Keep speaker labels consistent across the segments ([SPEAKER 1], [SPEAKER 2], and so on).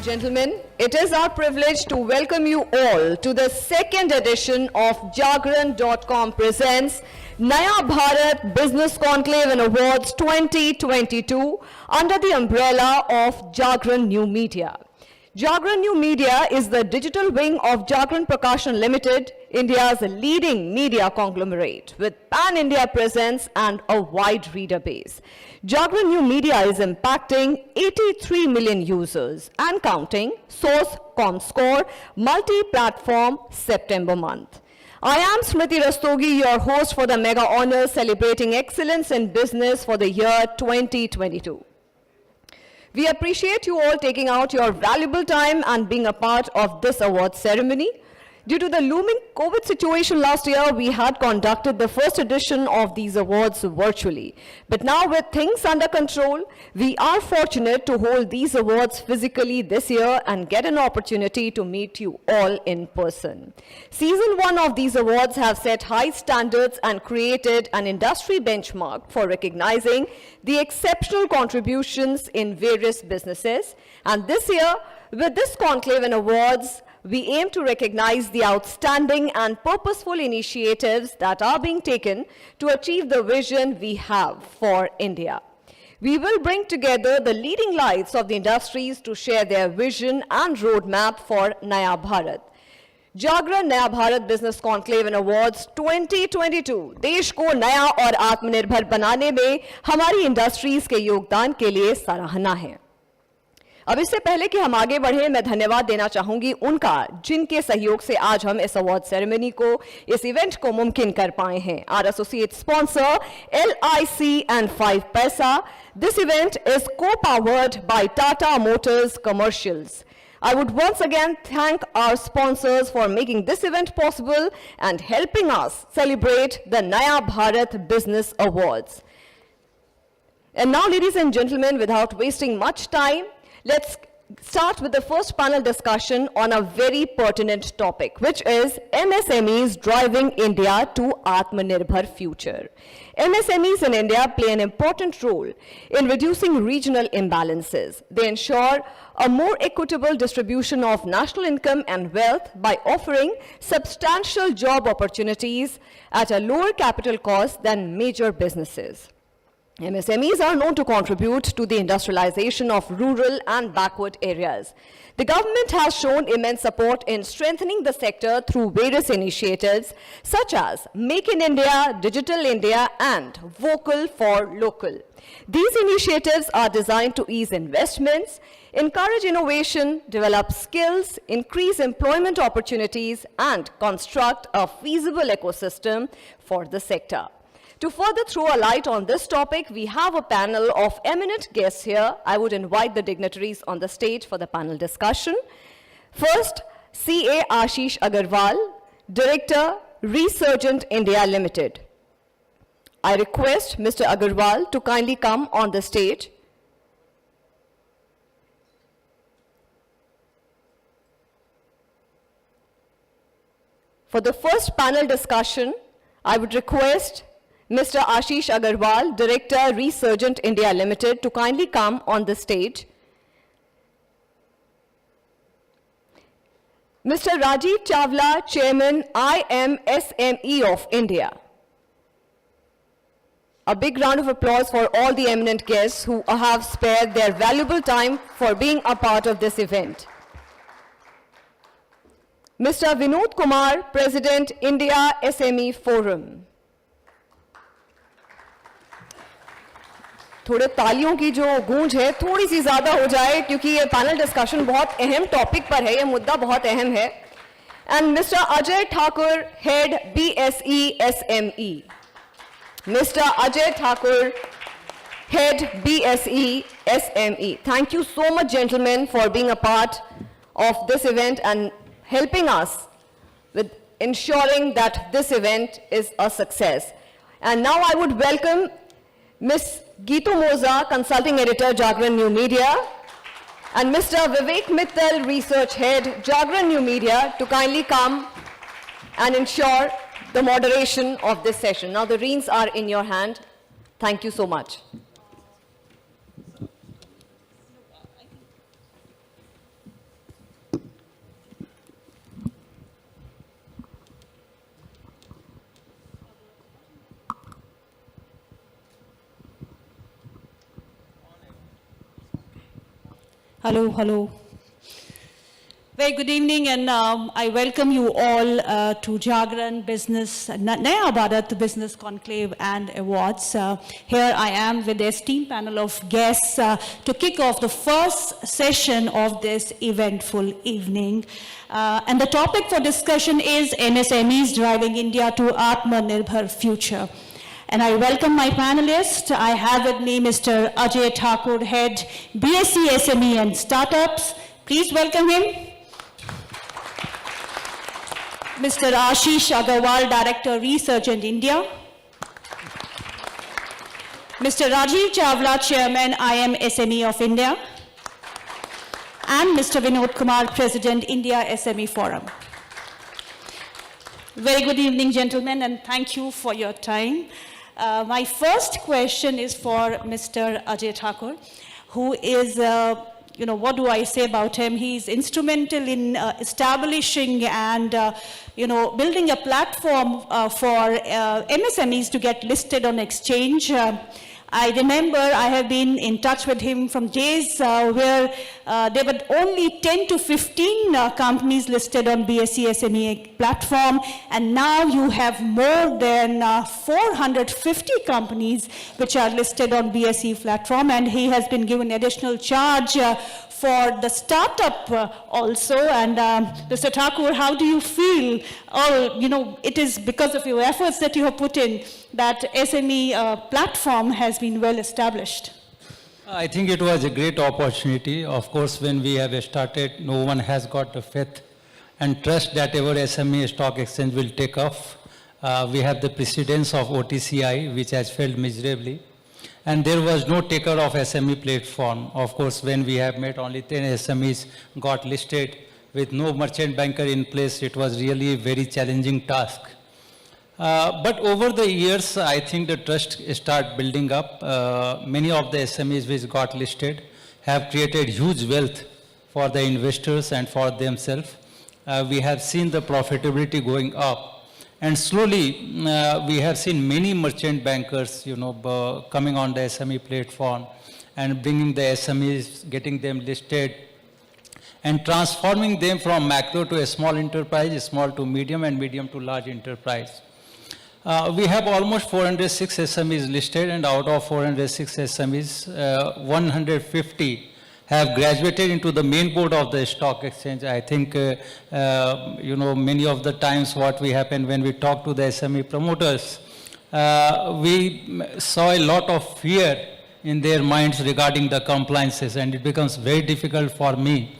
[SPEAKER 1] gentlemen, it is our privilege to welcome you all to the second edition of Jagran.com presents Naya Bharat Business Conclave and Awards 2022 under the umbrella of Jagran New Media. Jagran New Media is the digital wing of Jagran Prakashan Limited, India's leading media conglomerate with pan-India presence and a wide reader base. Jagran New Media is impacting 83 million users and counting source ComScore multi-platform September month. I am Smriti Rastogi, your host for the mega honors celebrating excellence in business for the year 2022. We appreciate you all taking out your valuable time and being a part of this award ceremony. Due to the looming COVID situation last year, we had conducted the first edition of these awards virtually. But now with things under control, we are fortunate to hold these awards physically this year and get an opportunity to meet you all in person. Season 1 of these awards have set high standards and created an industry benchmark for recognizing the exceptional contributions in various businesses. And this year, with this conclave and awards, we aim to recognize the outstanding and purposeful initiatives that are being taken to achieve the vision we have for India. We will bring together the leading lights of the industries to share their vision and roadmap for Naya Bharat. Jagran Naya Bharat Business Conclave and Awards 2022 देश को नया और आत्मनिर्भर बनाने में हमारी industries के योगदान के लिए सराहना है। अब इससे पहले कि हम आगे बढ़े, मैं धन्यवाद देना चाहूंगी उनका जिनके सहयोग से आज हम इस अवार्ड सेरेमनी को, इस इवेंट को मुमकिन कर पाए हैं। Our associate sponsor LIC and 5 Paisa. This event is co-powered by Tata Motors Commercials. I would once again thank our sponsors for making this event possible and helping us celebrate the Naya Bharat Business Awards. And now, ladies and gentlemen, without wasting much time, let's start with the first panel discussion on a very pertinent topic, which is MSMEs driving India to Atmanirbhar future. MSMEs in India play an important role in reducing regional imbalances. They ensure a more equitable distribution of national income and wealth by offering substantial job opportunities at a lower capital cost than major businesses. MSMEs are known to contribute to the industrialization of rural and backward areas. The government has shown immense support in strengthening the sector through various initiatives such as Make in India, Digital India, and Vocal for Local. These initiatives are designed to ease investments, encourage innovation, develop skills, increase employment opportunities, and construct a feasible ecosystem for the sector. To further throw a light on this topic, we have a panel of eminent guests here. I would invite the dignitaries on the stage for the panel discussion. First, CA Ashish Agarwal, Director, Resurgent India Limited. I request Mr. Agarwal to kindly come on the stage. For the first panel discussion, I would request Mr. Ashish Agarwal, Director, Resurgent India Limited, to kindly come on the stage. Mr. Rajiv Chawla, Chairman, IMSME of India. A big round of applause for all the eminent guests who have spared their valuable time for being a part of this event. Mr. Vinod Kumar, President, India SME Forum. थोड़े तालियों की जो गूंज है थोड़ी सी ज़्यादा हो जाए क्योंकि ये पैनल डिस्कशन बहुत अहम टॉपिक पर है, ये मुद्दा बहुत अहम है. And mister Ajay Thakur, head BSE SME. Mister Ajay Thakur, head BSE SME. Thank you so much, gentlemen, for being a part of this event and helping us with ensuring that this event is a success. And now I would welcome Ms. Geetu Moza, Consulting Editor, Jagran New Media, and Mr. Vivek Mittal, Research Head, Jagran New Media, to kindly come and ensure the moderation of this session. Now the reins are in your hand. Thank you so much.
[SPEAKER 2] Hello. Very good evening, and I welcome you all to Jagran Business, Naya Bharat Business Conclave and Awards. Here I am with the esteemed panel of guests to kick off the first session of this eventful evening. And the topic for discussion is MSMEs driving India to Atmanirbhar future. And I welcome my panelists. I have with me Mr. Ajay Thakur, Head, BSc SME and Startups. Please welcome him. Mr. Ashish Agarwal, Director, Research in India. Mr. Rajiv Chawla, Chairman, IM SME of India. And Mr. Vinod Kumar, President, India SME Forum. Very good evening, gentlemen, and thank you for your time. My first question is for Mr. Ajay Thakur, who is, what do I say about him? He's instrumental in establishing and, building a platform for MSMEs to get listed on exchange. I remember I have been in touch with him from days where there were only 10 to 15 companies listed on BSc SME platform, and now you have more than 450 companies which are listed on BSc platform, and he has been given additional charge for the startup also. And Mr. Thakur, how do you feel? It is because of your efforts that you have put in that SME platform has been well established.
[SPEAKER 3] I think it was a great opportunity. Of course, when we have started, no one has got the faith and trust that our SME stock exchange will take off. We have the precedence of OTCI, which has failed miserably. And there was no taker of SME platform. Of course, when we have met, only 10 SMEs got listed with no merchant banker in place. It was really a very challenging task. But over the years, I think the trust start building up. Many of the SMEs which got listed have created huge wealth for the investors and for themselves. We have seen the profitability going up. And slowly, we have seen many merchant bankers, coming on the SME platform and bringing the SMEs, getting them listed, and transforming them from macro to a small enterprise, small to medium, and medium to large enterprise. We have almost 406 SMEs listed, and out of 406 SMEs, 150 have graduated into the main board of the stock exchange. I think, many of the times what we happen when we talk to the SME promoters, we saw a lot of fear in their minds regarding the compliances, and it becomes very difficult for me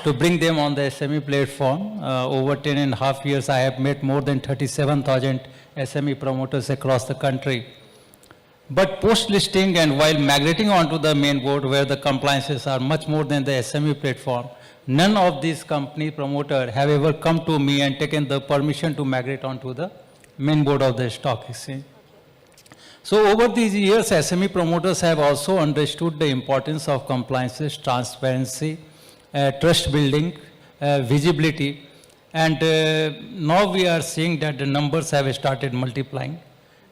[SPEAKER 3] to bring them on the SME platform. Over 10.5 years, I have met more than 37,000 SME promoters across the country. But post-listing and while migrating onto the main board where the compliances are much more than the SME platform, none of these company promoters have ever come to me and taken the permission to migrate onto the main board of the stock exchange. So over these years, SME promoters have also understood the importance of compliances, transparency, trust building, visibility, and now we are seeing that the numbers have started multiplying.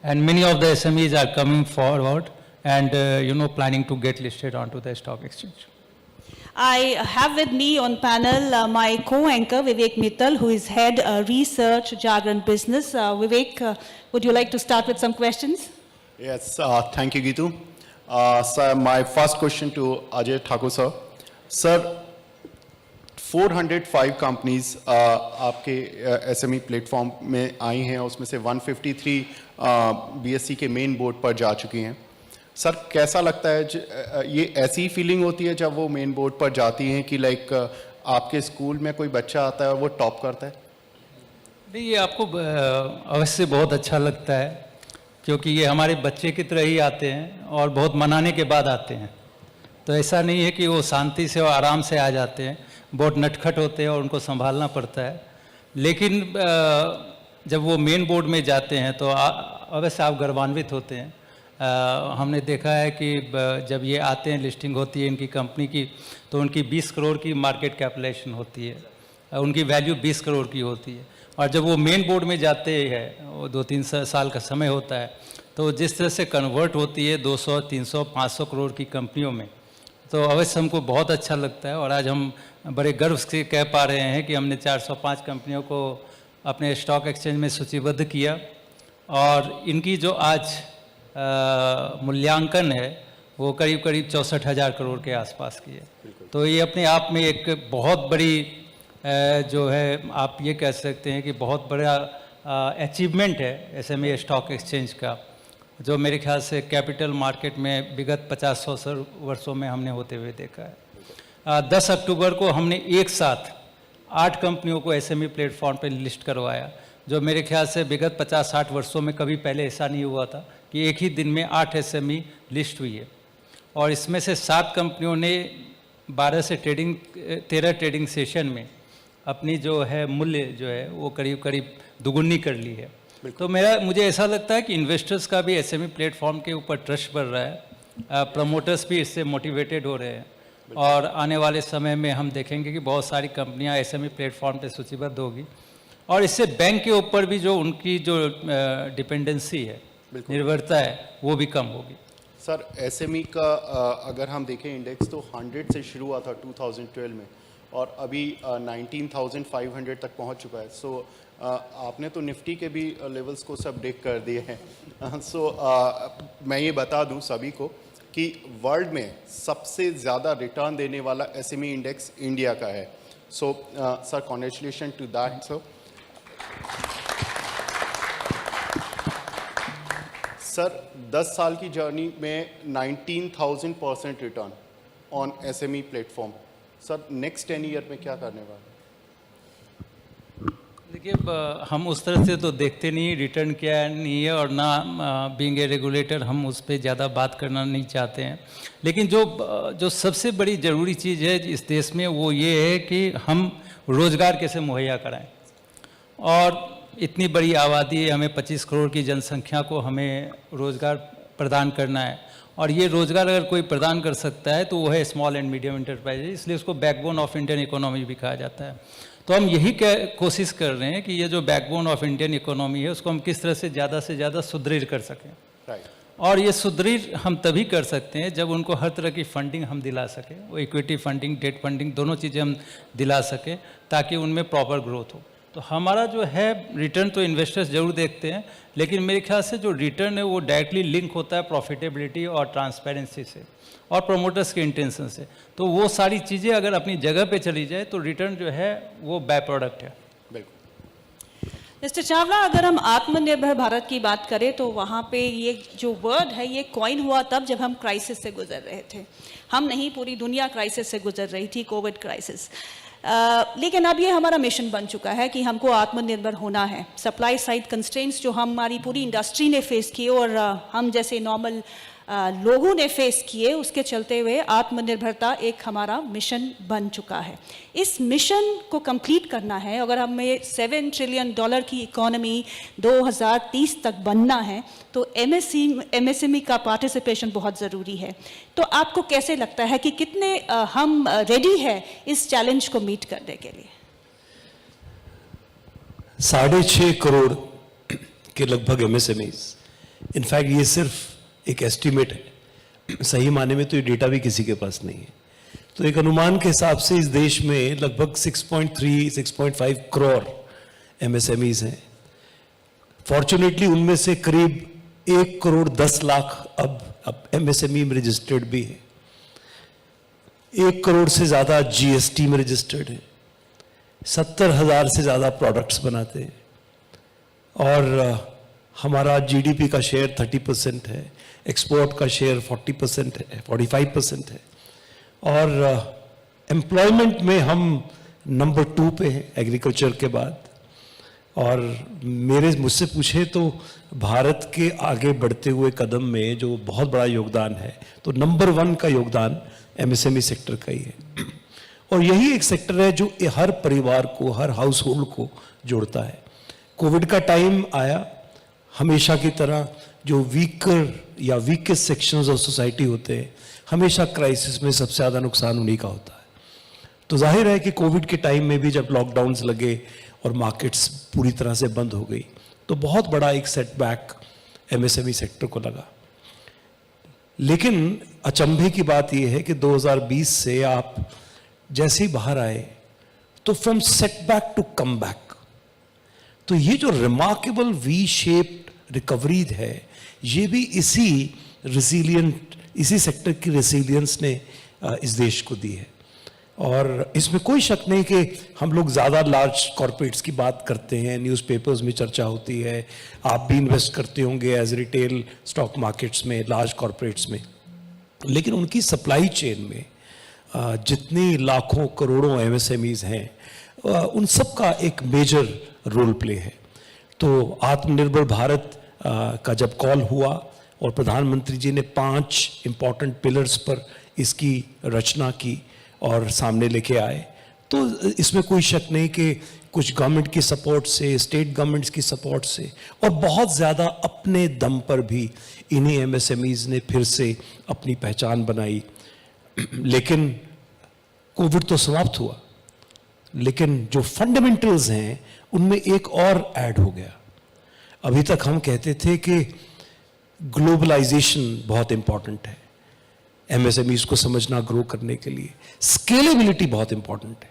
[SPEAKER 3] And many of the SMEs are coming forward and, planning to get listed onto the stock exchange.
[SPEAKER 2] I have with me on panel my co-anchor, Vivek Mittal, who is Head Research, Jagran Business. Vivek, would you like to start with some questions?
[SPEAKER 4] Yes, thank you, Gitu. Sir, my first question to Ajay Thakur, sir. Sir, 405 companies आपके SME platform में आई हैं, उसमें से 153 BSc के main board पर जा चुकी हैं. सर, कैसा लगता है, ये ऐसी फीलिंग होती है जब वो मेन बोर्ड पर जाती हैं कि लाइक आपके स्कूल में कोई बच्चा आता है वो टॉप करता है?
[SPEAKER 3] नहीं, ये आपको अवश्य बहुत अच्छा लगता है, क्योंकि ये हमारे बच्चे की तरह ही आते हैं और बहुत मनाने के बाद आते हैं. तो ऐसा नहीं है कि वो शांति से और आराम से आ जाते हैं. बहुत नटखट होते हैं और उनको संभालना पड़ता है. लेकिन जब वो मेन बोर्ड में जाते हैं तो अवश्य आप गर्वान्वित होते हैं. हमने देखा है कि जब ये आते हैं, लिस्टिंग होती है इनकी कंपनी की, तो उनकी 20 करोड़ की मार्केट कैपिटलाइजेशन होती है, उनकी वैल्यू 20 करोड़ की होती है. और जब वो मेन बोर्ड में जाते हैं, वो 2-3 साल का समय होता है, तो जिस तरह से कन्वर्ट होती है 200, 300, 500 करोड़ की कंपनियों में, तो अवश्य हमको बहुत अच्छा लगता है और आज हम बड़े गर्व से कह पा रहे हैं कि हमने 405 कंपनियों को अपने स्टॉक एक्सचेंज में सूचीबद्ध किया और इनकी जो आज मूल्यांकन है वो करीब करीब 64,000 करोड़ के आसपास की है। तो ये अपने आप में एक बहुत बड़ी जो है आप ये कह सकते हैं कि बहुत बड़ा अचीवमेंट है एसएमई स्टॉक एक्सचेंज का, जो मेरे ख्याल से कैपिटल मार्केट में विगत 50-100 वर्षों में हमने होते हुए देखा है। 10 अक्टूबर को हमने एक साथ 8 कंपनियों को एसएमई प्लेटफॉर्म पर लिस्ट करवाया, जो मेरे ख्याल से विगत 50-60 वर्षों में कभी पहले ऐसा नहीं हुआ था कि एक ही दिन में 8 एसएमई लिस्ट हुई है। और इसमें से 7 कंपनियों ने 13 ट्रेडिंग सेशन में अपनी जो है मूल्य जो है वो करीब करीब दुगुनी कर ली है। तो मुझे ऐसा लगता है कि इन्वेस्टर्स का भी एसएमई प्लेटफॉर्म के ऊपर ट्रस्ट बढ़ रहा है, प्रमोटर्स भी इससे मोटिवेटेड हो रहे हैं और आने वाले समय में हम देखेंगे कि बहुत सारी कंपनियां एसएमई प्लेटफॉर्म पे सूचीबद्ध होगी और इससे बैंक के ऊपर भी जो उनकी जो डिपेंडेंसी है, निर्भरता है, वो भी कम होगी।
[SPEAKER 4] सर एसएमई का अगर हम देखें इंडेक्स तो 100 से शुरू हुआ था 2012 में और अभी 19,500 तक पहुंच चुका है। सो आपने तो निफ्टी के भी लेवल्स को सब ब्रेक कर दिए हैं। सो मैं ये बता दूं सभी को कि वर्ल्ड में सबसे ज़्यादा रिटर्न देने वाला एसएमई इंडेक्स इंडिया का है। So sir congratulation to that sir. Sir 10 साल की जर्नी में 19,000% return on SME platform. Sir next 10 year में क्या करने वाले?
[SPEAKER 3] देखिए हम उस तरह से तो देखते नहीं रिटर्न क्या नहीं है और ना बीइंग ए रेगुलेटर हम उस पर ज़्यादा बात करना नहीं चाहते हैं। लेकिन जो सबसे बड़ी ज़रूरी चीज़ है इस देश में वो ये है कि हम रोज़गार कैसे मुहैया कराएं। और इतनी बड़ी आबादी है, हमें 25 करोड़ की जनसंख्या को हमें रोज़गार प्रदान करना है और ये रोज़गार अगर कोई प्रदान कर सकता है तो वो है स्मॉल एंड मीडियम एंटरप्राइज, इसलिए उसको बैकबोन ऑफ इंडियन इकोनॉमी भी कहा जाता है। तो हम यही कोशिश कर रहे हैं कि ये जो बैकबोन ऑफ इंडियन इकोनॉमी है उसको हम किस तरह से ज़्यादा सुदृढ़ कर सकें। और ये सुदृढ़ हम तभी कर सकते हैं जब उनको हर तरह की फंडिंग हम दिला सकें, वो इक्विटी फंडिंग, डेट फंडिंग, दोनों चीज़ें हम दिला सकें ताकि उनमें प्रॉपर ग्रोथ हो। तो हमारा जो है रिटर्न तो इन्वेस्टर्स जरूर देखते हैं, लेकिन मेरे ख्याल से जो रिटर्न है वो डायरेक्टली लिंक होता है प्रॉफिटेबिलिटी और ट्रांसपेरेंसी से और प्रोमोटर्स के इंटेंशन से। तो वो सारी चीज़ें अगर अपनी जगह पे चली जाए तो रिटर्न जो है वो बाय प्रोडक्ट है।
[SPEAKER 4] बिल्कुल।
[SPEAKER 2] मिस्टर चावला, अगर हम आत्मनिर्भर भारत की बात करें तो वहाँ पे ये जो वर्ड है ये कॉइन हुआ तब जब हम क्राइसिस से गुजर रहे थे। हम नहीं, पूरी दुनिया क्राइसिस से गुजर रही थी, कोविड क्राइसिस। लेकिन अब ये हमारा मिशन बन चुका है कि हमको आत्मनिर्भर होना है। सप्लाई साइड कंस्ट्रेंट्स जो हमारी पूरी इंडस्ट्री ने फेस किए और हम जैसे नॉर्मल लोगों ने फेस किए, उसके चलते हुए आत्मनिर्भरता एक हमारा मिशन बन चुका है। इस मिशन को कंप्लीट करना है, अगर हमें $7 ट्रिलियन की इकोनॉमी 2030 तक बनना है तो एमएसएमई का पार्टिसिपेशन बहुत ज़रूरी है। तो आपको कैसे लगता है कि कितने हम रेडी है इस चैलेंज को मीट करने के लिए?
[SPEAKER 5] 6.5 करोड़ के लगभग एमएसएमईज। इनफैक्ट ये सिर्फ एक एस्टीमेट है, सही माने में तो ये डेटा भी किसी के पास नहीं है। तो एक अनुमान के हिसाब से इस देश में लगभग 6.5 करोड़ एमएसएमईज हैं। फॉर्चुनेटली उनमें से करीब 1 करोड़ 10 लाख अब एमएसएमई में रजिस्टर्ड भी है। 1 करोड़ से ज्यादा जीएसटी में रजिस्टर्ड है। 70,000 से ज्यादा प्रोडक्ट्स बनाते हैं और हमारा जीडीपी का शेयर 30% है, एक्सपोर्ट का शेयर 40% है, 45% है और एम्प्लॉयमेंट में हम नंबर 2 पे हैं एग्रीकल्चर के बाद। और मुझसे पूछे तो भारत के आगे बढ़ते हुए कदम में जो बहुत बड़ा योगदान है तो नंबर 1 का योगदान एमएसएमई सेक्टर का ही है। और यही एक सेक्टर है जो हर परिवार को, हर हाउस होल्ड को जोड़ता है। कोविड का टाइम आया, हमेशा की तरह जो वीकर या वीकेस्ट सेक्शंस ऑफ सोसाइटी होते हैं, हमेशा क्राइसिस में सबसे ज़्यादा नुकसान उन्हीं का होता है। तो जाहिर है कि कोविड के टाइम में भी जब लॉकडाउन्स लगे और मार्केट्स पूरी तरह से बंद हो गई तो बहुत बड़ा एक सेटबैक एमएसएमई सेक्टर को लगा। लेकिन अचंभे की बात यह है कि 2020 से आप जैसे ही बाहर आए तो from setback to come back, तो ये जो रिमार्केबल वी शेप्ड रिकवरी है, ये भी इसी सेक्टर की रेसिलियंस ने इस देश को दी है। और इसमें कोई शक नहीं कि हम लोग ज़्यादा लार्ज कॉरपोरेट्स की बात करते हैं, न्यूज़पेपर्स में चर्चा होती है, आप भी इन्वेस्ट करते होंगे एज रिटेल स्टॉक मार्केट्स में, लार्ज कॉरपोरेट्स में, लेकिन उनकी सप्लाई चेन में जितनी लाखों करोड़ों एमएसएमईज हैं, उन सब का एक मेजर रोल प्ले है। तो आत्मनिर्भर भारत का जब कॉल हुआ और प्रधानमंत्री जी ने 5 इंपॉर्टेंट पिलर्स पर इसकी रचना की और सामने लेके आए, तो इसमें कोई शक नहीं कि कुछ गवर्नमेंट की सपोर्ट से, स्टेट गवर्नमेंट्स की सपोर्ट से, और बहुत ज़्यादा अपने दम पर भी इन्हीं एमएसएमईज ने फिर से अपनी पहचान बनाई। लेकिन कोविड तो समाप्त हुआ, लेकिन जो फंडामेंटल्स हैं उनमें एक और ऐड हो गया। अभी तक हम कहते थे कि ग्लोबलाइजेशन बहुत इंपॉर्टेंट है एमएसएमईज को समझना, ग्रो करने के लिए। स्केलेबिलिटी बहुत इंपॉर्टेंट है,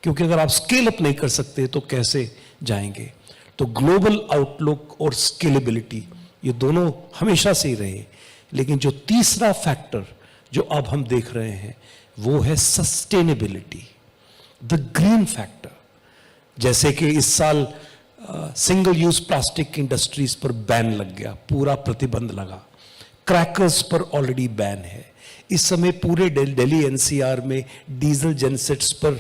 [SPEAKER 5] क्योंकि अगर आप स्केल अप नहीं कर सकते तो कैसे जाएंगे। तो ग्लोबल आउटलुक और स्केलेबिलिटी ये दोनों हमेशा से ही रहे, लेकिन जो तीसरा फैक्टर जो अब हम देख रहे हैं वो है सस्टेनेबिलिटी, द ग्रीन फैक्टर। जैसे कि इस साल सिंगल यूज प्लास्टिक इंडस्ट्रीज पर बैन लग गया, पूरा प्रतिबंध लगा। क्रैकर्स पर ऑलरेडी बैन है। इस समय पूरे दिल्ली एनसीआर में डीजल जेनसेट्स पर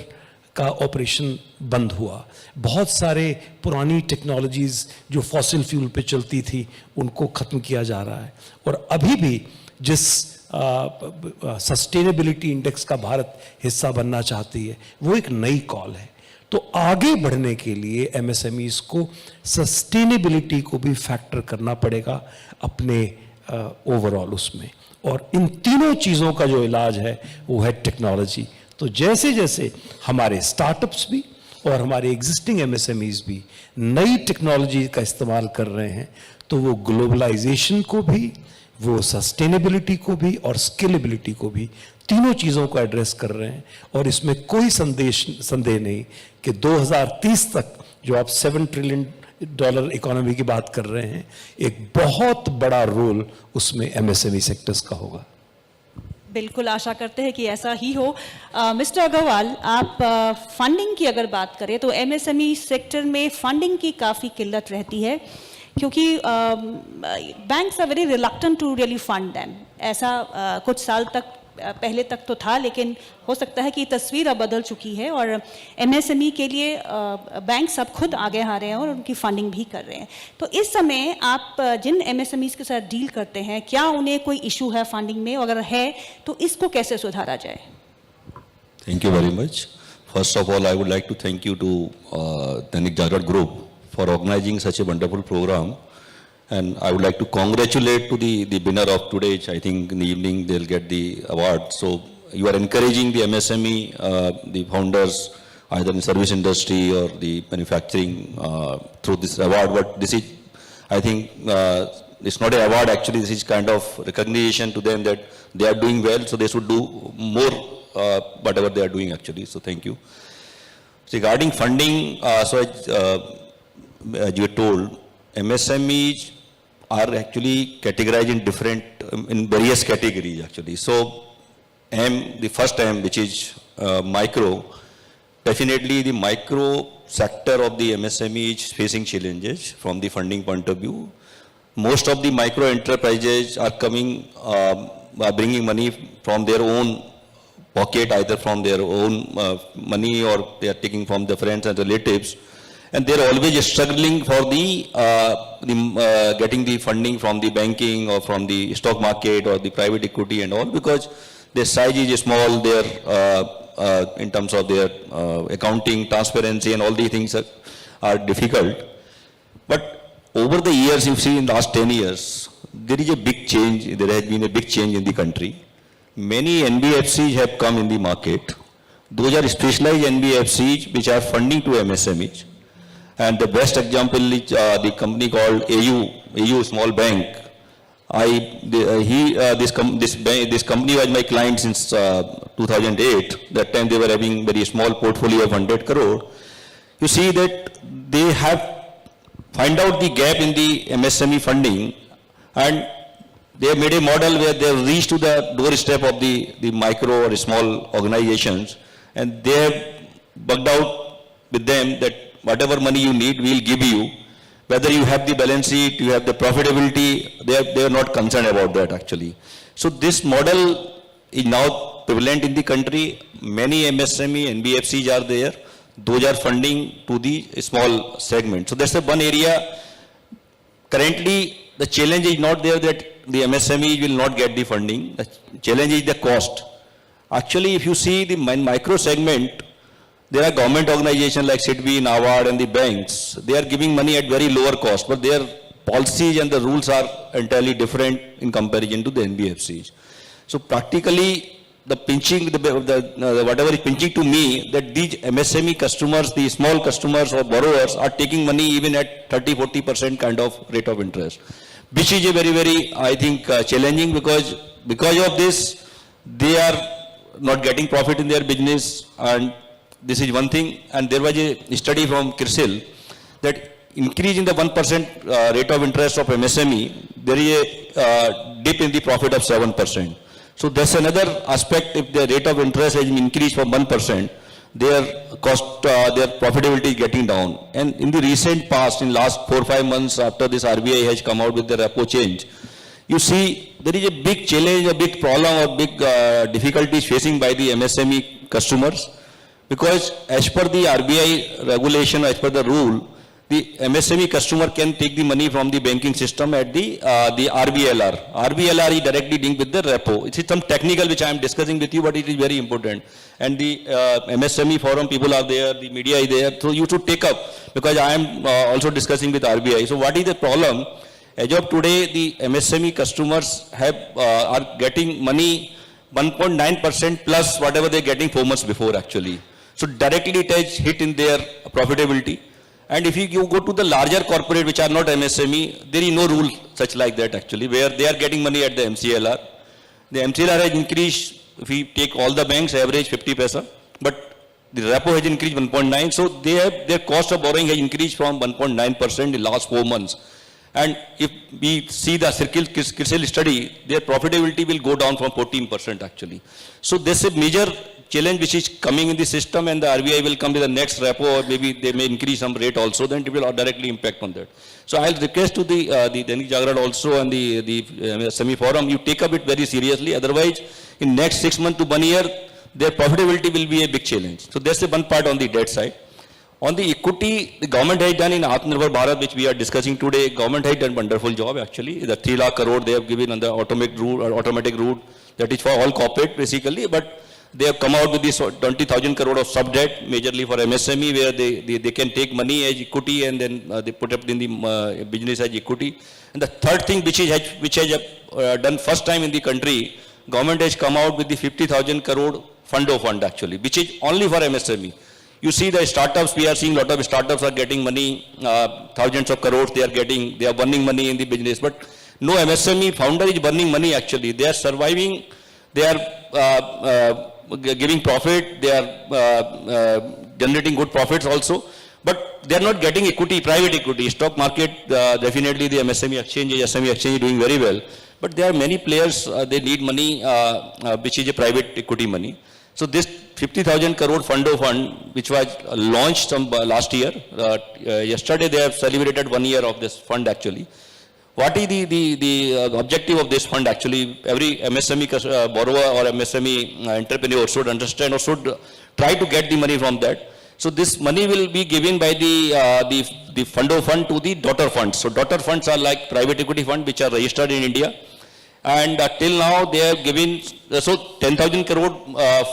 [SPEAKER 5] का ऑपरेशन बंद हुआ। बहुत सारे पुरानी टेक्नोलॉजीज जो फॉसिल फ्यूल पे चलती थी उनको खत्म किया जा रहा है। और अभी भी जिस सस्टेनेबिलिटी इंडेक्स का भारत हिस्सा बनना चाहती है वो एक नई कॉल है। तो आगे बढ़ने के लिए एमएसएमईज को सस्टेनेबिलिटी को भी फैक्टर करना पड़ेगा अपने ओवरऑल उसमें। और इन तीनों चीज़ों का जो इलाज है वो है टेक्नोलॉजी। तो जैसे जैसे हमारे स्टार्टअप्स भी और हमारे एग्जिस्टिंग एमएसएमईज भी नई टेक्नोलॉजी का इस्तेमाल कर रहे हैं, तो वो ग्लोबलाइजेशन को भी, वो सस्टेनेबिलिटी को भी और स्केलेबिलिटी को भी, तीनों चीज़ों को एड्रेस कर रहे हैं। और इसमें कोई संदेह नहीं कि 2030 तक जो आप $7 ट्रिलियन इकोनॉमी की बात कर रहे हैं, एक बहुत बड़ा रोल उसमें एमएसएमई सेक्टर्स का होगा।
[SPEAKER 2] बिल्कुल आशा करते हैं कि ऐसा ही हो। मिस्टर अग्रवाल, आप फंडिंग की अगर बात करें तो एमएसएमई सेक्टर में फंडिंग की काफ़ी किल्लत रहती है, क्योंकि banks are very reluctant to really fund them. ऐसा कुछ साल तक पहले तक तो था, लेकिन हो सकता है कि तस्वीर अब बदल चुकी है और एमएसएमई के लिए बैंक सब खुद आगे आ रहे हैं और उनकी फंडिंग भी कर रहे हैं। तो इस समय आप जिन एमएसएमईज के साथ डील करते हैं, क्या उन्हें कोई इशू है फंडिंग में? अगर है तो इसको कैसे सुधारा जाए?
[SPEAKER 6] Thank you very much. First of all, I would like to thank you to Dainik Jagran Group for organizing such a wonderful program. And I would like to congratulate to the winner of today. I think in the evening they'll get the award. So you are encouraging the MSME, the founders, either in service industry or the manufacturing through this award. But this is, I think, it's not an award actually. This is kind of recognition to them that they are doing well. So they should do more whatever they are doing actually. So thank you. Regarding funding, as you told, MSMEs are actually categorized in different, in various categories actually. So the first M, which is micro, definitely the micro sector of the MSME is facing challenges from the funding point of view. Most of the micro enterprises are coming, are bringing money from their own pocket, either from their own money or they are taking from their friends and relatives. And they are always struggling for the getting the funding from the banking or from the stock market or the private equity and all, because their size is small, their in terms of their accounting, transparency and all these things are difficult. But over the years, you see in the last 10 years, there is a big change, there has been a big change in the country. Many NBFCs have come in the market. Those are specialized NBFCs which are funding to MSMEs. And the best example is the company called AU Small Bank. This company was my client since 2008. That time they were having very small portfolio of 100 crore. You see that they have find out the gap in the MSME funding, and they have made a model where they have reached to the doorstep of the micro or small organizations, and they have worked out with them that whatever money you need, we will give you. Whether you have the balance sheet, you have the profitability, they are not concerned about that actually. So this model is now prevalent in the country. Many MSME, NBFCs are there. Those are funding to the small segment. So that's the one area. Currently, the challenge is not there that the MSME will not get the funding. The challenge is the cost. Actually, if you see the micro segment, there are government organizations like SIDBI, NABARD and the banks. They are giving money at very lower cost, but their policies and the rules are entirely different in comparison to the NBFCs. So practically, the pinching, whatever is pinching to me, that these MSME customers, the small customers or borrowers are taking money even at 30-40% kind of rate of interest, which is a very, very, I think, challenging because of this, they are not getting profit in their business, and this is one thing. And there was a study from CRISIL that increase in the 1% rate of interest of MSME, there is a dip in the profit of 7%. So that's another aspect. If the rate of interest has increased from 1%, their cost, their profitability is getting down. And in the recent past, in last 4-5 months after this RBI has come out with the repo change, you see there is a big challenge, a big problem, or big difficulties facing by the MSME customers. Because as per the RBI regulation, as per the rule, the MSME customer can take the money from the banking system at the RBLR. RBLR is directly linked with the repo. It is some technical which I am discussing with you, but it is very important. And the MSME forum people are there, the media is there, so you should take up, because I am also discussing with RBI. So what is the problem? As of today, the MSME customers are getting money 1.9% plus whatever they are getting 4 months before actually. So directly it has hit in their profitability. And if you go to the larger corporate which are not MSME, there is no rule such like that actually, where they are getting money at the MCLR. The MCLR has increased, if we take all the banks, average 50 paisa, but the repo has increased 1.9. So their cost of borrowing has increased from 1.9% in the last 4 months. And if we see the CRISIL study, their profitability will go down from 14% actually. So this is a major challenge which is coming in the system, and the RBI will come with the next repo, or maybe they may increase some rate also, then it will directly impact on that. So I'll request to the Dainik Jagran also and the SME forum, you take up it very seriously. Otherwise, in next 6 months to 1 year, their profitability will be a big challenge. So that's the one part on the debt side. On the equity, the government has done in Atmanirbhar Bharat, which we are discussing today, government has done wonderful job actually. The 3 lakh crore they have given on the automatic route, that is for all corporate basically, but they have come out with this 20,000 crore of sub-debt, majorly for MSME, where they can take money as equity and then they put up in the business as equity. And the third thing which has done first time in the country, government has come out with the 50,000 crore fund actually, which is only for MSME. You see the startups, we are seeing a lot of startups are getting money, thousands of crores they are burning money in the business, but no MSME founder is burning money actually. They are surviving, they are giving profit, they are generating good profits also, but they are not getting equity, private equity. Stock market, definitely the SME exchange is doing very well, but there are many players, they need money, which is a private equity money. So this 50,000 crore fund, which was launched last year, yesterday they have celebrated 1 year of this fund actually. What is the objective of this fund actually? Every MSME borrower or MSME entrepreneur should understand or should try to get the money from that. So this money will be given by the fund to the daughter funds. So daughter funds are like private equity fund which are registered in India. And till now they have given, so 10,000 crore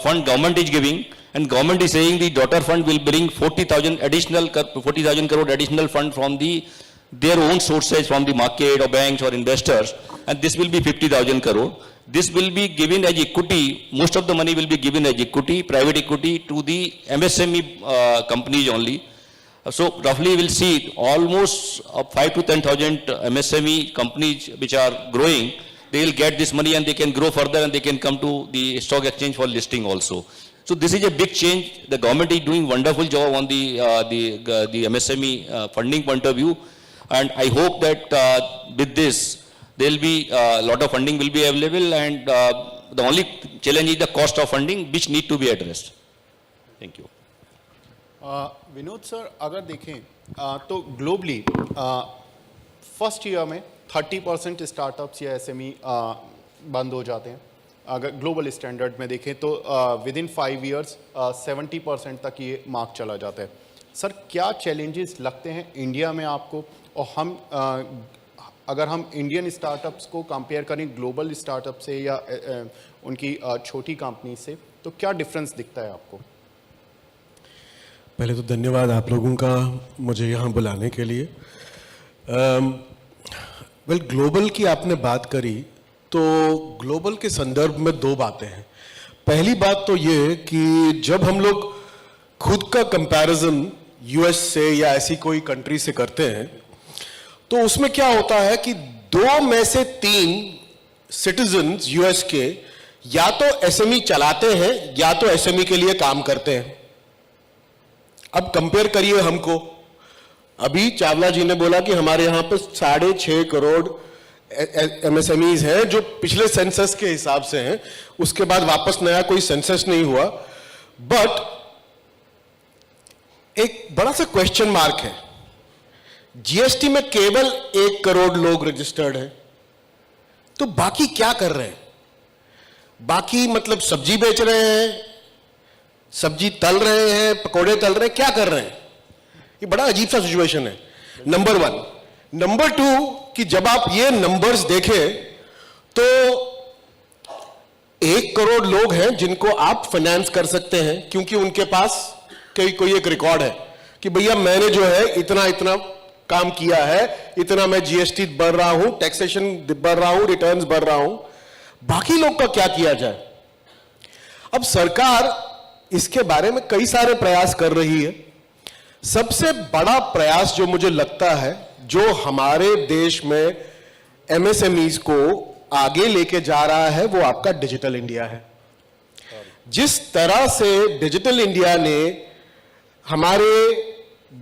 [SPEAKER 6] fund government is giving, and government is saying the daughter fund will bring 40,000 crore additional fund from their own sources from the market or banks or investors, and this will be 50,000 crore. This will be given as equity, most of the money will be given as equity, private equity to the MSME companies only. So roughly we'll see almost 5 to 10,000 MSME companies which are growing, they will get this money and they can grow further and they can come to the stock exchange for listing also. So this is a big change. The government is doing wonderful job on the MSME funding point of view, and I hope that with this there will be a lot of funding will be available, and the only challenge is the cost of funding which need to be addressed. Thank you.
[SPEAKER 4] Vinod sir, अगर देखें तो globally first year में 30% startups या SME बंद हो जाते हैं. अगर ग्लोबल स्टैंडर्ड में देखें तो विद इन 5 इयर्स 70% तक ये मार्क चला जाता है. सर, क्या चैलेंजेस लगते हैं इंडिया में आपको, और हम अगर हम इंडियन स्टार्टअप्स को कंपेयर करें ग्लोबल स्टार्टअप से या उनकी छोटी कंपनी से, तो क्या डिफरेंस दिखता है आपको?
[SPEAKER 7] पहले तो धन्यवाद आप लोगों का मुझे यहाँ बुलाने के लिए. वेल, ग्लोबल की आपने बात करी, तो ग्लोबल के संदर्भ में 2 बातें हैं. पहली बात तो ये कि जब हम लोग खुद का कंपैरिजन यूएस से या ऐसी कोई कंट्री से करते हैं, तो उसमें क्या होता है कि 2 में से 3 सिटीजन्स यूएस के या तो एसएमई चलाते हैं या तो एसएमई के लिए काम करते हैं. अब कंपेयर करिए हमको. अभी चावला जी ने बोला कि हमारे यहां पर 6.5 करोड़ एमएसएमईज हैं जो पिछले सेंसस के हिसाब से हैं. उसके बाद वापस नया कोई सेंसस नहीं हुआ. बट एक बड़ा सा क्वेश्चन मार्क है. जीएसटी में केवल 1 करोड़ लोग रजिस्टर्ड हैं, तो बाकी क्या कर रहे हैं? बाकी मतलब सब्जी बेच रहे हैं, सब्जी तल रहे हैं, पकोड़े तल रहे हैं, क्या कर रहे हैं? ये बड़ा अजीब सा सिचुएशन है. नंबर 1. नंबर 2 कि जब आप ये नंबर्स देखें तो 1 करोड़ लोग हैं जिनको आप फाइनेंस कर सकते हैं, क्योंकि उनके पास कोई एक रिकॉर्ड है कि भैया मैंने जो है इतना इतना काम किया है, इतना मैं जीएसटी भर रहा हूं, टैक्सेशन भर रहा हूं, रिटर्न्स भर रहा हूं. बाकी लोग का क्या किया जाए? अब सरकार इसके बारे में कई सारे प्रयास कर रही है. सबसे बड़ा प्रयास जो मुझे लगता है जो हमारे देश में एमएसएमईज को आगे लेके जा रहा है, वो आपका डिजिटल इंडिया है. जिस तरह से डिजिटल इंडिया ने हमारे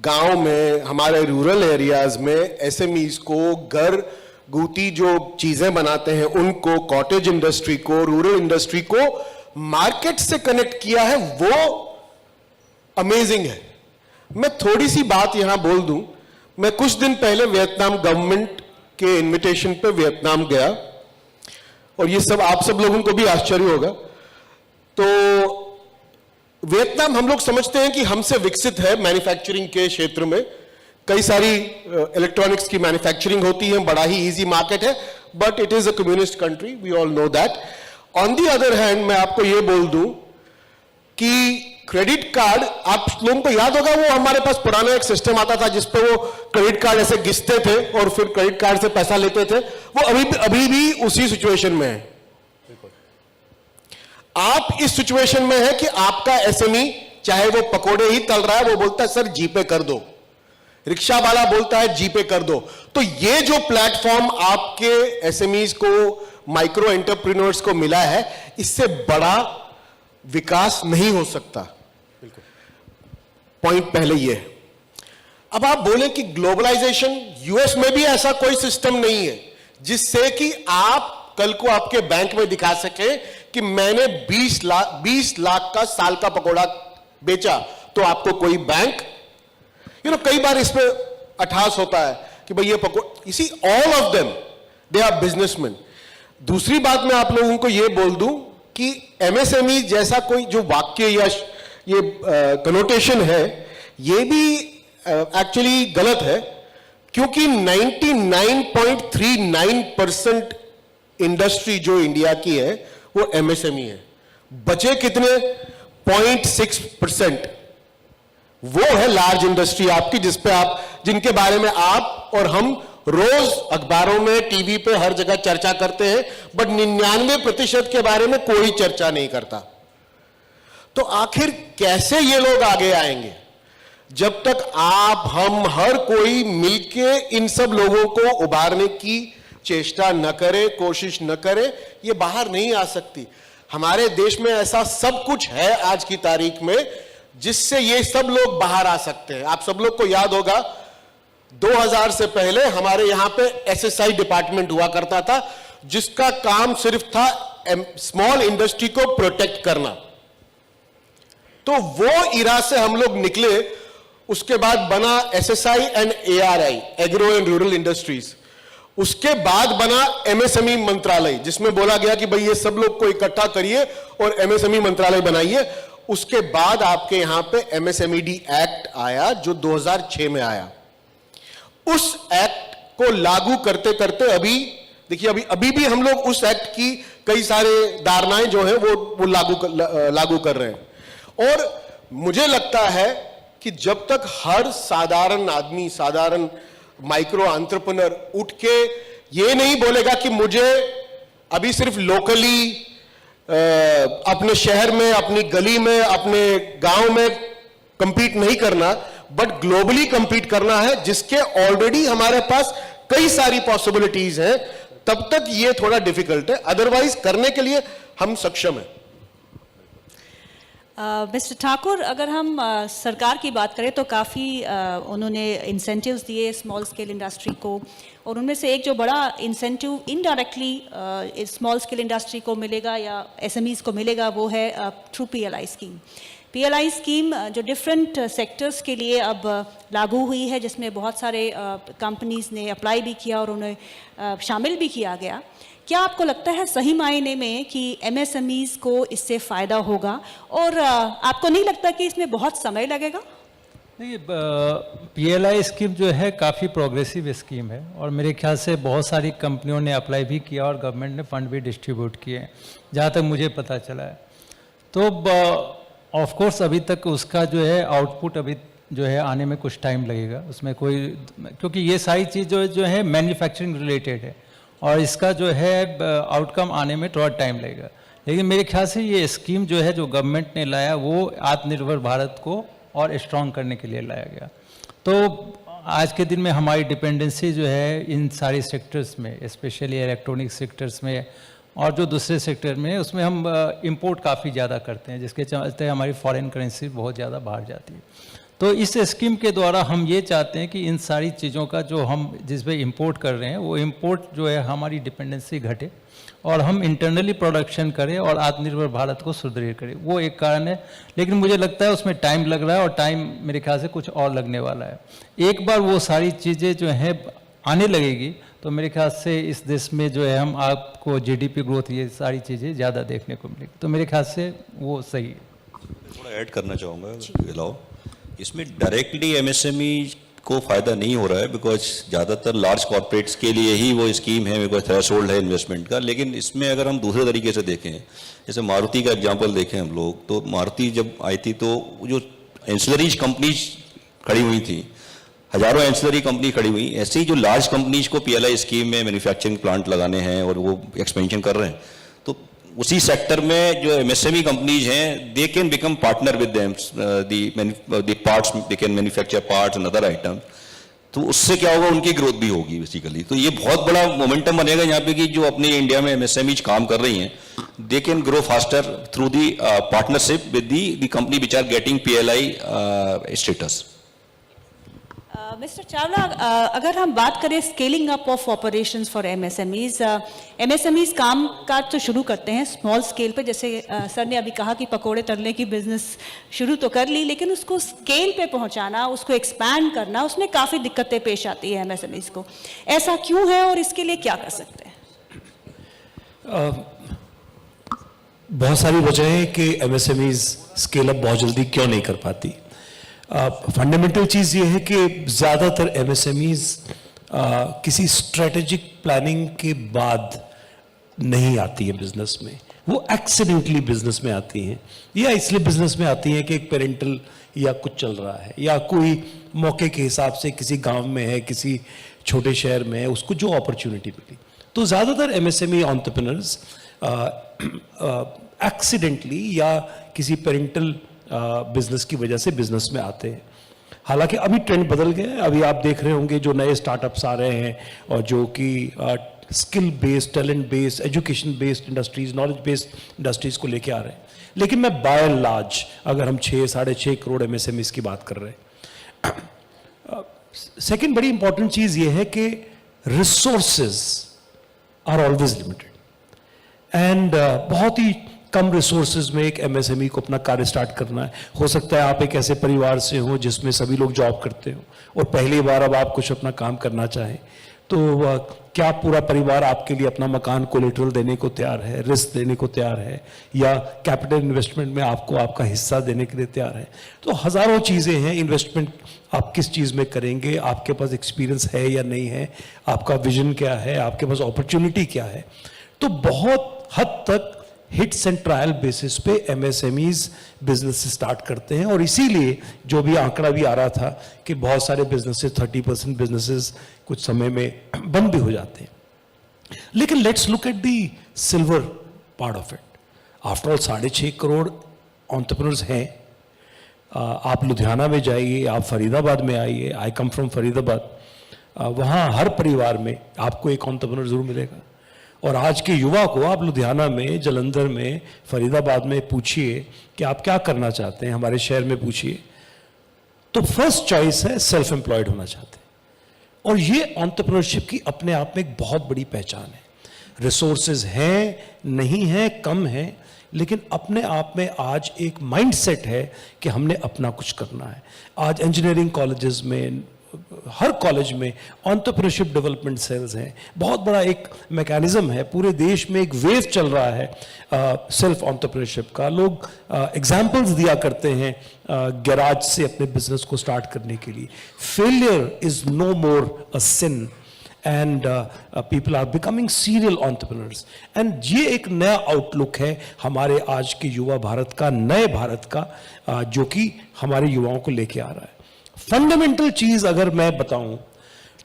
[SPEAKER 7] गांव में, हमारे रूरल एरियाज में एसएमईज को, घर गुती जो चीजें बनाते हैं उनको, कॉटेज इंडस्ट्री को, रूरल इंडस्ट्री को मार्केट से कनेक्ट किया है, वो अमेजिंग है. मैं थोड़ी सी बात यहां बोल दूं. मैं कुछ दिन पहले वियतनाम गवर्नमेंट के इनविटेशन पे वियतनाम गया, और ये सब आप सब लोगों को भी आश्चर्य होगा. तो वियतनाम हम लोग समझते हैं कि हमसे विकसित है मैन्युफैक्चरिंग के क्षेत्र में. कई सारी इलेक्ट्रॉनिक्स की मैन्युफैक्चरिंग होती है, बड़ा ही इजी मार्केट है, but it is a communist country, we all know that. On the other hand मैं आपको यह बोल दूं कि क्रेडिट कार्ड, आप लोगों को याद होगा वो हमारे पास पुराना एक सिस्टम आता था जिसपे वो क्रेडिट कार्ड ऐसे घिसते थे और फिर क्रेडिट कार्ड से पैसा लेते थे. वो अभी भी उसी सिचुएशन में है. आप इस सिचुएशन में है कि आपका एसएमई, चाहे वो पकोड़े ही तल रहा है, वो बोलता है सर जीपे कर दो. रिक्शा वाला बोलता है जीपे कर दो. तो ये जो प्लेटफॉर्म आपके एसएमईज को, माइक्रो एंटरप्रेन्योर्स को मिला है, इससे बड़ा विकास नहीं हो सकता. पॉइंट पहले ये है. अब आप बोले कि ग्लोबलाइजेशन, यूएस में भी ऐसा कोई सिस्टम नहीं है जिससे कि आप कल को आपके बैंक में दिखा सके कि मैंने 20 लाख का साल का पकोड़ा बेचा, तो आपको कोई बैंक, कई बार इसमें अठास होता है कि भाई ये पकोड़ा, इसी all of them they are businessman. दूसरी बात मैं आप लोगों को यह बोल दूं कि एमएसएमई जैसा कोई जो वाक्य या ये कनोटेशन है, ये भी एक्चुअली गलत है, क्योंकि 99.39% इंडस्ट्री जो इंडिया की है वो एमएसएमई है. बचे कितने? 0.6% वो है लार्ज इंडस्ट्री आपकी, जिसपे आप, जिनके बारे में आप और हम रोज अखबारों में, टीवी पे, हर जगह चर्चा करते हैं, बट 99% के बारे में कोई चर्चा नहीं करता. तो आखिर कैसे ये लोग आगे आएंगे? जब तक आप हम हर कोई मिलके इन सब लोगों को उभारने की चेष्टा न करे, कोशिश न करे, ये बाहर नहीं आ सकती। हमारे देश में ऐसा सब कुछ है आज की तारीख में जिससे ये सब लोग बाहर आ सकते हैं। आप सब लोग को याद होगा 2000 से पहले हमारे यहां पे एसएसआई डिपार्टमेंट हुआ करता था जिसका काम सिर्फ था स्मॉल इंडस्ट्री को प्रोटेक्ट करना। तो वो इरा से हम लोग निकले। उसके बाद बना SSI and ARY, agro and rural industries. उसके बाद बना एमएसएमई मंत्रालय जिसमें बोला गया कि भाई ये सब लोग को इकट्ठा करिए और एमएसएमई मंत्रालय बनाइए। उसके बाद आपके यहां पे एमएसएमईडी एक्ट आया जो 2006 में आया। उस एक्ट को लागू करते करते अभी देखिए अभी भी हम लोग उस एक्ट की कई सारे धारणाएं जो है वो लागू कर रहे हैं। और मुझे लगता है कि जब तक हर साधारण आदमी, साधारण माइक्रो एंटरप्रेन्योर उठ के ये नहीं बोलेगा कि मुझे अभी सिर्फ लोकली अपने शहर में, अपनी गली में, अपने गांव में कंपीट नहीं करना बट ग्लोबली कंपीट करना है, जिसके ऑलरेडी हमारे पास कई सारी पॉसिबिलिटीज हैं, तब तक ये थोड़ा डिफिकल्ट है। अदरवाइज करने के लिए हम सक्षम हैं।
[SPEAKER 2] मिस्टर ठाकुर, अगर हम सरकार की बात करें तो काफ़ी उन्होंने इंसेंटिव्स दिए स्मॉल स्केल इंडस्ट्री को, और उनमें से एक जो बड़ा incentive indirectly small scale industry को मिलेगा या एसएमईज को मिलेगा वो है through PLI scheme. PLI scheme जो डिफरेंट सेक्टर्स के लिए अब लागू हुई है, जिसमें बहुत सारे कंपनीज ने अप्लाई भी किया और उन्हें शामिल भी किया गया। क्या आपको लगता है सही मायने में कि एमएसएमईज को इससे फ़ायदा होगा, और आपको नहीं लगता कि इसमें बहुत समय लगेगा?
[SPEAKER 3] देखिए, पीएलआई स्कीम जो है काफ़ी प्रोग्रेसिव स्कीम है और मेरे ख्याल से बहुत सारी कंपनियों ने अप्लाई भी किया और गवर्नमेंट ने फंड भी डिस्ट्रीब्यूट किए हैं, जहाँ तक मुझे पता चला है। तो ऑफ कोर्स अभी तक उसका जो है आउटपुट अभी जो है आने में कुछ टाइम लगेगा, उसमें कोई, क्योंकि ये सारी चीज़ जो है मैन्युफैक्चरिंग रिलेटेड है और इसका जो है आउटकम आने में थोड़ा टाइम लगेगा। लेकिन मेरे ख्याल से ये स्कीम जो है जो गवर्नमेंट ने लाया वो आत्मनिर्भर भारत को और स्ट्रॉन्ग करने के लिए लाया गया। तो आज के दिन में हमारी डिपेंडेंसी जो है इन सारे सेक्टर्स में, स्पेशली इलेक्ट्रॉनिक सेक्टर्स में और जो दूसरे सेक्टर में, उसमें हम इंपोर्ट काफ़ी ज़्यादा करते हैं, जिसके चलते हमारी फॉरेन करेंसी बहुत ज़्यादा बाहर जाती है। तो इस स्कीम के द्वारा हम ये चाहते हैं कि इन सारी चीज़ों का जो हम जिस पे इंपोर्ट कर रहे हैं वो इंपोर्ट जो है हमारी डिपेंडेंसी घटे और हम इंटरनली प्रोडक्शन करें और आत्मनिर्भर भारत को सुदृढ़ करें, वो एक कारण है। लेकिन मुझे लगता है उसमें टाइम लग रहा है और टाइम मेरे ख्याल से कुछ और लगने वाला है। एक बार वो सारी चीज़ें जो हैं आने लगेगी तो मेरे ख्याल से इस देश में जो है हम आपको जीडीपी ग्रोथ ये सारी चीज़ें ज़्यादा देखने को मिलेगी, तो मेरे ख्याल से वो सही है।
[SPEAKER 6] थोड़ा ऐड करना चाहूँगा, अलाउ। इसमें डायरेक्टली एमएसएमई को फ़ायदा नहीं हो रहा है बिकॉज ज़्यादातर लार्ज कॉर्पोरेट्स के लिए ही वो स्कीम है, बिकॉज थ्रेशोल्ड है इन्वेस्टमेंट का। लेकिन इसमें अगर हम दूसरे तरीके से देखें, जैसे मारुति का एग्जांपल देखें हम लोग, तो मारुति जब आई थी तो जो एंसिलरीज कंपनीज खड़ी हुई थी, हजारों एंसिलरी कंपनी खड़ी हुई, ऐसे ही जो लार्ज कंपनीज को पीएलआई स्कीम में मैन्युफैक्चरिंग प्लांट लगाने हैं और वो एक्सपेंशन कर रहे हैं, तो उसी सेक्टर में जो एमएसएमई कंपनीज हैं they can become partner with them, the parts, they can manufacture parts and other item. तो उससे क्या होगा, उनकी ग्रोथ भी होगी बेसिकली। तो ये बहुत बड़ा मोमेंटम बनेगा यहाँ पे कि जो अपने इंडिया में एमएसएमईज काम कर रही हैं they can grow faster through the partnership with the company which are getting PLI status.
[SPEAKER 2] Mister Chawla, अगर हम बात करें scaling up of operations for MSMEs, MSMEs काम काज तो शुरू करते हैं स्मॉल स्केल पे, जैसे सर ने अभी कहा कि पकोड़े तलने की बिजनेस शुरू तो कर ली, लेकिन उसको स्केल पे पहुंचाना, उसको एक्सपैंड करना, उसमें काफ़ी दिक्कतें पेश आती है एमएसएमईज को। ऐसा क्यों है और इसके लिए क्या कर सकते हैं?
[SPEAKER 5] बहुत सारी वजह है कि एमएसएमईज स्केल अप बहुत जल्दी क्यों नहीं कर पाती। फंडामेंटल चीज़ ये है कि ज़्यादातर एमएसएमईज किसी स्ट्रेटेजिक प्लानिंग के बाद नहीं आती है बिजनेस में, वो एक्सीडेंटली बिजनेस में आती हैं, या इसलिए बिजनेस में आती हैं कि एक पेरेंटल या कुछ चल रहा है या कोई मौके के हिसाब से किसी गांव में है, किसी छोटे शहर में है, उसको जो अपॉर्चुनिटी मिली। तो ज़्यादातर एमएसएमई एंटरप्रेन्योर्स एक्सीडेंटली या किसी पेरेंटल बिजनेस की वजह से बिजनेस में आते हैं। हालांकि अभी ट्रेंड बदल गया है, अभी आप देख रहे होंगे जो नए स्टार्टअप्स आ रहे हैं और जो कि skill based, talent based, education based industries, knowledge based industries को लेके आ रहे हैं। लेकिन मैं बाय एंड लार्ज अगर हम 6-6.5 करोड़ MSMEs की बात कर रहे हैं, सेकेंड बड़ी इंपॉर्टेंट चीज ये है कि resources are always limited and बहुत ही कम रिसोर्सेज में एक MSME को अपना कार्य स्टार्ट करना है। हो सकता है आप एक ऐसे परिवार से हो जिसमें सभी लोग जॉब करते हो और पहली बार अब आप कुछ अपना काम करना चाहें, तो क्या पूरा परिवार आपके लिए अपना मकान कोलेटरल देने को तैयार है, रिस्क देने को तैयार है, या कैपिटल इन्वेस्टमेंट में आपको आपका हिस्सा देने के लिए तैयार है? तो हजारों चीजें हैं। इन्वेस्टमेंट आप किस चीज में करेंगे, आपके पास एक्सपीरियंस है या नहीं है, आपका विजन क्या है, आपके पास अपॉर्चुनिटी क्या है। तो बहुत हद तक हिट्स एंड ट्रायल बेसिस पे MSMEs बिजनेस स्टार्ट करते हैं, और इसीलिए जो भी आंकड़ा भी आ रहा था कि बहुत सारे बिजनेसेस 30% बिजनेसेस कुछ समय में बंद भी हो जाते हैं। लेकिन let's look at the silver part of it. After all 6.5 crore entrepreneurs हैं। आप लुधियाना में जाइए, आप फरीदाबाद में आइए, आई कम फ्रॉम फरीदाबाद, वहाँ हर परिवार में आपको एक एंटरप्रेन्योर जरूर मिलेगा। और आज के युवा को आप लुधियाना में, जलंधर में, फरीदाबाद में पूछिए कि आप क्या करना चाहते हैं, हमारे शहर में पूछिए, तो फर्स्ट चॉइस है सेल्फ एम्प्लॉयड होना चाहते हैं। और ये एंटरप्रेन्योरशिप की अपने आप में एक बहुत बड़ी पहचान है। रिसोर्सेज हैं, नहीं हैं, कम हैं, लेकिन अपने आप में आज एक माइंडसेट है कि हमने अपना कुछ करना है। आज इंजीनियरिंग कॉलेजेस में, हर कॉलेज में एंटरप्रेन्योरशिप डेवलपमेंट सेल्स हैं। बहुत बड़ा एक मैकेनिज्म है, पूरे देश में एक वेव चल रहा है सेल्फ एंटरप्रेन्योरशिप का। लोग एग्जांपल्स दिया करते हैं गैराज से अपने बिजनेस को स्टार्ट करने के लिए। Failure is no more a sin and people are becoming serial entrepreneurs. And ये एक नया आउटलुक है हमारे आज के युवा भारत का, नए भारत का, जो कि हमारे युवाओं को लेके आ रहा है। फंडामेंटल चीज अगर मैं बताऊं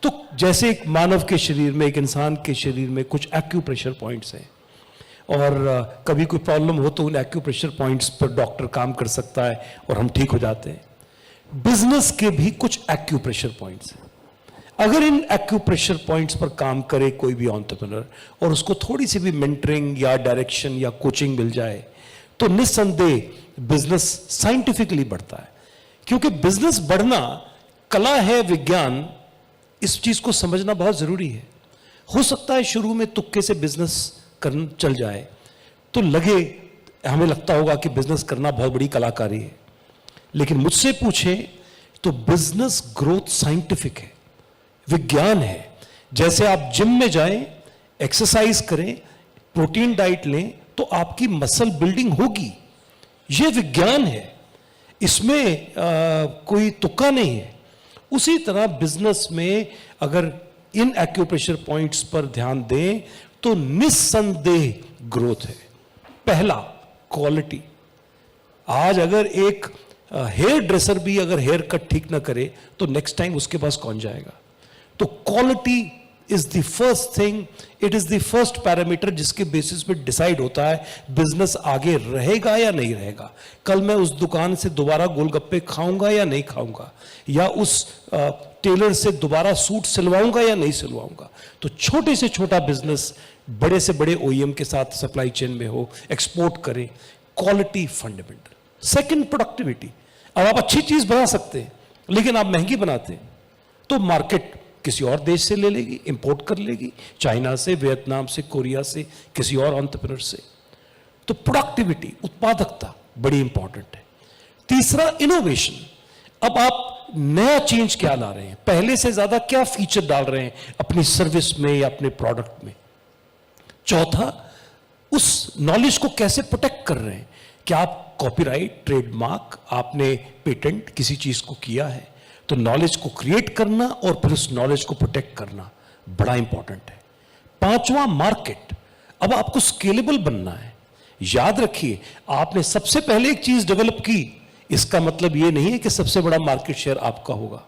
[SPEAKER 5] तो जैसे एक मानव के शरीर में, एक इंसान के शरीर में कुछ एक्यूप्रेशर पॉइंट्स हैं, और कभी कोई प्रॉब्लम हो तो उन एक्यूप्रेशर पॉइंट्स पर डॉक्टर काम कर सकता है और हम ठीक हो जाते हैं। बिजनेस के भी कुछ एक्यूप्रेशर पॉइंट्स हैं। अगर इन एक्यूप्रेशर पॉइंट्स पर काम करे कोई भी एंटरप्रेन्योर और उसको थोड़ी सी भी मेंटरिंग या डायरेक्शन या कोचिंग मिल जाए, तो निस्संदेह बिजनेस साइंटिफिकली बढ़ता है। क्योंकि बिजनेस बढ़ना कला है, विज्ञान, इस चीज को समझना बहुत जरूरी है। हो सकता है शुरू में तुक्के से बिजनेस करना चल जाए तो हमें लगता होगा कि बिजनेस करना बहुत बड़ी कलाकारी है, लेकिन मुझसे पूछे तो बिजनेस ग्रोथ साइंटिफिक है, विज्ञान है। जैसे आप जिम में जाएं, एक्सरसाइज करें, प्रोटीन डाइट लें तो आपकी मसल बिल्डिंग होगी, यह विज्ञान है, इसमें कोई तुक्का नहीं है। उसी तरह बिजनेस में अगर इन एक्यूप्रेशर पॉइंट्स पर ध्यान दें तो निस्संदेह ग्रोथ है। पहला, क्वालिटी। आज अगर एक हेयर ड्रेसर भी अगर हेयर कट ठीक ना करे तो नेक्स्ट टाइम उसके पास कौन जाएगा? तो quality is the first thing, it is the first parameter जिसके बेसिस पे डिसाइड होता है बिजनेस आगे रहेगा या नहीं रहेगा। कल मैं उस दुकान से दोबारा गोलगप्पे खाऊंगा या नहीं खाऊंगा, या उस टेलर से दोबारा सूट सिलवाऊंगा या नहीं सिलवाऊंगा। तो छोटे से छोटा बिजनेस बड़े से बड़े OEM के साथ सप्लाई चेन में हो, एक्सपोर्ट करें, क्वालिटी फंडामेंटल। Second, productivity. अब आप अच्छी चीज बना सकते हैं लेकिन आप महंगी बनाते हैं तो मार्केट किसी और देश से ले लेगी, इंपोर्ट कर लेगी, चाइना से, वियतनाम से, कोरिया से, किसी और एंटरप्रेन्योर से। तो प्रोडक्टिविटी, उत्पादकता बड़ी इंपॉर्टेंट है। तीसरा, इनोवेशन। अब आप नया चेंज क्या ला रहे हैं, पहले से ज्यादा क्या फीचर डाल रहे हैं अपनी सर्विस में या अपने प्रोडक्ट में। चौथा, उस नॉलेज को कैसे प्रोटेक्ट कर रहे हैं। क्या आप कॉपीराइट, ट्रेडमार्क, आपने पेटेंट किसी चीज को किया है, तो नॉलेज को क्रिएट करना और फिर उस नॉलेज को प्रोटेक्ट करना बड़ा इंपॉर्टेंट है। पांचवा, मार्केट। अब आपको स्केलेबल बनना है। याद रखिए, आपने सबसे पहले एक चीज डेवलप की, इसका मतलब यह नहीं है कि सबसे बड़ा मार्केट शेयर आपका होगा।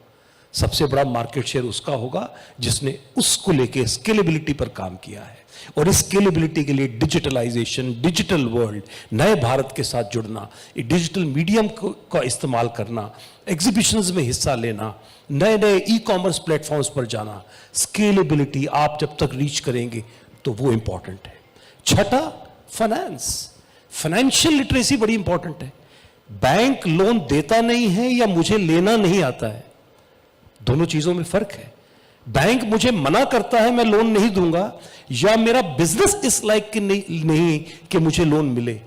[SPEAKER 5] सबसे बड़ा मार्केट शेयर उसका होगा जिसने उसको लेके स्केलेबिलिटी पर काम किया है। और इस स्केलेबिलिटी के लिए डिजिटलाइजेशन, डिजिटल वर्ल्ड, नए भारत के साथ जुड़ना, डिजिटल मीडियम का इस्तेमाल करना, एग्जीबिशंस में हिस्सा लेना, नए नए ई कॉमर्स प्लेटफॉर्म्स पर जाना, स्केलेबिलिटी आप जब तक रीच करेंगे तो वो इंपॉर्टेंट है। छठा, फाइनेंस, फाइनेंशियल लिटरेसी बड़ी इंपॉर्टेंट है। बैंक लोन देता नहीं है या मुझे लेना नहीं आता है, दोनों चीजों में फर्क है। बैंक मुझे मना करता है मैं लोन नहीं दूंगा, या मेरा बिजनेस इस लाइक कि नहीं कि मुझे लोन मिले,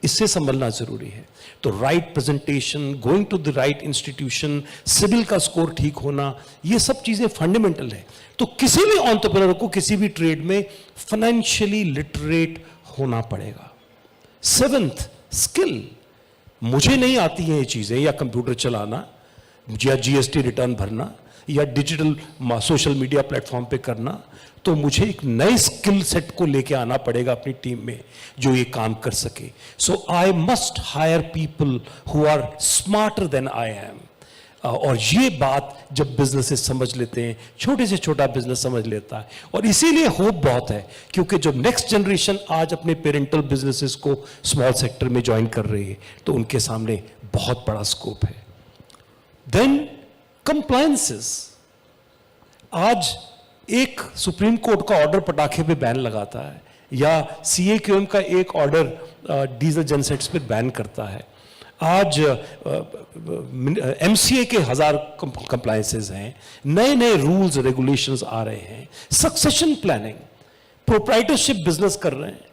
[SPEAKER 5] इससे संभलना जरूरी है। तो right presentation, going to the right institution, civil का स्कोर ठीक होना, ये सब चीजें फंडामेंटल है। तो किसी भी एंटरप्रेन्योर को किसी भी ट्रेड में फाइनेंशियली लिटरेट होना पड़ेगा। सेवेंथ, स्किल, मुझे नहीं आती हैं ये चीजें, या कंप्यूटर चलाना, या जीएसटी रिटर्न भरना, या डिजिटल सोशल मीडिया प्लेटफॉर्म पे करना, तो मुझे एक नए स्किल सेट को लेके आना पड़ेगा अपनी टीम में जो ये काम कर सके। So I must hire people who are smarter than I am. और ये बात जब बिजनेसेस समझ लेते हैं, छोटे से छोटा बिजनेस समझ लेता है, और इसीलिए होप बहुत है, क्योंकि जब नेक्स्ट जनरेशन आज अपने पेरेंटल बिजनेसेस को स्मॉल सेक्टर में ज्वाइन कर रही है तो उनके सामने बहुत बड़ा स्कोप है। देन कंप्लायंसेस, आज एक सुप्रीम कोर्ट का ऑर्डर पटाखे पे बैन लगाता है, या सीएक्यूएम का एक ऑर्डर डीजल जनसेट्स पे बैन करता है। आज एमसीए के 1000 कंप्लायंसेस हैं, नए नए रूल्स रेगुलेशंस आ रहे हैं, सक्सेशन प्लानिंग, प्रोप्राइटरशिप बिजनेस कर रहे हैं,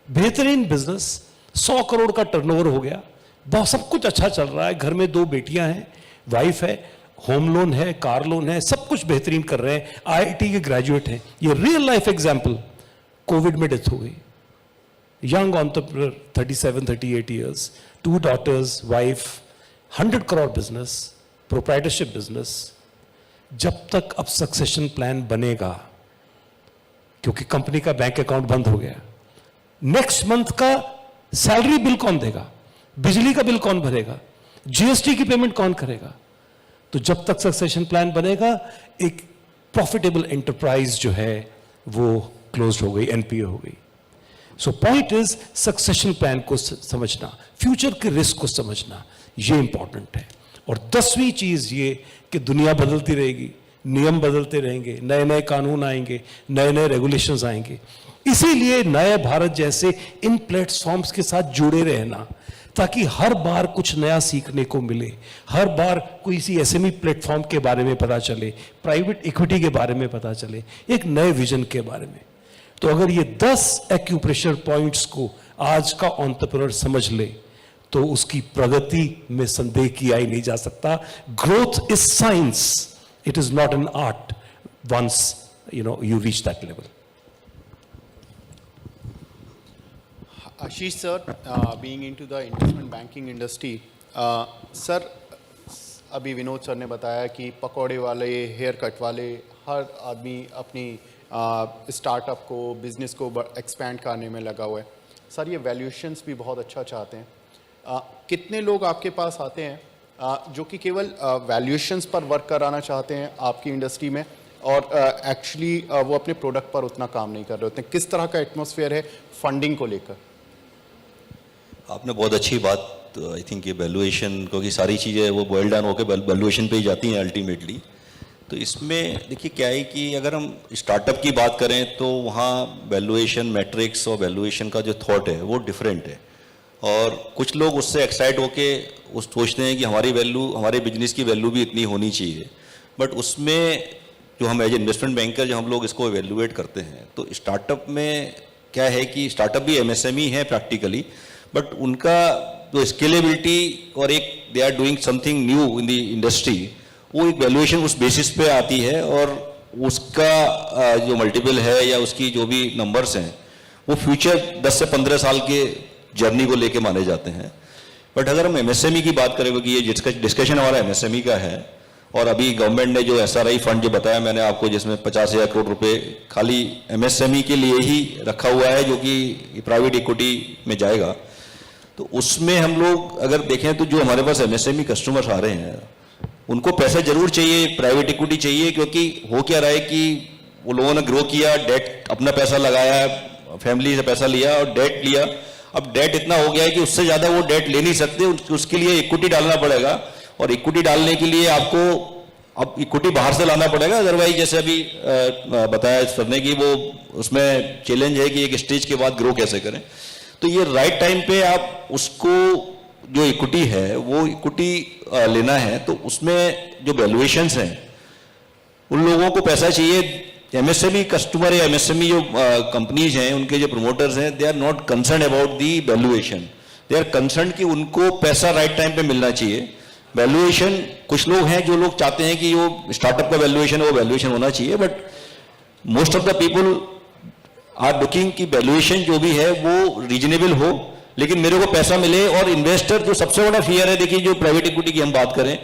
[SPEAKER 5] बेहतरीन बिजनेस, 100 करोड़ का टर्नओवर हो गया, बहुत सब कुछ अच्छा चल रहा है। घर में 2 बेटियां हैं, वाइफ है, होम लोन है, कार लोन है, सब कुछ बेहतरीन कर रहे हैं, आईआईटी के ग्रेजुएट हैं। ये रियल लाइफ एग्जाम्पल, कोविड में डेथ हो गई, young entrepreneur, 37-38 years, 2 daughters, wife, 100 crore business, proprietorship business. जब तक अब सक्सेशन प्लान बनेगा, क्योंकि कंपनी का बैंक अकाउंट बंद हो गया, नेक्स्ट मंथ का सैलरी बिल कौन देगा, बिजली का बिल कौन भरेगा, जीएसटी की पेमेंट कौन करेगा? तो जब तक सक्सेशन प्लान बनेगा, एक प्रॉफिटेबल एंटरप्राइज जो है वो क्लोज हो गई, एनपीए हो गई। So point is succession plan को समझना, फ्यूचर के रिस्क को समझना, ये इंपॉर्टेंट है। और 10वीं चीज ये कि दुनिया बदलती रहेगी, नियम बदलते रहेंगे, नए नए कानून आएंगे, नए नए रेगुलेशंस आएंगे। इसीलिए नए भारत जैसे इन प्लेटफॉर्म्स के साथ जुड़े रहना, ताकि हर बार कुछ नया सीखने को मिले, हर बार कोई सी एसएमई प्लेटफॉर्म के बारे में पता चले, प्राइवेट इक्विटी के बारे में पता चले, एक नए विजन के बारे में। तो अगर ये 10 एक्यूप्रेशर पॉइंट्स को आज का एंटरप्रेन्योर समझ ले तो उसकी प्रगति में संदेह किया ही नहीं जा सकता। Growth is science, it is not an art once you reach that level.
[SPEAKER 4] Ashish sir, being into the investment banking industry, sir, अभी विनोद सर ने बताया कि पकौड़े वाले, हेयर कट वाले, हर आदमी अपनी स्टार्टअप को, बिजनेस को एक्सपैंड करने में लगा हुआ है। सर, ये वैल्यूएशंस भी बहुत अच्छा चाहते हैं। कितने लोग आपके पास आते हैं जो कि केवल वैल्यूएशंस पर वर्क कराना चाहते हैं आपकी इंडस्ट्री में, और एक्चुअली वो अपने प्रोडक्ट पर उतना काम नहीं कर रहे होते हैं? किस तरह का एटमॉस्फेयर है फंडिंग को लेकर?
[SPEAKER 6] आपने बहुत अच्छी बात, आई थिंक ये वैल्यूएशन, क्योंकि सारी चीज़ें वो बॉयल डाउन होकर वैल्यूएशन पे ही जाती हैं अल्टीमेटली। तो इसमें देखिए क्या है कि अगर हम स्टार्टअप की बात करें तो वहाँ वैल्यूएशन मैट्रिक्स और वैल्यूएशन का जो थॉट है वो डिफरेंट है, और कुछ लोग उससे एक्साइट होके उस सोचते हैं कि हमारी वैल्यू, हमारे बिजनेस की वैल्यू भी इतनी होनी चाहिए। बट उसमें जो हम एज इन्वेस्टमेंट बैंकर जो हम लोग इसको एवेल्युएट करते हैं, तो स्टार्टअप में क्या है कि स्टार्टअप भी एमएसएमई है प्रैक्टिकली, बट उनका जो स्केलेबिलिटी और एक they are doing something new in the industry, वो एक वैल्यूएशन उस बेसिस पे आती है, और उसका जो मल्टीपल है या उसकी जो भी नंबर्स हैं वो फ्यूचर 10 से 15 साल के जर्नी को लेके माने जाते हैं। बट अगर हम एमएसएमई की बात करें, कि ये डिस्कशन हमारा एमएसएमई का है, और अभी गवर्नमेंट ने जो एसआरआई फंड जो बताया मैंने आपको, जिसमें 50,000 करोड़ रुपए खाली एमएसएमई के लिए ही रखा हुआ है, जो कि प्राइवेट इक्विटी में जाएगा, तो उसमें हम लोग अगर देखें तो जो हमारे पास एमएसएमई कस्टमर्स आ रहे हैं उनको पैसा जरूर चाहिए, प्राइवेट इक्विटी चाहिए, क्योंकि हो क्या रहा है कि वो लोगों ने ग्रो किया, डेट अपना पैसा लगाया, फैमिली से पैसा लिया और डेट लिया। अब डेट इतना हो गया है कि उससे ज़्यादा वो डेट ले नहीं सकते, उसके लिए इक्विटी डालना पड़ेगा, और इक्विटी डालने के लिए आपको अब इक्विटी बाहर से लाना पड़ेगा। अदरवाइज जैसे अभी बताया सर ने कि वो उसमें चैलेंज है कि एक स्टेज के बाद ग्रो कैसे करें। तो ये राइट टाइम पे आप उसको जो इक्विटी है वो इक्विटी लेना है, तो उसमें जो वैल्यूएशंस हैं उन लोगों को पैसा चाहिए। एमएसएमई कस्टमर या एमएसएमई जो कंपनीज हैं, उनके जो प्रमोटर्स हैं, they are not concern about the valuation, they are concern कि उनको पैसा राइट टाइम पे मिलना चाहिए। वैल्यूएशन, कुछ लोग हैं जो लोग चाहते हैं कि जो स्टार्टअप का वैल्यूएशन है वो वैल्यूएशन होना चाहिए, but most of the people are looking कि वैल्यूएशन जो भी है वो रीजनेबल हो, लेकिन मेरे को पैसा मिले। और इन्वेस्टर जो सबसे बड़ा फियर है, देखिए जो प्राइवेट इक्विटी की हम बात करें,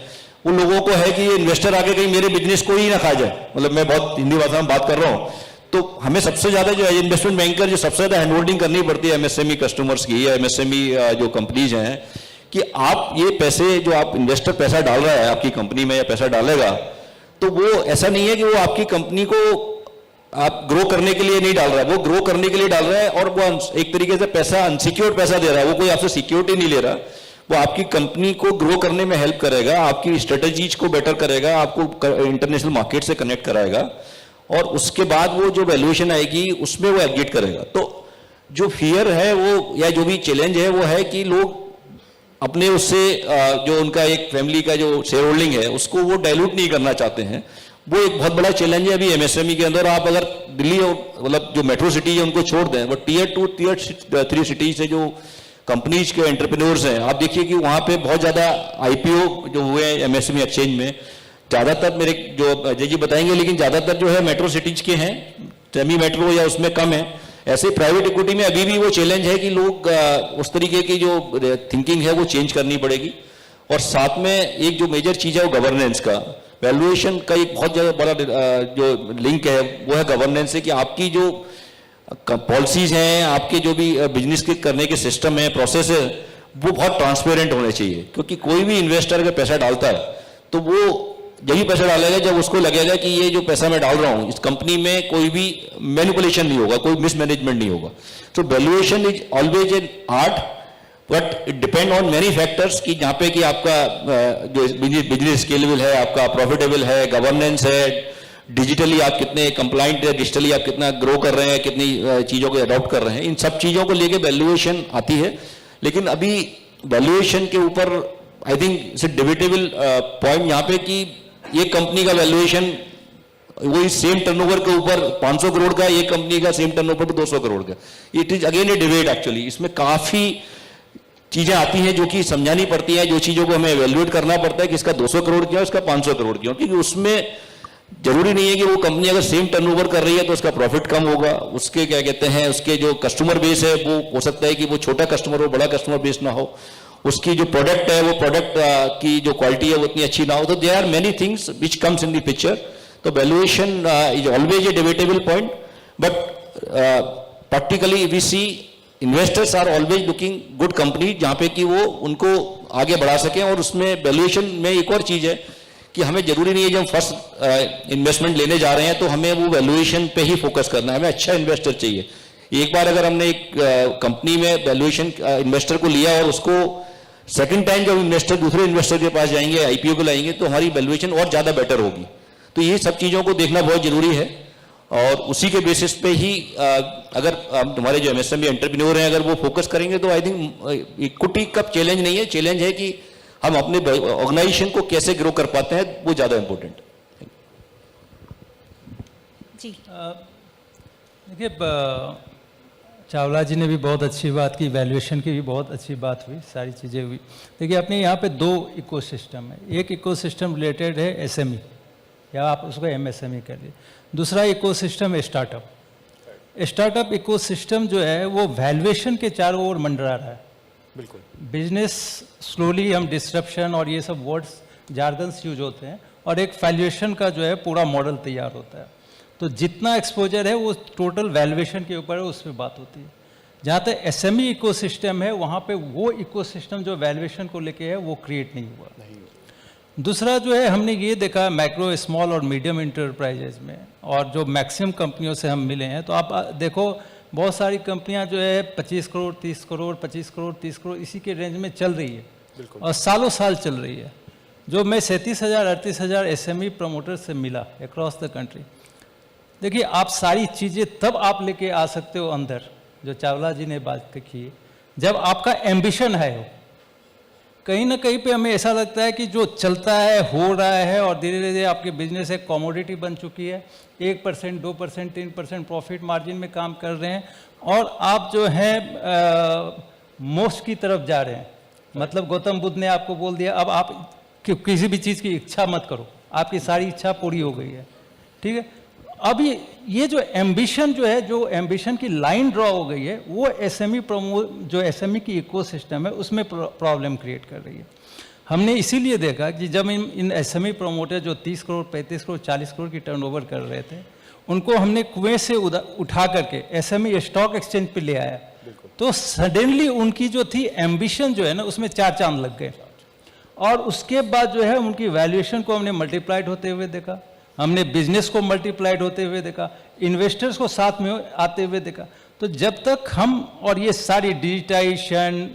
[SPEAKER 6] उन लोगों को है कि ये इन्वेस्टर आगे कहीं मेरे बिजनेस को ही ना खा जाए, मतलब मैं बहुत हिंदी भाषा में बात कर रहा हूं। तो हमें सबसे ज्यादा जो है इन्वेस्टमेंट बैंकर जो सबसे ज्यादा हैंड होल्डिंग करनी पड़ती है एमएसएमई कस्टमर्स की या एमएसएमई जो कंपनीज हैं, कि आप ये पैसे जो आप इन्वेस्टर पैसा डाल रहा है आपकी कंपनी में या पैसा डालेगा, तो वो ऐसा नहीं है कि वो आपकी कंपनी को आप ग्रो करने के लिए नहीं डाल रहा है, वो ग्रो करने के लिए डाल रहा है, और वो एक तरीके से पैसा अनसिक्योर्ड पैसा दे रहा है, वो कोई आपसे सिक्योरिटी नहीं ले रहा, वो आपकी कंपनी को ग्रो करने में हेल्प करेगा, आपकी स्ट्रेटेजीज को बेटर करेगा, आपको इंटरनेशनल मार्केट से कनेक्ट कराएगा, और उसके बाद वो जो वैल्यूएशन आएगी उसमें वो एग्जिट करेगा। तो जो फियर है वो या जो भी चैलेंज है वो है कि लोग अपने उससे जो उनका एक फैमिली का जो शेयर होल्डिंग है उसको वो डाइल्यूट नहीं करना चाहते हैं। वो एक बहुत बड़ा चैलेंज है अभी एमएसएमई के अंदर। आप अगर दिल्ली और मतलब जो मेट्रो सिटी है उनको छोड़ दें, वो टीयर 2 टीयर 3 सिटी से जो कंपनीज के एंटरप्रेन्योर्स हैं, आप देखिए कि वहां पे बहुत ज्यादा आईपीओ जो हुए हैं एमएसएमई एक्सचेंज में, ज्यादातर मेरे जो अजय जी बताएंगे, लेकिन ज्यादातर जो है मेट्रो सिटीज के हैं, सेमी मेट्रो या उसमें कम है। ऐसे प्राइवेट इक्विटी में अभी भी वो चैलेंज है कि लोग उस तरीके की जो थिंकिंग है वो चेंज करनी पड़ेगी। और साथ में एक जो मेजर चीज है वो गवर्नेंस का, वैल्यूएशन का एक बहुत ज्यादा बड़ा जो लिंक है वो है गवर्नेंस से, कि आपकी जो पॉलिसीज हैं, आपके जो भी बिजनेस के करने के सिस्टम है, प्रोसेस है, वो बहुत ट्रांसपेरेंट होने चाहिए। क्योंकि कोई भी इन्वेस्टर अगर पैसा डालता है तो वो यही पैसा डालेगा जब उसको लगेगा कि ये जो पैसा मैं डाल रहा हूं इस कंपनी में कोई भी मैनिपुलेशन नहीं होगा, कोई मिसमैनेजमेंट नहीं होगा। तो valuation is always an art, but it depend on many factors, कि जहां पे कि आपका जो बिजनेस स्केलेबल है, आपका प्रॉफिटेबल है, गवर्नेंस है, डिजिटली आप कितने कंप्लाइंट है, डिजिटली आप कितना ग्रो कर रहे हैं, कितनी चीजों को अडॉप्ट कर रहे हैं, इन सब चीजों को लेके वैल्यूएशन आती है। लेकिन अभी वैल्यूएशन के ऊपर I think it's debatable point यहाँ पे कि ये कंपनी का वैल्यूएशन वही सेम टर्नओवर के ऊपर 500 करोड़ का, एक कंपनी का सेम टर्नओवर पे 200 करोड़ का, it is again A debate actually. इसमें काफी चीजें आती हैं जो कि समझानी पड़ती हैं, जो चीजों को हमें एवेल्युएट करना पड़ता है कि इसका 200 करोड़ क्यों, इसका 500 करोड़ क्यों, क्योंकि उसमें जरूरी नहीं है कि वो कंपनी अगर सेम टर्नओवर कर रही है तो उसका प्रॉफिट कम होगा, उसके क्या कहते हैं उसके जो कस्टमर बेस है वो हो सकता है कि वो छोटा कस्टमर हो, बड़ा कस्टमर बेस ना हो, उसकी जो प्रोडक्ट है वो प्रोडक्ट की जो क्वालिटी है वो इतनी अच्छी ना हो। तो there are many things which comes in the picture. तो valuation is always a debatable point, but practically we see investors are always looking good company जहां पे कि वो उनको आगे बढ़ा सकें। और उसमें वैल्यूएशन में एक और चीज है कि हमें जरूरी नहीं है जब हम फर्स्ट इन्वेस्टमेंट लेने जा रहे हैं तो हमें वो वैल्यूएशन पे ही फोकस करना है, हमें अच्छा इन्वेस्टर चाहिए। एक बार अगर हमने एक कंपनी में वैल्यूएशन इन्वेस्टर को लिया और उसको सेकंड टाइम जब इन्वेस्टर दूसरे इन्वेस्टर के पास जाएंगे, आईपीओ को लाएंगे, तो हमारी वैल्यूएशन और ज्यादा बेटर होगी। तो ये सब चीजों को देखना बहुत जरूरी है और उसी के बेसिस पे ही अगर हमारे जो एमएसएमई एंटरप्रेन्योर हैं अगर वो फोकस करेंगे तो आई थिंक इक्विटी का चैलेंज नहीं है, चैलेंज है कि हम अपने ऑर्गेनाइजेशन को कैसे ग्रो कर पाते हैं, वो ज्यादा इंपॉर्टेंट है।
[SPEAKER 2] जी
[SPEAKER 3] देखिए चावला जी ने भी बहुत अच्छी बात की, वैल्यूएशन की भी बहुत अच्छी बात हुई, सारी चीज़ें हुई। देखिए अपने यहाँ पे दो इकोसिस्टम है, एक इकोसिस्टम रिलेटेड है एसएमई या आप उसको एमएसएमई कर लिए, दूसरा इकोसिस्टम है स्टार्टअप। स्टार्टअप इकोसिस्टम जो है वो वैल्यूएशन के चारों ओर मंडरा रहा है।
[SPEAKER 7] बिल्कुल
[SPEAKER 3] बिजनेस स्लोली हम डिस्ट्रप्शन और ये सब वर्ड्स जार्गन्स यूज होते हैं और एक वैल्यूएशन का जो है पूरा मॉडल तैयार होता है। तो जितना एक्सपोजर है वो टोटल वैल्यूएशन के ऊपर है, उसमें बात होती है। जहाँ तक एसएमई इकोसिस्टम है वहाँ पे वो इकोसिस्टम जो वैल्यूएशन को लेके है वो क्रिएट नहीं हुआ। दूसरा जो है हमने ये देखा माइक्रो स्मॉल और मीडियम इंटरप्राइजेज में, और जो मैक्सिमम कंपनियों से हम मिले हैं, तो आप देखो बहुत सारी कंपनियां जो है 25 करोड़ 30 करोड़ 25 करोड़ 30 करोड़ इसी के रेंज में चल रही है, और सालों साल चल रही है। जो मैं 37,000 38,000 SME प्रमोटर से मिला अक्रॉस द कंट्री, देखिए आप सारी चीज़ें तब आप लेके आ सकते हो अंदर, जो चावला जी ने बात की, जब आपका एम्बिशन है। हो कहीं ना कहीं पे हमें ऐसा लगता है कि जो चलता है हो रहा है और धीरे धीरे आपके बिजनेस एक कमोडिटी बन चुकी है, 1% 2% 3% प्रॉफिट मार्जिन में काम कर रहे हैं, और आप जो है मोक्ष की तरफ जा रहे हैं। मतलब गौतम बुद्ध ने आपको बोल दिया अब आप किसी भी चीज़ की इच्छा मत करो, आपकी सारी इच्छा पूरी हो गई है, ठीक है। अब ये जो एम्बिशन जो है, जो एम्बिशन की लाइन ड्रॉ हो गई है, वो जो एसएमई की इकोसिस्टम है उसमें प्रॉब्लम क्रिएट कर रही है। हमने इसीलिए देखा कि जब इन एसएमई प्रमोटर जो 30 करोड़ 35 करोड़ 40 करोड़ की टर्नओवर कर रहे थे, उनको हमने कुएं से उठा करके एसएमई स्टॉक एक्सचेंज पे ले आया, तो सडनली उनकी जो थी एम्बिशन जो है ना, उसमें 4 चांद लग गए। और उसके बाद जो है उनकी वैल्यूएशन को हमने मल्टीप्लाइड होते हुए देखा, हमने बिजनेस को मल्टीप्लाइड होते हुए देखा, इन्वेस्टर्स को साथ में आते हुए देखा। तो जब तक हम और ये सारी डिजिटाइजेशन,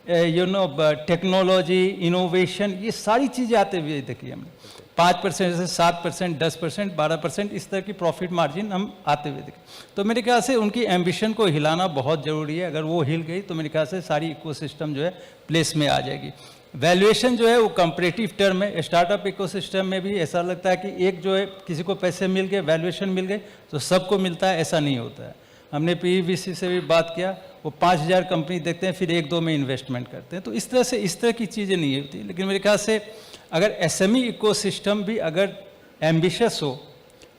[SPEAKER 3] टेक्नोलॉजी, इनोवेशन, ये सारी चीज़ें आते हुए देखी हमने, 5% से 7% 10% 12% इस तरह की प्रॉफिट मार्जिन हम आते हुए देखे। तो मेरे ख्याल से उनकी एम्बिशन को हिलाना बहुत ज़रूरी है। अगर वो हिल गई तो मेरे ख्याल से सारी इकोसिस्टम जो है प्लेस में आ जाएगी। वैल्यूएशन जो है वो कंपैरेटिव टर्म है। स्टार्टअप इकोसिस्टम में भी ऐसा लगता है कि एक जो है किसी को पैसे मिल गए, वैल्यूएशन मिल गए तो सबको मिलता है, ऐसा नहीं होता है। हमने पीवीसी से भी बात किया, वो 5,000 कंपनी देखते हैं, फिर 1-2 में इन्वेस्टमेंट करते हैं। तो इस तरह की चीज़ें नहीं होती। लेकिन मेरे ख्याल से अगर एसएमई इकोसिस्टम भी अगर एम्बिशियस हो,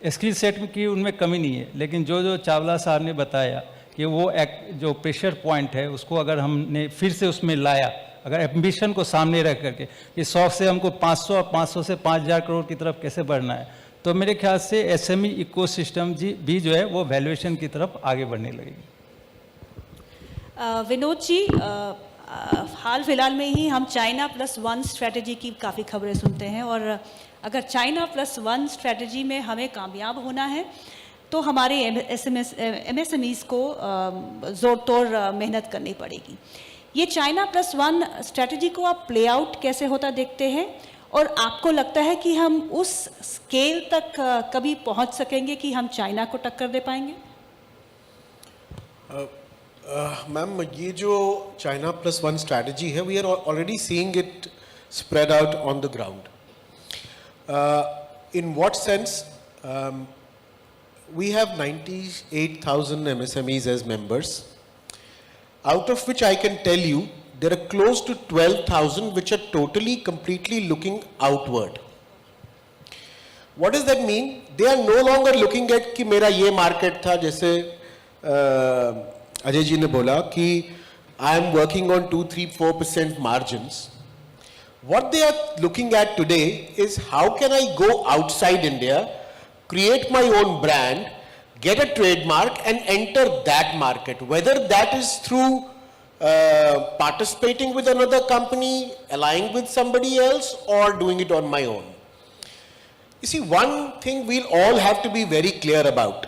[SPEAKER 3] स्किल सेट की उनमें कमी नहीं है, लेकिन जो चावला साहब ने बताया कि वो जो प्रेशर पॉइंट है उसको अगर हमने फिर से उसमें लाया, अगर एम्बिशन को सामने रख करके कि 100 से हमको 500 और 500 से 5,000 करोड़ की तरफ कैसे बढ़ना है, तो मेरे ख्याल से एसएमई इकोसिस्टम भी जो है वो वैल्यूएशन की तरफ आगे बढ़ने लगेगी।
[SPEAKER 2] विनोद जी, हाल फिलहाल में ही हम चाइना +1 स्ट्रैटेजी की काफ़ी खबरें सुनते हैं, और अगर चाइना +1 स्ट्रैटेजी में हमें कामयाब होना है तो हमारे एमएसएमईज़ को ज़ोर तोड़ मेहनत करनी पड़ेगी। ये चाइना +1 स्ट्रैटेजी को आप प्ले आउट कैसे होता देखते हैं, और आपको लगता है कि हम उस स्केल तक कभी पहुंच सकेंगे कि हम चाइना को टक्कर दे पाएंगे?
[SPEAKER 7] मैम, ये जो चाइना +1 स्ट्रैटेजी है, we are already seeing it spread out on the ground. In what sense? We have 98,000 MSMEs as members, out of which I can tell you there are close to 12,000 which are totally, completely looking outward. What does that mean? They are no longer looking at कि मेरा ये market था, जैसे अजय जी ने बोला कि I am working on 2-3-4% margins. What they are looking at today is how can I go outside India, create my own brand, get a trademark and enter that market, whether that is through participating with another company, allying with somebody else, or doing it on my own. You see, one thing we'll all have to be very clear about.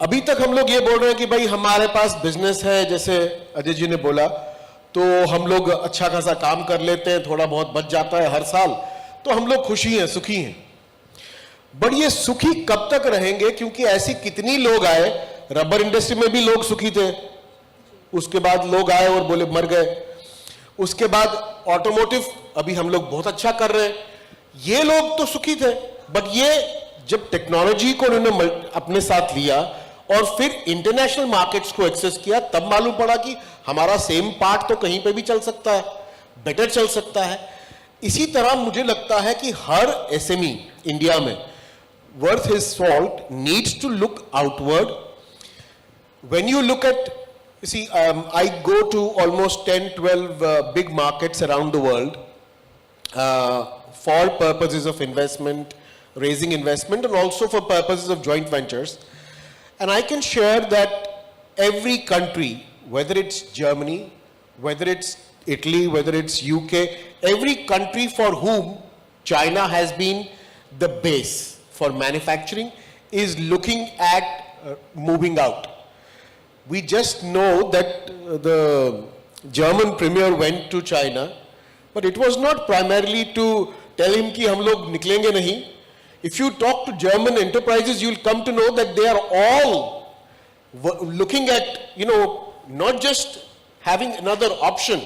[SPEAKER 7] अभी तक हम लोग ये बोल रहे हैं कि भाई हमारे पास बिजनेस है, जैसे अजय जी ने बोला, तो हम लोग अच्छा खासा काम कर लेते हैं, थोड़ा बहुत बच जाता है हर साल, तो हम लोग खुशी हैं, सुखी हैं। बट ये सुखी कब तक रहेंगे? क्योंकि ऐसी कितनी लोग आए, रबर इंडस्ट्री में भी लोग सुखी थे, उसके बाद लोग आए और बोले मर गए। उसके बाद ऑटोमोटिव, अभी हम लोग बहुत अच्छा कर रहे हैं, ये लोग तो सुखी थे। बट ये जब टेक्नोलॉजी को उन्होंने अपने साथ लिया और फिर इंटरनेशनल मार्केट्स को एक्सेस किया, तब मालूम पड़ा कि हमारा सेम पार्ट तो कहीं पे भी चल सकता है, बेटर चल सकता है। इसी तरह मुझे लगता है कि हर एसएमई इंडिया में worth his salt needs to look outward. When you look at, you see, I go to almost 10-12 big markets around the world for purposes of investment, raising investment, and also for purposes of joint ventures. And I can share that every country, whether it's Germany, whether it's Italy, whether it's UK, every country for whom China has been the base for manufacturing is looking at moving out. We just know that the German premier went to China, but it was not primarily to tell him कि हम लोग निकलेंगे नहीं. If you talk to German enterprises, you'll come to know that they are all looking at, not just having another option,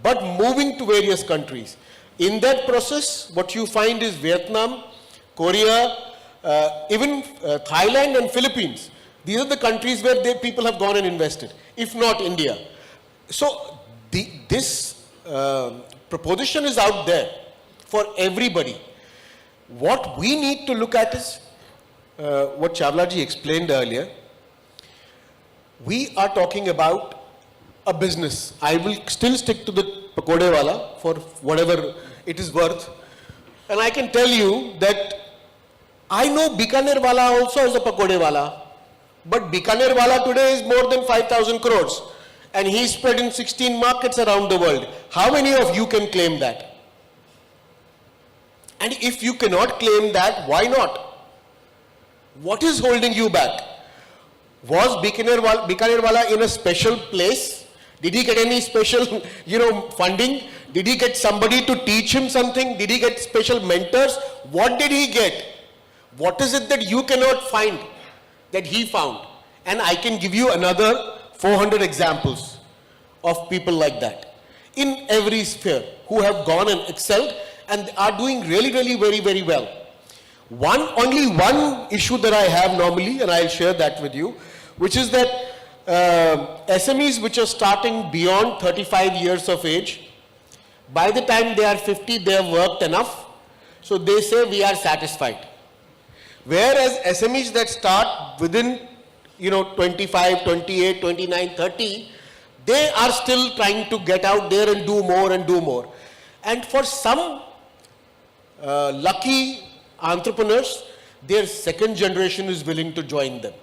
[SPEAKER 7] but moving to various countries. In that process, what you find is Vietnam, Korea, even Thailand and Philippines. These are the countries where people have gone and invested, if not India. So this proposition is out there for everybody. What we need to look at is what Chawlaji explained earlier. We are talking about a business. I will still stick to the pakode wala for whatever it is worth. And I can tell you that I know Bikaner wala also is a pakode wala. But Bikaner wala today is more than 5,000 crores. And he's spread in 16 markets around the world. How many of you can claim that? And if you cannot claim that, why not? What is holding you back? Was Bikaner wala in a special place? Did he get any special, funding? Did he get somebody to teach him something? Did he get special mentors? What did he get? What is it that you cannot find that he found? And I can give you another 400 examples of people like that in every sphere who have gone and excelled and are doing really, really very, very well. Only one issue that I have normally, and I'll share that with you, which is that SMEs which are starting beyond 35 years of age, by the time they are 50, they have worked enough, so they say we are satisfied. Whereas SMEs that start within 25, 28, 29, 30, they are still trying to get out there and do more and do more. And for some lucky entrepreneurs, their second generation is willing to join them.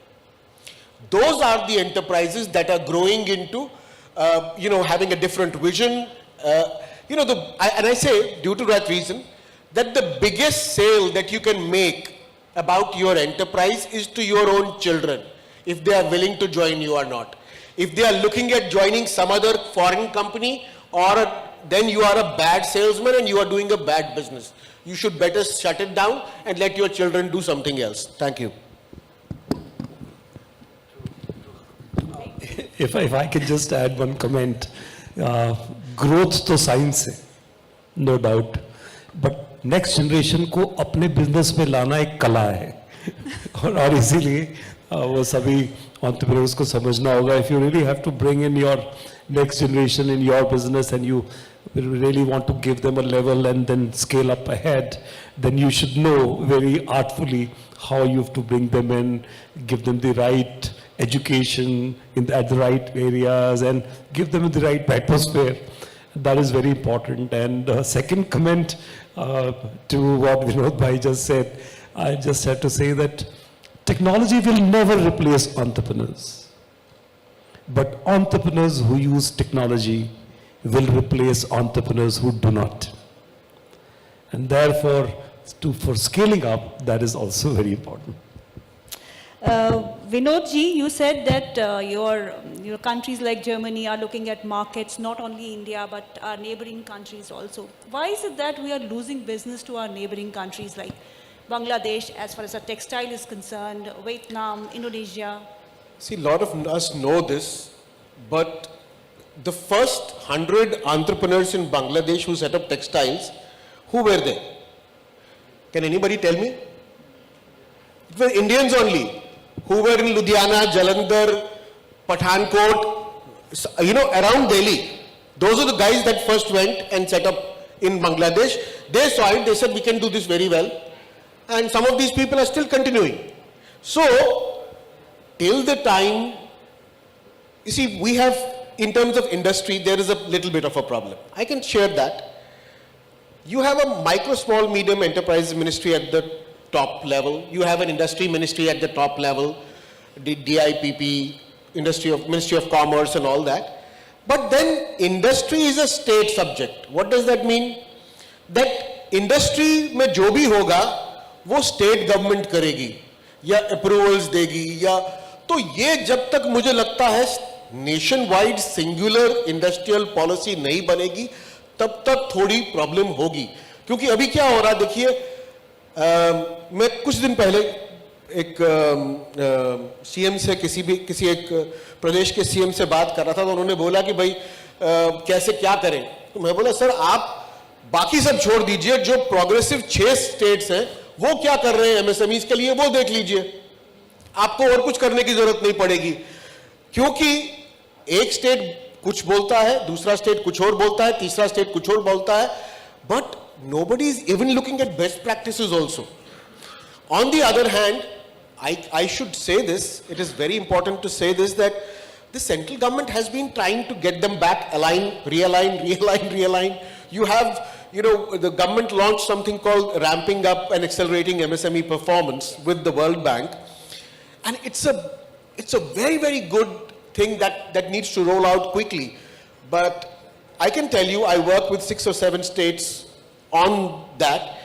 [SPEAKER 7] Those are the enterprises that are growing into, having a different vision. And I say, due to that reason, that the biggest sale that you can make about your enterprise is to your own children, if they are willing to join you or not. If they are looking at joining some other foreign company, then you are a bad salesman and you are doing a bad business. You should better shut it down and let your children do something else. Thank you.
[SPEAKER 5] If I can just add one comment, growth to science है, no doubt, but next generation को अपने business में लाना एक कला है, और इसीलिए वो सभी entrepreneurs को समझना होगा. If you really have to bring in your next generation in your business and you really want to give them a level and then scale up ahead, then you should know very artfully how you have to bring them in, give them the right education at the right areas and give them the right atmosphere. That is very important. And second comment to what Vinod Bhai just said, I just had to say that technology will never replace entrepreneurs. But entrepreneurs who use technology will replace entrepreneurs who do not. And therefore, for scaling up, that is also very important.
[SPEAKER 2] Vinod ji, you said that your countries like Germany are looking at markets, not only India, but our neighboring countries also. Why is it that we are losing business to our neighboring countries like Bangladesh, as far as the textile is concerned, Vietnam, Indonesia?
[SPEAKER 7] See, a lot of us know this, but the first 100 entrepreneurs in Bangladesh who set up textiles, who were they? Can anybody tell me? It were Indians only, who were in Ludhiana, Jalandhar, Pathankot, around Delhi. Those are the guys that first went and set up in Bangladesh. They saw it, they said, we can do this very well. And some of these people are still continuing. So, till the time, you see, we have, in terms of industry, there is a little bit of a problem. I can share that. You have a micro, small, medium enterprise ministry at the top level. You have an industry ministry at the top level, the DIPP, Ministry of Commerce and all that. But then industry is a state subject. What does that mean? That industry में जो भी होगा वो state government करेगी या approvals देगी या तो ये जब तक मुझे लगता है nation wide singular industrial policy नहीं बनेगी तब तक थोड़ी प्रॉब्लम होगी क्योंकि अभी क्या हो रहा है देखिए मैं कुछ दिन पहले एक सीएम से किसी एक प्रदेश के सीएम से बात कर रहा था तो उन्होंने बोला कि भाई कैसे क्या करें तो मैं बोला सर आप बाकी सब छोड़ दीजिए जो प्रोग्रेसिव 6 स्टेट्स हैं वो क्या कर रहे हैं एमएसएमईज के लिए वो देख लीजिए आपको और कुछ करने की जरूरत नहीं पड़ेगी क्योंकि एक स्टेट कुछ बोलता है दूसरा स्टेट कुछ और बोलता है तीसरा स्टेट कुछ और बोलता है but nobody is even looking at best practices also. On the other hand, I should say this, it is very important to say this, that the central government has been trying to get them back, realign. You have, the government launched something called ramping up and accelerating MSME performance with the World Bank. And it's a very, very good thing that needs to roll out quickly. But I can tell you, I work with 6 or 7 states on that.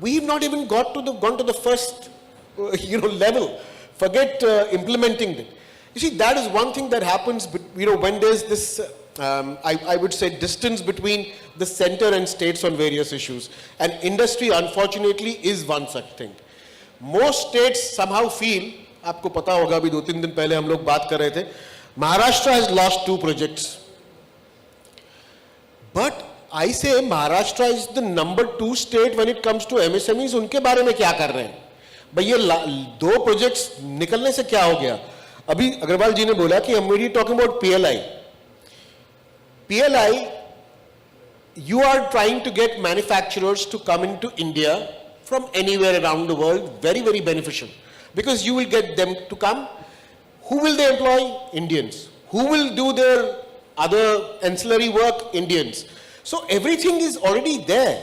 [SPEAKER 7] We've not even gone to the first level. Forget implementing it. You see, that is one thing that happens when there's this I would say distance between the center and states on various issues, and industry unfortunately is one such thing. Most states somehow feel, आपको पता होगा अभी 2-3 दिन पहले हम लोग बात कर रहे थे, Maharashtra has lost 2 projects, but I say Maharashtra is the number 2 state when it comes to MSMEs. उनके बारे में क्या कर रहे हैं भाई? ये 2 प्रोजेक्ट्स निकलने से क्या हो गया? अभी अग्रवाल जी ने बोला कि हम we talking about PLI, you are trying to get manufacturers to come into India from anywhere around the world. Very, very beneficial, because you will get them to come. Who will they employ? Indians. Who will do their other ancillary work? Indians. So everything is already there.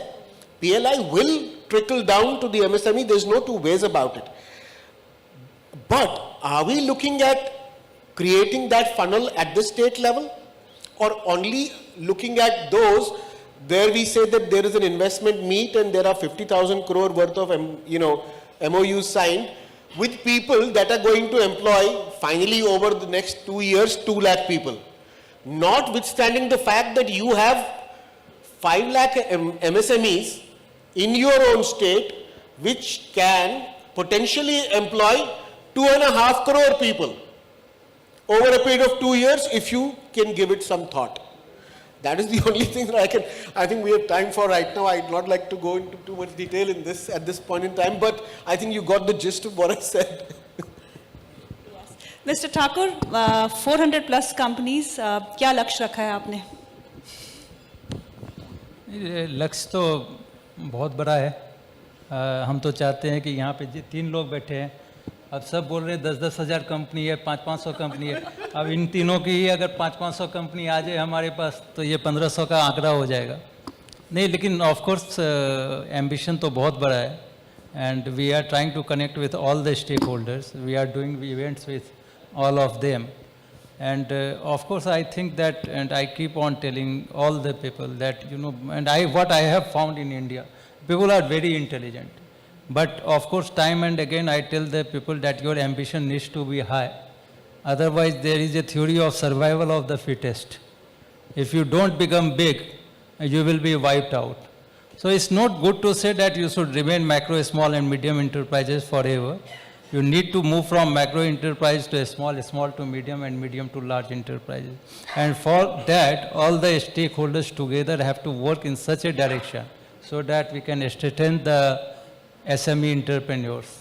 [SPEAKER 7] PLI will trickle down to the MSME. There's no 2 ways about it. But are we looking at creating that funnel at the state level, or only looking at those where we say that there is an investment meet and there are 50,000 crore worth of MOUs signed with people that are going to employ finally over the next 2 years 2 lakh people, notwithstanding the fact that you have 5 lakh MSMEs in your own state which can potentially employ 2.5 crore people over a period of 2 years if you can give it some thought. That is the only thing that I think we have time for right now. I'd not like to go into too much detail in this at this point in time, but I think you got the gist of what I said.
[SPEAKER 2] Mr. Thakur, 400 plus companies, क्या लक्ष्य रखा है आपने?
[SPEAKER 3] लक्ष्य तो बहुत बड़ा है. हम तो चाहते हैं कि यहाँ पे 3 लोग बैठे हैं, अब सब बोल रहे हैं 10-10 हज़ार कंपनी है, 500-500 कंपनी है. अब इन तीनों की ही अगर 500-500 कंपनी आ जाए हमारे पास तो ये 1500 का आंकड़ा हो जाएगा. नहीं, लेकिन ऑफ कोर्स एम्बिशन तो बहुत बड़ा है, and we are trying to connect with all the stakeholders. We are doing events with all of them, and of course I think that, and I keep on telling all the people that and what I have found in India, people are very intelligent, but of course time and again I tell the people that your ambition needs to be high, otherwise there is a theory of survival of the fittest. If you don't become big, you will be wiped out. So it's not good to say that you should remain macro, small and medium enterprises forever. You need to move from macro enterprise to small to medium, and medium to large enterprises. And for that, all the stakeholders together have to work in such a direction so that we can strengthen the SME entrepreneurs,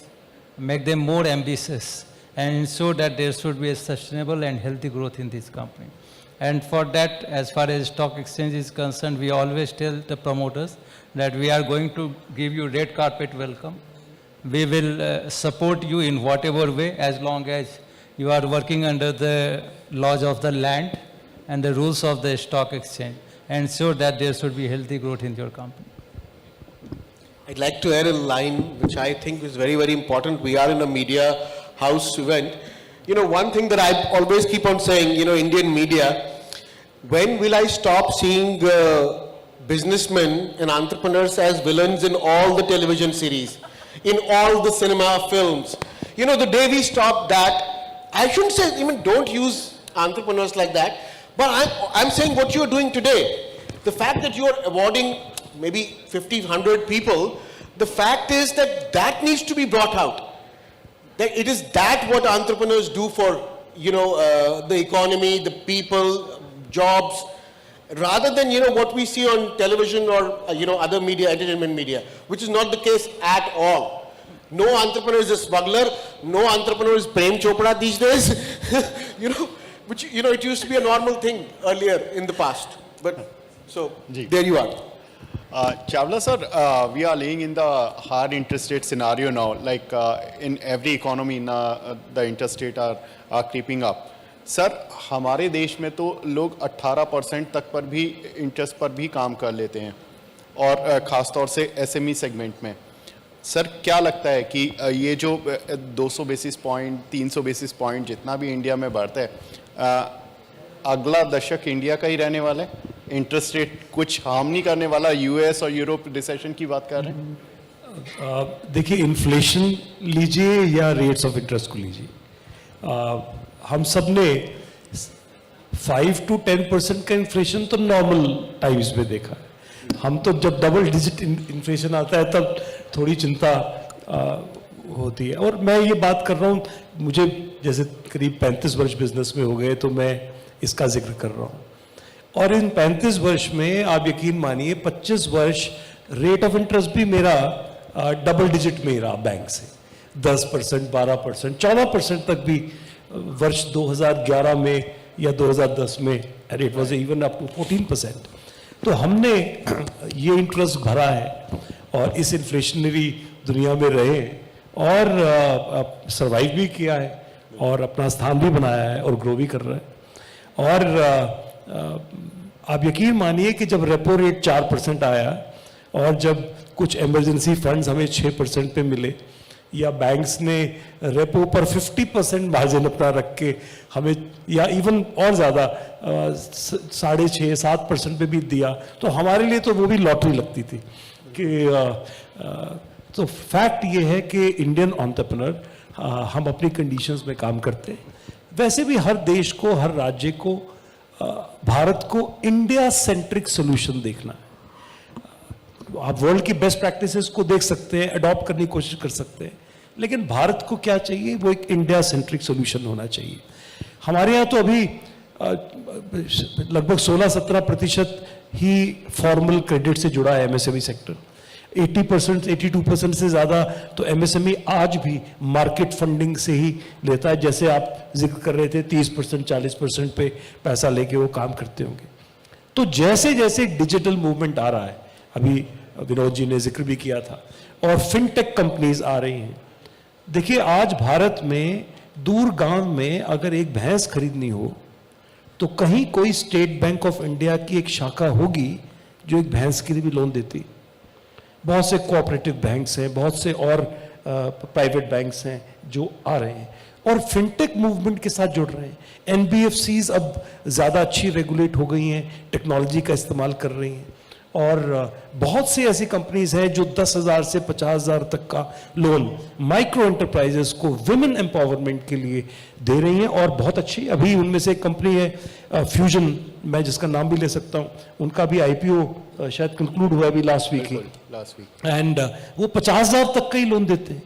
[SPEAKER 3] make them more ambitious, and ensure that there should be a sustainable and healthy growth in this company. And for that, as far as stock exchange is concerned, we always tell the promoters that we are going to give you red carpet welcome. We will support you in whatever way, as long as you are working under the laws of the land and the rules of the stock exchange, and ensure that there should be healthy growth in your company.
[SPEAKER 7] I'd like to add a line which I think is very, very important. We are in a media house event. One thing that I always keep on saying, Indian media, when will I stop seeing businessmen and entrepreneurs as villains in all the television series, in all the cinema films? You know, the day we stop that, I shouldn't say even don't use entrepreneurs like that, but I'm saying what you're doing today. The fact that you're awarding maybe 50, 100 people, the fact is that that needs to be brought out. That it is that what entrepreneurs do for, you know, the economy, the people, jobs, rather than, you know, what we see on television or, you know, other media, entertainment media, which is not the case at all. No entrepreneur is a smuggler, no entrepreneur is Prem Chopra these days, you know, which, you know, it used to be a normal thing earlier in the past. But, so, there you are.
[SPEAKER 4] Chawla sir, we are living in the hard interest rate scenario now, like in every economy the interest rate are creeping up. Sir हमारे देश में तो लोग 18% तक पर भी interest पर भी काम कर लेते हैं और ख़ास तौर से एसएमई सेगमेंट में. सर क्या लगता है कि ये जो 200 बेसिस पॉइंट 300 बेसिस पॉइंट जितना भी इंडिया में बढ़ता है अगला दशक इंडिया का ही रहने वाला है? इंटरेस्ट रेट कुछ हार्म नहीं करने वाला? यूएस और यूरोप रिसेशन की बात कर रहे हैं.
[SPEAKER 5] देखिए, इन्फ्लेशन लीजिए या रेट्स ऑफ इंटरेस्ट को लीजिए, हम सब ने 5 to 10% का इन्फ्लेशन तो नॉर्मल टाइम्स में देखा है. हम तो जब डबल डिजिट इन्फ्लेशन आता है तब थोड़ी चिंता होती है. और मैं ये बात कर रहा हूँ, मुझे जैसे करीब 35 वर्ष बिजनेस में हो गए तो मैं इसका जिक्र कर रहा हूँ. और इन 35 वर्ष में आप यकीन मानिए 25 वर्ष रेट ऑफ इंटरेस्ट भी मेरा डबल डिजिट में ही रहा बैंक से. 10%, 12%, 14% तक भी वर्ष 2011 में या 2010 में, and it was even up to 14%. तो हमने ये इंटरेस्ट भरा है और इस इन्फ्लेशनरी दुनिया में रहे और सरवाइव भी किया है और अपना स्थान भी बनाया है और ग्रो भी कर रहा है. और आप यकीन मानिए कि जब रेपो रेट 4% आया और जब कुछ इमरजेंसी फंड्स हमें 6% पे मिले, या बैंक्स ने रेपो पर 50% मार्जिन अपना रख के हमें, या इवन और ज़्यादा 6.5-7% पे भी दिया, तो हमारे लिए तो वो भी लॉटरी लगती थी कि तो फैक्ट ये है कि इंडियन एंटरप्रेन्योर हम अपनी कंडीशंस में काम करते हैं. वैसे भी हर देश को, हर राज्य को, भारत को इंडिया सेंट्रिक सोल्यूशन देखना है. आप वर्ल्ड की बेस्ट प्रैक्टिसेस को देख सकते हैं, अडॉप्ट करने की कोशिश कर सकते हैं, लेकिन भारत को क्या चाहिए? वो एक इंडिया सेंट्रिक सॉल्यूशन होना चाहिए. हमारे यहाँ तो अभी लगभग 16-17% ही फॉर्मल क्रेडिट से जुड़ा है एमएसएमई सेक्टर. 80%, 82% से ज़्यादा तो एमएसएमई आज भी मार्केट फंडिंग से ही लेता है. जैसे आप जिक्र कर रहे थे 30%, 40% पे पैसा लेके वो काम करते होंगे. तो जैसे जैसे डिजिटल मूवमेंट आ रहा है, अभी विनोद जी ने जिक्र भी किया था, और फिनटेक कंपनीज आ रही हैं. देखिए, आज भारत में दूर गांव में अगर एक भैंस खरीदनी हो तो कहीं कोई स्टेट बैंक ऑफ इंडिया की एक शाखा होगी जो एक भैंस के लिए भी लोन देती. बहुत से कोऑपरेटिव बैंक्स हैं, बहुत से और प्राइवेट बैंक्स हैं जो आ रहे हैं और फिनटेक मूवमेंट के साथ जुड़ रहे हैं. एनबीएफसीज अब ज़्यादा अच्छी रेगुलेट हो गई हैं, टेक्नोलॉजी का इस्तेमाल कर रही हैं, और बहुत सी ऐसी कंपनीज हैं जो 10,000 से 50,000 तक का लोन माइक्रो एंटरप्राइजेस को विमेन एम्पावरमेंट के लिए दे रही हैं, और बहुत अच्छी. अभी उनमें से एक कंपनी है फ्यूजन, मैं जिसका नाम भी ले सकता हूं, उनका भी आईपीओ शायद कंक्लूड हुआ अभी लास्ट वीक, एंड वो 50,000 तक का ही लोन देते हैं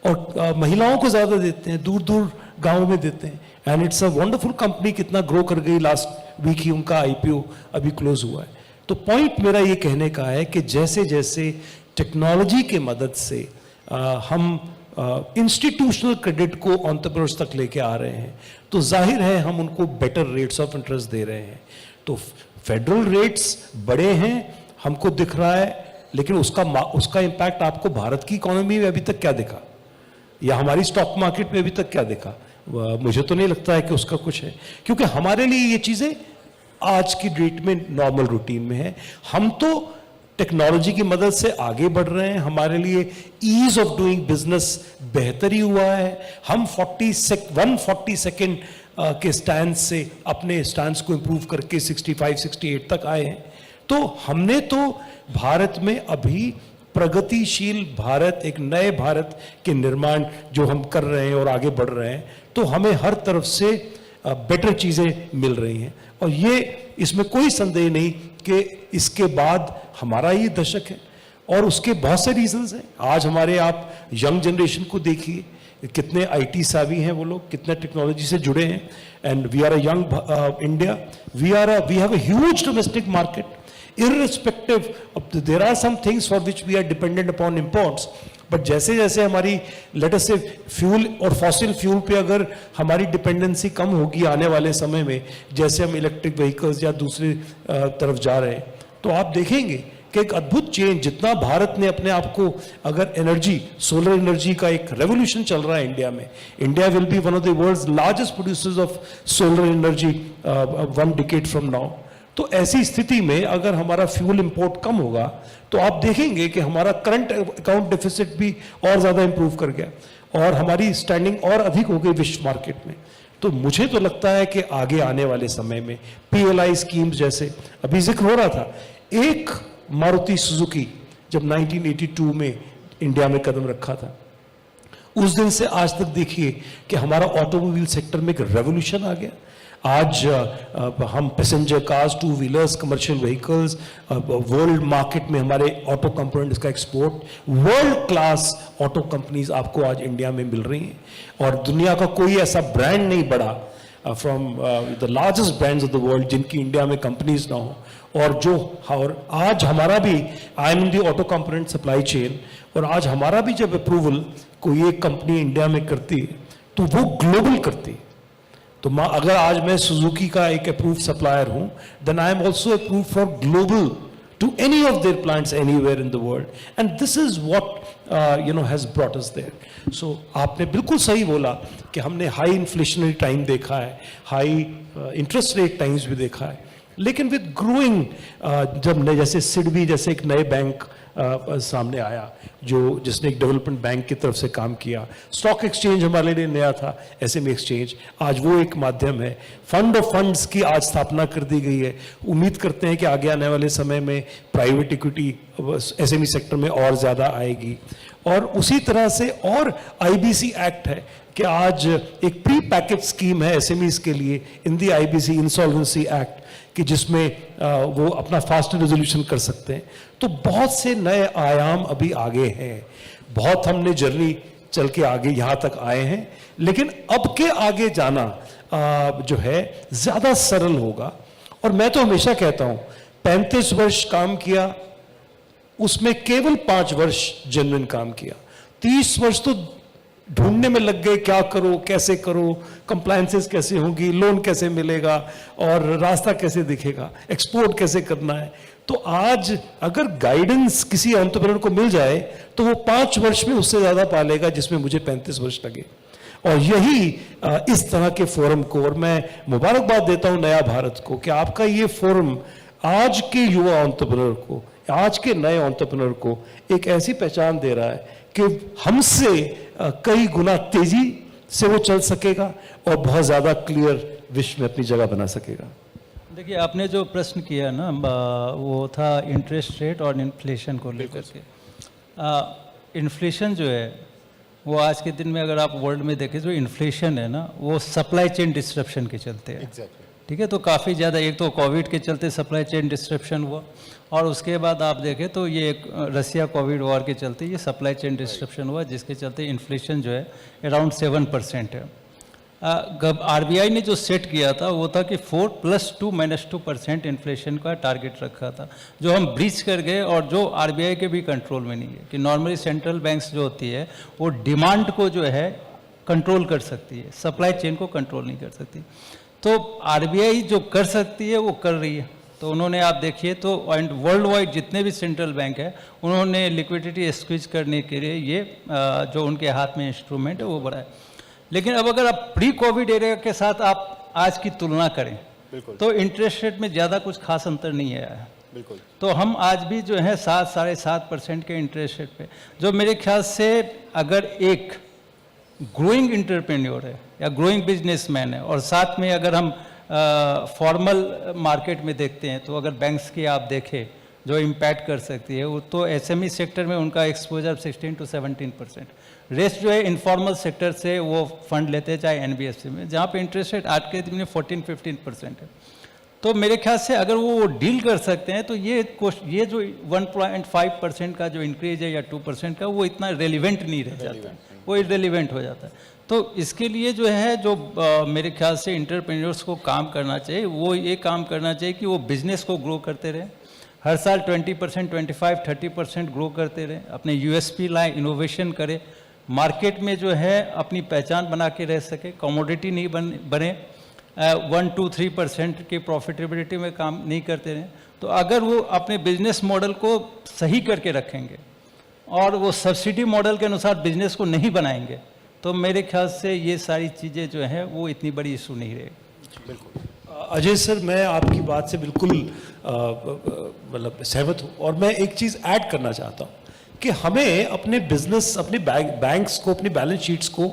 [SPEAKER 5] और महिलाओं को ज्यादा देते हैं, दूर दूर गाँव में देते हैं. And it's a wonderful company. कितना ग्रो कर गई, लास्ट वीक ही उनका आईपीओ अभी क्लोज हुआ है. तो पॉइंट मेरा ये कहने का है कि जैसे जैसे टेक्नोलॉजी के मदद से हम इंस्टीट्यूशनल क्रेडिट को एंटरप्रेन्योर्स तक लेके आ रहे हैं, तो जाहिर है हम उनको बेटर रेट्स ऑफ इंटरेस्ट दे रहे हैं. तो फेडरल रेट्स बड़े हैं, हमको दिख रहा है, लेकिन उसका इम्पैक्ट आपको भारत की इकोनॉमी में अभी तक क्या दिखा, या हमारी स्टॉक मार्केट में अभी तक क्या दिखा? मुझे तो नहीं लगता है कि उसका कुछ है, क्योंकि हमारे लिए ये चीज़ें आज की डेट में नॉर्मल रूटीन में है. हम तो टेक्नोलॉजी की मदद से आगे बढ़ रहे हैं, हमारे लिए ईज ऑफ डूइंग बिजनेस बेहतर ही हुआ है। हम 140 सेकेंड के स्टैंड से अपने स्टैंड्स को इंप्रूव करके 65-68 तक आए हैं। तो हमने तो भारत में अभी प्रगतिशील भारत, एक नए भारत के निर्माण जो हम कर रहे हैं और आगे बढ़ रहे हैं, तो हमें हर तरफ से बेटर चीज़ें मिल रही हैं। और ये इसमें कोई संदेह नहीं कि इसके बाद हमारा ये दशक है और उसके बहुत से रीजंस हैं। आज हमारे आप यंग जनरेशन को देखिए, कितने आईटी सावी हैं वो लोग, कितने टेक्नोलॉजी से जुड़े हैं। And we are a young India, we have a huge domestic market irrespective of there are some things for which we are dependent upon imports, but जैसे जैसे हमारी let us say फ्यूल और fossil fuel पे अगर हमारी dependency कम होगी आने वाले समय में, जैसे हम इलेक्ट्रिक व्हीकल्स या दूसरी तरफ जा रहे हैं, तो आप देखेंगे कि एक अद्भुत चेंज, जितना भारत ने अपने आप को, अगर एनर्जी, सोलर एनर्जी का एक रेवोल्यूशन चल रहा है इंडिया में, India will be one of the world's largest producers of solar energy 1 decade from now. तो ऐसी स्थिति में अगर हमारा फ्यूल इंपोर्ट कम होगा तो आप देखेंगे कि हमारा करंट अकाउंट डेफिसिट भी और ज्यादा इंप्रूव कर गया और हमारी स्टैंडिंग और अधिक हो गई विश्व मार्केट में। तो मुझे तो लगता है कि आगे आने वाले समय में PLI स्कीम्स जैसे अभी जिक्र हो रहा था, एक मारुति सुजुकी जब 1982 में इंडिया में कदम रखा था, उस दिन से आज तक देखिए कि हमारा ऑटोमोबाइल सेक्टर में एक रेवोल्यूशन आ गया। आज हम passenger cars, 2 wheelers, commercial vehicles, world market में हमारे ऑटो कंपोनेंट्स का export, world class auto companies आपको आज इंडिया में मिल रही हैं और दुनिया का कोई ऐसा ब्रांड नहीं बढ़ा from the largest brands of the world जिनकी इंडिया में कंपनीज ना हो। और आज हमारा भी, I am in the auto component supply chain, और आज हमारा भी जब अप्रूवल कोई एक कंपनी इंडिया में करती है तो वो ग्लोबल करती है। तो अगर आज मैं सुजुकी का एक अप्रूव सप्लायर हूं, then I am also approve for global to any of their plants anywhere in the world, and this is what has brought us there. So आपने बिल्कुल सही बोला कि हमने हाई इन्फ्लेशनरी टाइम देखा है, हाई इंटरेस्ट रेट टाइम्स भी देखा है, लेकिन विद ग्रोइंग जब जैसे सिडबी जैसे एक नए बैंक सामने आया जिसने एक डेवलपमेंट बैंक की तरफ से काम किया, स्टॉक एक्सचेंज हमारे लिए नया था, SME एक्सचेंज, आज वो एक माध्यम है, फंड ऑफ फंड्स की आज स्थापना कर दी गई है। उम्मीद करते हैं कि आगे आने वाले समय में प्राइवेट इक्विटी SME सेक्टर में और ज़्यादा आएगी। और उसी तरह से और IBC एक्ट है कि आज एक प्री पैकेज स्कीम है SMEs के लिए इन दी IBC इंसॉल्वेंसी एक्ट, कि जिसमें वो अपना फास्ट रेजोल्यूशन कर सकते हैं। तो बहुत से नए आयाम अभी आगे हैं, बहुत हमने जर्नी चल के आगे यहाँ तक आए हैं, लेकिन अब के आगे जाना जो है ज़्यादा सरल होगा। और मैं तो हमेशा कहता हूँ 35 वर्ष काम किया, उसमें केवल 5 वर्ष जेन्युइन काम किया, 30 वर्ष तो ढूंढने में लग गए, क्या करो, कैसे करो, कंप्लायंसेस कैसे होंगी, लोन कैसे मिलेगा और रास्ता कैसे दिखेगा, एक्सपोर्ट कैसे करना है। तो आज अगर गाइडेंस किसी एंटरप्रेन्योर को मिल जाए तो वो 5 वर्ष में उससे ज्यादा पालेगा जिसमें मुझे 35 वर्ष लगे। और यही इस तरह के फोरम को, और मैं मुबारकबाद देता हूं नया भारत को कि आपका ये फोरम आज के युवा एंटरप्रेन्योर को, आज के नए एंटरप्रेन्योर को एक ऐसी पहचान दे रहा है कि हमसे कई गुना तेजी से वो चल सकेगा और बहुत ज्यादा क्लियर विश्व में अपनी जगह बना सकेगा।
[SPEAKER 3] देखिए, आपने जो प्रश्न किया ना, वो था इंटरेस्ट रेट और इन्फ्लेशन को लेकर के। इन्फ्लेशन जो है वो आज के दिन में अगर आप वर्ल्ड में देखें, जो इन्फ्लेशन है ना, वो सप्लाई चेन डिस्ट्रप्शन के चलते है। ठीक है, तो काफ़ी ज़्यादा, एक तो कोविड के चलते सप्लाई चेन डिस्ट्रप्शन हुआ, और उसके बाद आप देखें तो ये रसिया कोविड वॉर के चलते ये सप्लाई चेन डिस्ट्रप्शन हुआ, जिसके चलते इन्फ्लेशन जो है अराउंड 7% है। RBI ने जो सेट किया था वो था कि 4 + 2 - 2% इन्फ्लेशन का टारगेट रखा था, जो हम ब्रीच कर गए और जो RBI के भी कंट्रोल में नहीं है। कि नॉर्मली सेंट्रल बैंक्स जो होती है वो डिमांड को जो है कंट्रोल कर सकती है, सप्लाई चेन को कंट्रोल नहीं कर सकती। तो RBI जो कर सकती है वो कर रही है। तो उन्होंने, आप देखिए तो, एंड वर्ल्ड वाइड जितने भी सेंट्रल बैंक है उन्होंने लिक्विडिटी स्क्वीज करने के लिए ये जो उनके हाथ में इंस्ट्रूमेंट है वो बढ़ाए। लेकिन अब अगर आप प्री कोविड एरिया के साथ आप आज की तुलना करें तो इंटरेस्ट रेट में ज़्यादा कुछ खास अंतर नहीं आया है।
[SPEAKER 4] बिल्कुल।
[SPEAKER 3] तो हम आज भी जो है 7-7.5% के इंटरेस्ट रेट पे, जो मेरे ख्याल से अगर एक ग्रोइंग इंटरप्रेन्योर है या ग्रोइंग बिजनेसमैन है, और साथ में अगर हम फॉर्मल मार्केट में देखते हैं, तो अगर बैंक्स की आप देखें जो इम्पैक्ट कर सकती है, वो तो एसएमई सेक्टर में उनका एक्सपोजर 16 to 17%, रेस्ट जो है इनफॉर्मल सेक्टर से वो फंड लेते हैं, चाहे एनबीएफसी में, जहाँ पे इंटरेस्ट रेट आज के दिन में 14-15% है। तो मेरे ख्याल से अगर वो डील कर सकते हैं, तो ये जो 1.5% का जो इंक्रीज है या 2% का, वो इतना रेलिवेंट नहीं रह जाता, वो इरेलीवेंट हो जाता है। तो इसके लिए जो है जो मेरे ख्याल से इंटरप्रेन्योर्स को काम करना चाहिए, वो ये काम करना चाहिए कि वो बिजनेस को ग्रो करते रहें, हर साल 20%, 25-30% ग्रो करते रहें, अपने यूएसपी लाएं, इनोवेशन करें, मार्केट में जो है अपनी पहचान बना के रह सके, कमोडिटी नहीं बने, 1-2-3% की प्रॉफिटेबिलिटी में काम नहीं करते रहें। तो अगर वो अपने बिजनेस मॉडल को सही करके रखेंगे और वो सब्सिडी मॉडल के अनुसार बिजनेस को नहीं बनाएंगे, तो मेरे ख्याल से ये सारी चीज़ें जो हैं वो इतनी बड़ी इशू नहीं रहेगी।
[SPEAKER 5] बिल्कुल अजय सर, मैं आपकी बात से बिल्कुल मतलब सहमत हूँ, और मैं एक चीज़ ऐड करना चाहता हूँ कि हमें अपने बिजनेस, अपने बैंक्स को, अपनी बैलेंस शीट्स को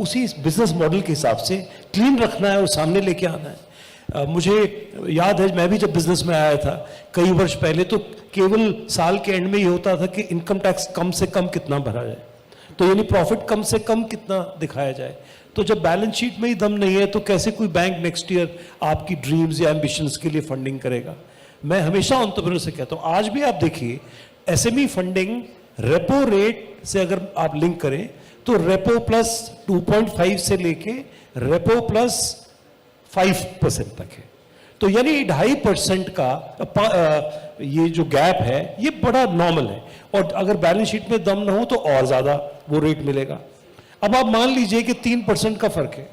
[SPEAKER 5] उसी बिजनेस मॉडल के हिसाब से क्लीन रखना है और सामने लेके आना है। मुझे याद है मैं भी जब बिजनेस में आया था कई वर्ष पहले, तो केवल साल के एंड में ये होता था कि इनकम टैक्स कम से कम कितना भरा जाए, तो यानी प्रॉफिट कम से कम कितना दिखाया जाए। तो जब बैलेंस शीट में ही दम नहीं है, तो कैसे कोई बैंक नेक्स्ट ईयर आपकी ड्रीम्स या एम्बिशंस के लिए फंडिंग करेगा। मैं हमेशा एंटरप्रेन्योर से कहता हूँ, आज भी आप देखिए एसएमई फंडिंग रेपो रेट से अगर आप लिंक करें, तो रेपो प्लस 2.5 से लेके रेपो प्लस 5% तक है। तो यानी 2.5% का ये जो गैप है, ये बड़ा नॉर्मल है, और अगर बैलेंस शीट में दम ना हो तो और ज्यादा वो रेट मिलेगा। अब आप मान लीजिए कि 3% का फर्क है,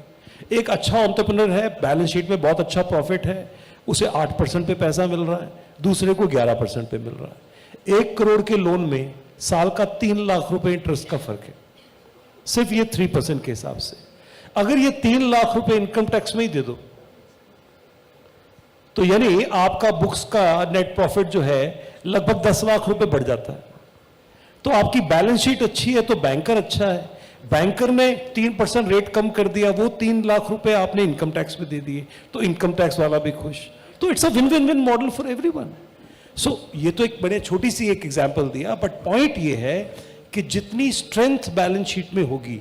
[SPEAKER 5] एक अच्छा एंटरप्रेन्योर है, बैलेंस शीट में बहुत अच्छा प्रॉफिट है, उसे 8% पे पैसा मिल रहा है, दूसरे को 11% पे मिल रहा है। 1 करोड़ के लोन में साल का 3 लाख रुपए इंटरेस्ट का फर्क है, सिर्फ ये 3% के हिसाब से। अगर ये 3 लाख रुपए इनकम टैक्स में ही दे दो, तो यानी आपका बुक्स का नेट प्रॉफिट जो है लगभग 10 लाख रुपए बढ़ जाता है। तो आपकी बैलेंस शीट अच्छी है तो बैंकर अच्छा है, बैंकर ने 3% रेट कम कर दिया, वो 3 लाख रुपए आपने इनकम टैक्स में दे दिए, तो इनकम टैक्स वाला भी खुश। तो it's a win win win model for everyone. So ये तो एक बड़े छोटी सी एक एग्जांपल दिया, बट पॉइंट ये है कि जितनी स्ट्रेंथ बैलेंस शीट में होगी,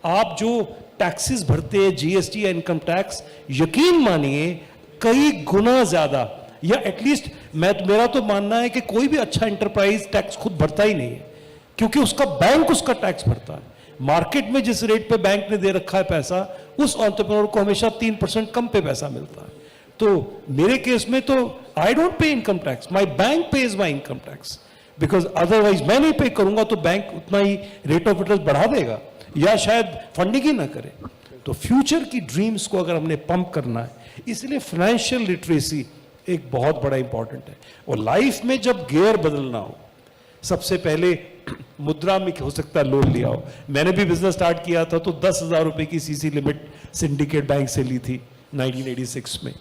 [SPEAKER 5] आप जो टैक्सेस भरते हैं, जीएसटी या इनकम टैक्स, यकीन मानिए कई गुना ज्यादा, या एटलीस्ट मेरा तो मानना है कि कोई भी अच्छा एंटरप्राइज टैक्स खुद भरता ही नहीं है, क्योंकि उसका बैंक उसका टैक्स भरता है। मार्केट में जिस रेट पे बैंक ने दे रखा है पैसा, उस एंटरप्रेन्योर को हमेशा 3% कम पे पैसा मिलता है। तो मेरे केस में तो I don't pay income tax, my bank page my income tax, because otherwise मैं नहीं पे करूंगा तो बैंक उतना ही रेट ऑफ इंटरेस्ट बढ़ा देगा या शायद फंडिंग ही ना करे। तो फ्यूचर की ड्रीम्स को अगर हमने पंप करना है, इसलिए फाइनेंशियल लिटरेसी एक बहुत बड़ा इंपॉर्टेंट है। और लाइफ में जब गियर बदलना हो, सबसे पहले मुद्रा में हो सकता है लोन लिया हो। मैंने भी बिजनेस स्टार्ट किया था तो 10,000 रुपए की सीसी लिमिट सिंडिकेट बैंक से ली थी 1986 में।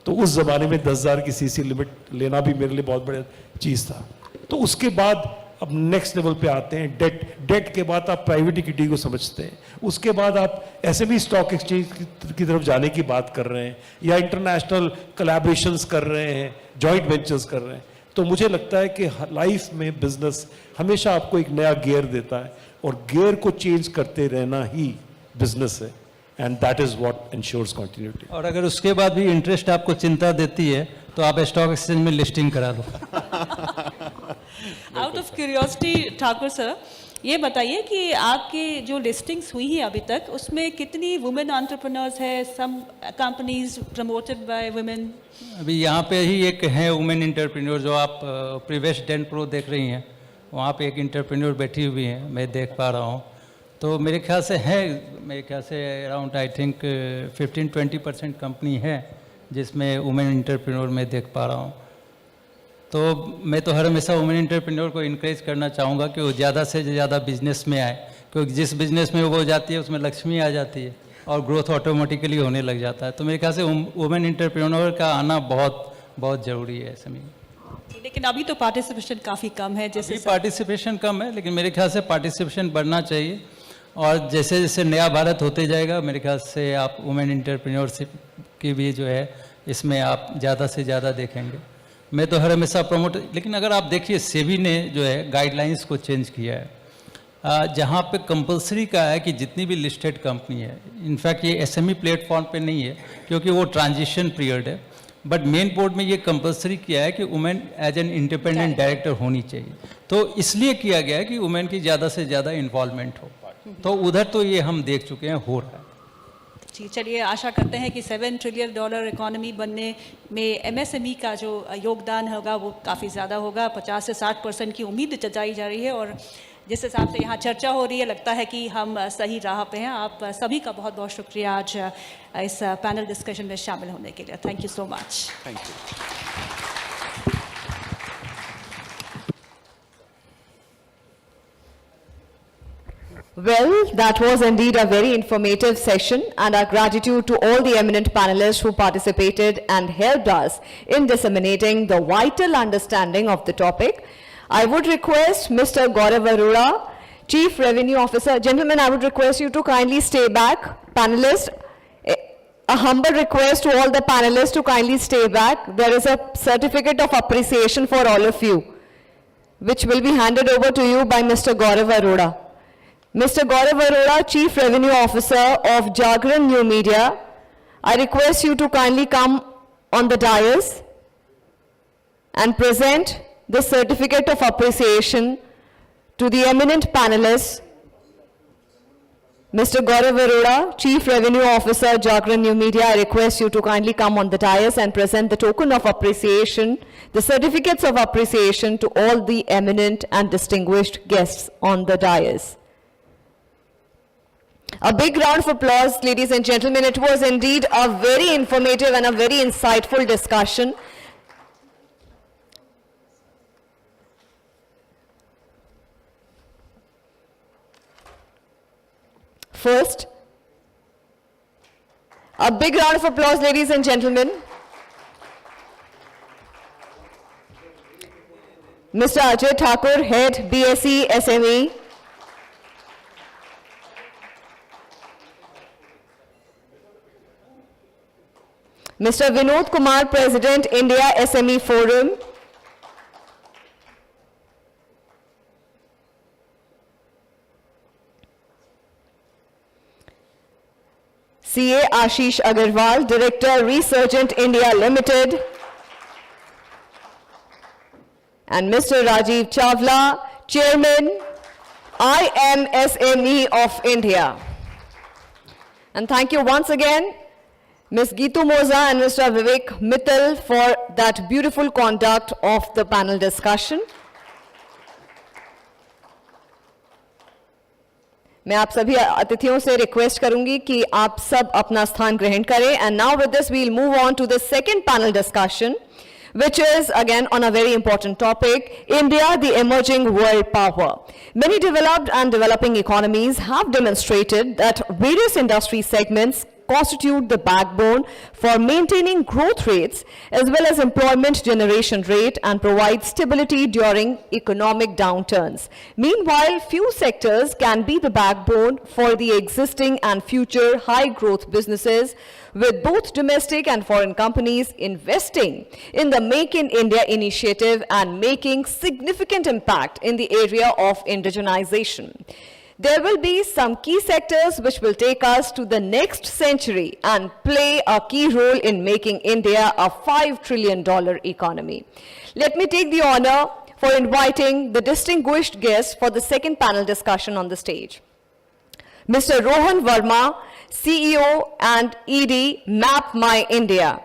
[SPEAKER 5] तो उस जमाने में 10,000 की सीसी लिमिट लेना भी मेरे लिए बहुत बड़ा चीज था। तो उसके बाद अब नेक्स्ट लेवल पे आते हैं, डेट के बाद आप प्राइवेट इक्विटी को समझते हैं, उसके बाद आप एसएमई स्टॉक एक्सचेंज की तरफ जाने की बात कर रहे हैं, या इंटरनेशनल कोलैबोरेशंस कर रहे हैं, जॉइंट वेंचर्स कर रहे हैं। तो मुझे लगता है कि लाइफ में बिजनेस हमेशा आपको एक नया गियर देता है, और गियर को चेंज करते रहना ही बिजनेस है, and that is what ensures continuity.
[SPEAKER 3] और अगर उसके बाद भी इंटरेस्ट आपको चिंता देती है, तो आप स्टॉक एक्सचेंज में लिस्टिंग करा लो।
[SPEAKER 2] Out of curiosity Thakur sir, ये बताइए कि आपकी जो लिस्टिंग्स हुई हैं अभी तक, उसमें कितनी वुमेन एंटरप्रेन्योर्स है, some companies promoted by women?
[SPEAKER 3] अभी यहाँ पे ही एक है वुमेन इंटरप्रेन्योर, जो आप प्रीवियस 10 प्रो देख रही हैं, वहाँ पे एक इंटरप्रेन्योर बैठी हुई हैं, मैं देख पा रहा हूँ। तो मेरे ख्याल से है, मेरे ख्याल से अराउंड आई थिंक 15-20% कंपनी है जिसमें वुमेन इंटरप्रेन्योर मैं देख पा रहा हूँ। तो मैं तो हर हमेशा वुमेन इंटरप्रेन्योर को इनक्रेज करना चाहूँगा कि वो ज़्यादा से ज़्यादा बिजनेस में आए, क्योंकि जिस बिजनेस में वो जाती है उसमें लक्ष्मी आ जाती है और ग्रोथ ऑटोमेटिकली होने लग जाता है। तो मेरे ख्याल से वुमेन इंटरप्रेन्योर का आना बहुत बहुत ज़रूरी है ऐसे में।
[SPEAKER 2] लेकिन अभी तो पार्टिसिपेशन काफ़ी कम है
[SPEAKER 3] अभी
[SPEAKER 2] जैसे
[SPEAKER 3] पार्टिसिपेशन कम है, लेकिन मेरे ख्याल से पार्टिसिपेशन बढ़ना चाहिए। और जैसे जैसे नया भारत होते जाएगा, मेरे ख्याल से आप वुमेन एंटरप्रेन्योरशिप की भी जो है इसमें आप ज़्यादा से ज़्यादा देखेंगे। मैं तो हर हमेशा प्रमोट, लेकिन अगर आप देखिए सेबी ने जो है गाइडलाइंस को चेंज किया है, जहाँ पे कंपलसरी का है कि जितनी भी लिस्टेड कंपनी है, इनफैक्ट ये एसएमई प्लेटफॉर्म पे नहीं है क्योंकि वो ट्रांजिशन पीरियड है, बट मेन बोर्ड में ये कंपलसरी किया है कि women as an independent director होनी चाहिए। तो इसलिए किया गया है कि वुमेन की ज़्यादा से ज़्यादा इन्वॉल्वमेंट हो। तो उधर तो ये हम देख चुके हैं, हो रहा है।
[SPEAKER 2] जी, चलिए आशा करते हैं कि $7 ट्रिलियन इकोनॉमी बनने में एमएसएमई का जो योगदान होगा वो काफ़ी ज़्यादा होगा। 50 से 60% की उम्मीद जताई जा रही है और जिस हिसाब से यहाँ चर्चा हो रही है लगता है कि हम सही राह पे हैं। आप सभी का बहुत बहुत शुक्रिया आज इस पैनल डिस्कशन में शामिल होने के लिए। Thank you so much.
[SPEAKER 4] Thank you.
[SPEAKER 1] Well, that was indeed a very informative session, and our gratitude to all the eminent panelists who participated and helped us in disseminating the vital understanding of the topic. I would request Mr. Gaurav Arora, Chief Revenue Officer. Gentlemen, I would request you to kindly stay back. Panelists, a humble request to all the panelists to kindly stay back. There is a certificate of appreciation for all of you, which will be handed over to you by Mr. Gaurav Arora. Mr. Gaurav Arora, Chief Revenue Officer of Jagran New Media, I request you to kindly come on the dais and present the certificate of appreciation to the eminent panelists. Mr. Gaurav Arora, Chief Revenue Officer, Jagran New Media, I request you to kindly come on the dais and present the token of appreciation, the certificates of appreciation to all the eminent and distinguished guests on the dais. A big round of applause, ladies and gentlemen. It was indeed a very informative and a very insightful discussion. First, a big round of applause, ladies and gentlemen. Mr. Ajay Thakur, Head BSE SME. Mr. Vinod Kumar, President, India SME Forum. CA Ashish Agarwal, Director, Resurgent India Limited. And Mr. Rajiv Chawla, Chairman, IMSME of India. And thank you once again, Ms. Geetu Moza and Mr. Vivek Mittal for that beautiful conduct of the panel discussion. मैं आप सभी अतिथियों से request करूंगी कि आप सब अपना स्थान ग्रहण करें. And now with this we'll move on to the second panel discussion, which is again on a very important topic, India, the emerging world power. Many developed and developing economies have demonstrated that various industry segments constitute the backbone for maintaining growth rates as well as employment generation rate and provide stability during economic downturns. Meanwhile, few sectors can be the backbone for the existing and future high growth businesses, with both domestic and foreign companies investing in the Make in India initiative and making significant impact in the area of indigenization. There will be some key sectors which will take us to the next century and play a key role in making India a $5 trillion economy. Let me take the honor for inviting the distinguished guests for the second panel discussion on the stage. Mr. Rohan Verma, CEO and ED, Map My India.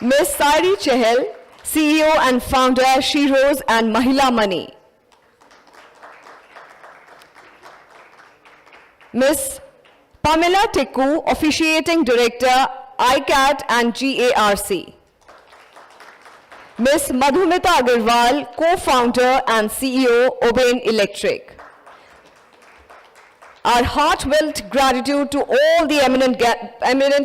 [SPEAKER 1] Ms. Sairi Chahal, CEO and founder, Sheroes and Mahila Money. Ms. Pamela Tikku, Officiating Director, ICAT and GARC. Ms. Madhumita Agarwal, Co-founder and CEO, Oben Electric. Our heartfelt gratitude to all the eminent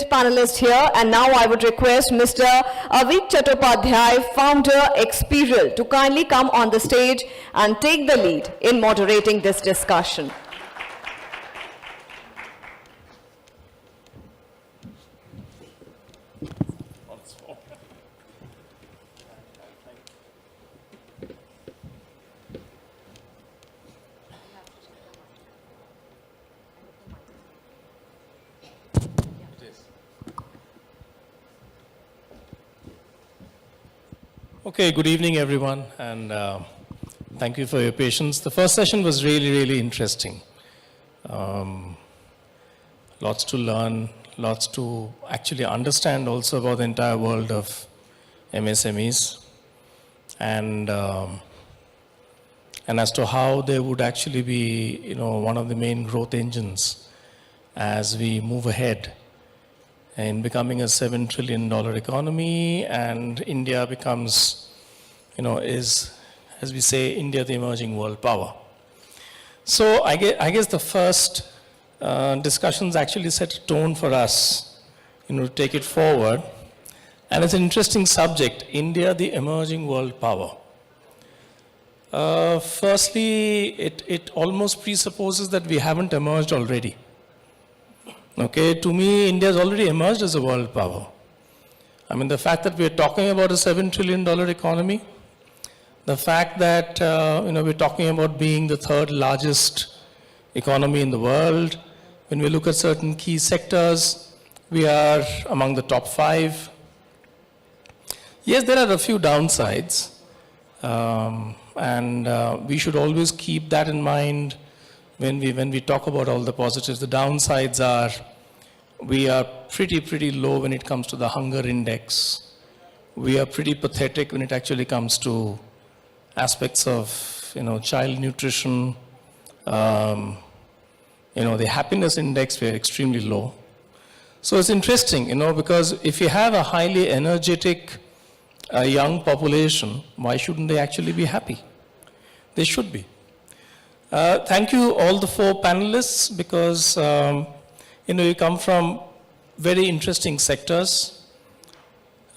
[SPEAKER 1] panelists here. And now I would request Mr. Avik Chattopadhyay, founder Experial, to kindly come on the stage and take the lead in moderating this discussion.
[SPEAKER 8] Okay, good evening, everyone, and thank you for your patience. The first session was really, really interesting. Lots to learn, lots to actually understand also about the entire world of MSMEs, and as to how they would actually be, one of the main growth engines as we move ahead in becoming a $7 trillion economy, and India becomes, is, as we say, India the emerging world power. So I guess the first discussions actually set a tone for us, to take it forward. And it's an interesting subject, India the emerging world power. Firstly, it almost presupposes that we haven't emerged already. Okay, to me, India has already emerged as a world power. I mean, the fact that we're talking about a $7 trillion economy, the fact that, we're talking about being the third largest economy in the world. When we look at certain key sectors, we are among the top 5. Yes, there are a few downsides, and we should always keep that in mind when we talk about all the positives. The downsides are we are pretty low when it comes to the hunger index. We are pretty pathetic when it actually comes to aspects of child nutrition. The happiness index, we are extremely low. So it's interesting, because if you have a highly energetic young population, why shouldn't they actually be happy? They should be. Thank you all the 4 panelists, because you come from very interesting sectors: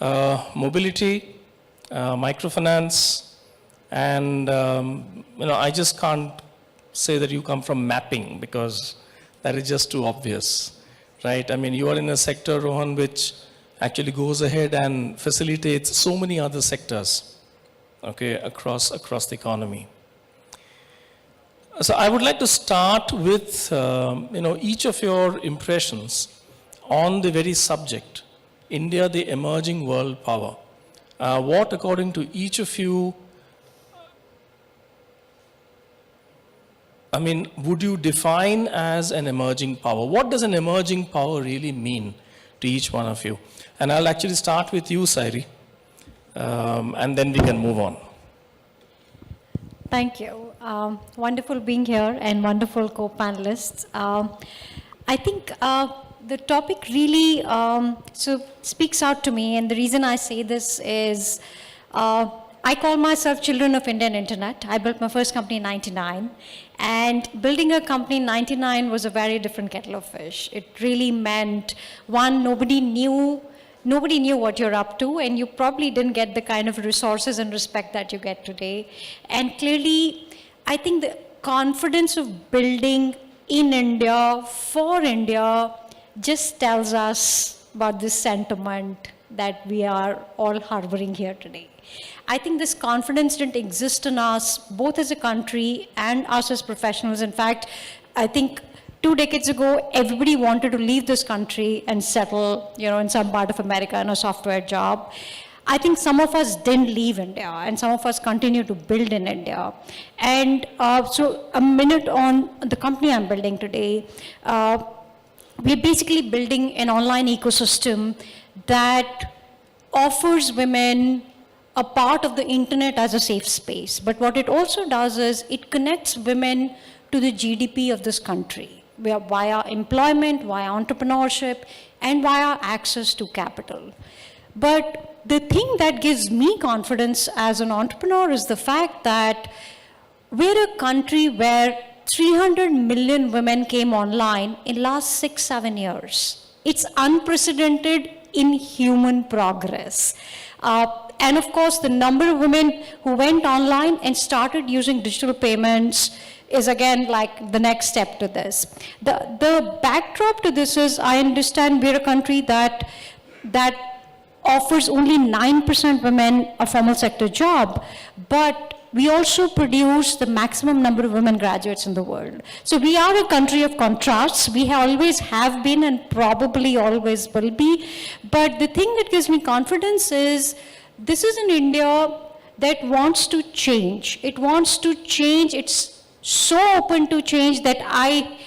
[SPEAKER 8] mobility, microfinance, and I just can't say that you come from mapping, because that is just too obvious, right? I mean, you are in a sector, Rohan, which actually goes ahead and facilitates so many other sectors, okay, across the economy. So I would like to start with, each of your impressions on the very subject, India, the emerging world power. What, according to each of you, would you define as an emerging power? What does an emerging power really mean to each one of you? And I'll actually start with you, Sairi, and then we can move on.
[SPEAKER 9] Thank you. Wonderful being here and wonderful co-panelists. I think the topic really speaks out to me, and the reason I say this is I call myself children of Indian Internet. I built my first company in 99, and building a company in 99 was a very different kettle of fish. It really meant, one, nobody knew what you're up to, and you probably didn't get the kind of resources and respect that you get today. And clearly, I think the confidence of building in India, for India, just tells us about this sentiment that we are all harboring here today. I think this confidence didn't exist in us, both as a country and us as professionals. In fact, I think 2 decades ago, everybody wanted to leave this country and settle, in some part of America in a software job. I think some of us didn't leave India, and some of us continue to build in India. And so a minute on the company I'm building today, we're basically building an online ecosystem that offers women a part of the internet as a safe space. But what it also does is it connects women to the GDP of this country via employment, via entrepreneurship, and via access to capital. But the thing that gives me confidence as an entrepreneur is the fact that we're a country where 300 million women came online in last 6-7 years. It's unprecedented in human progress. And of course, the number of women who went online and started using digital payments is again like the next step to this. The backdrop to this is, I understand we're a country that offers only 9% women a formal sector job, but we also produce the maximum number of women graduates in the world. So we are a country of contrasts. We always have been and probably always will be. But the thing that gives me confidence is this is an India that wants to change. It wants to change. It's so open to change that I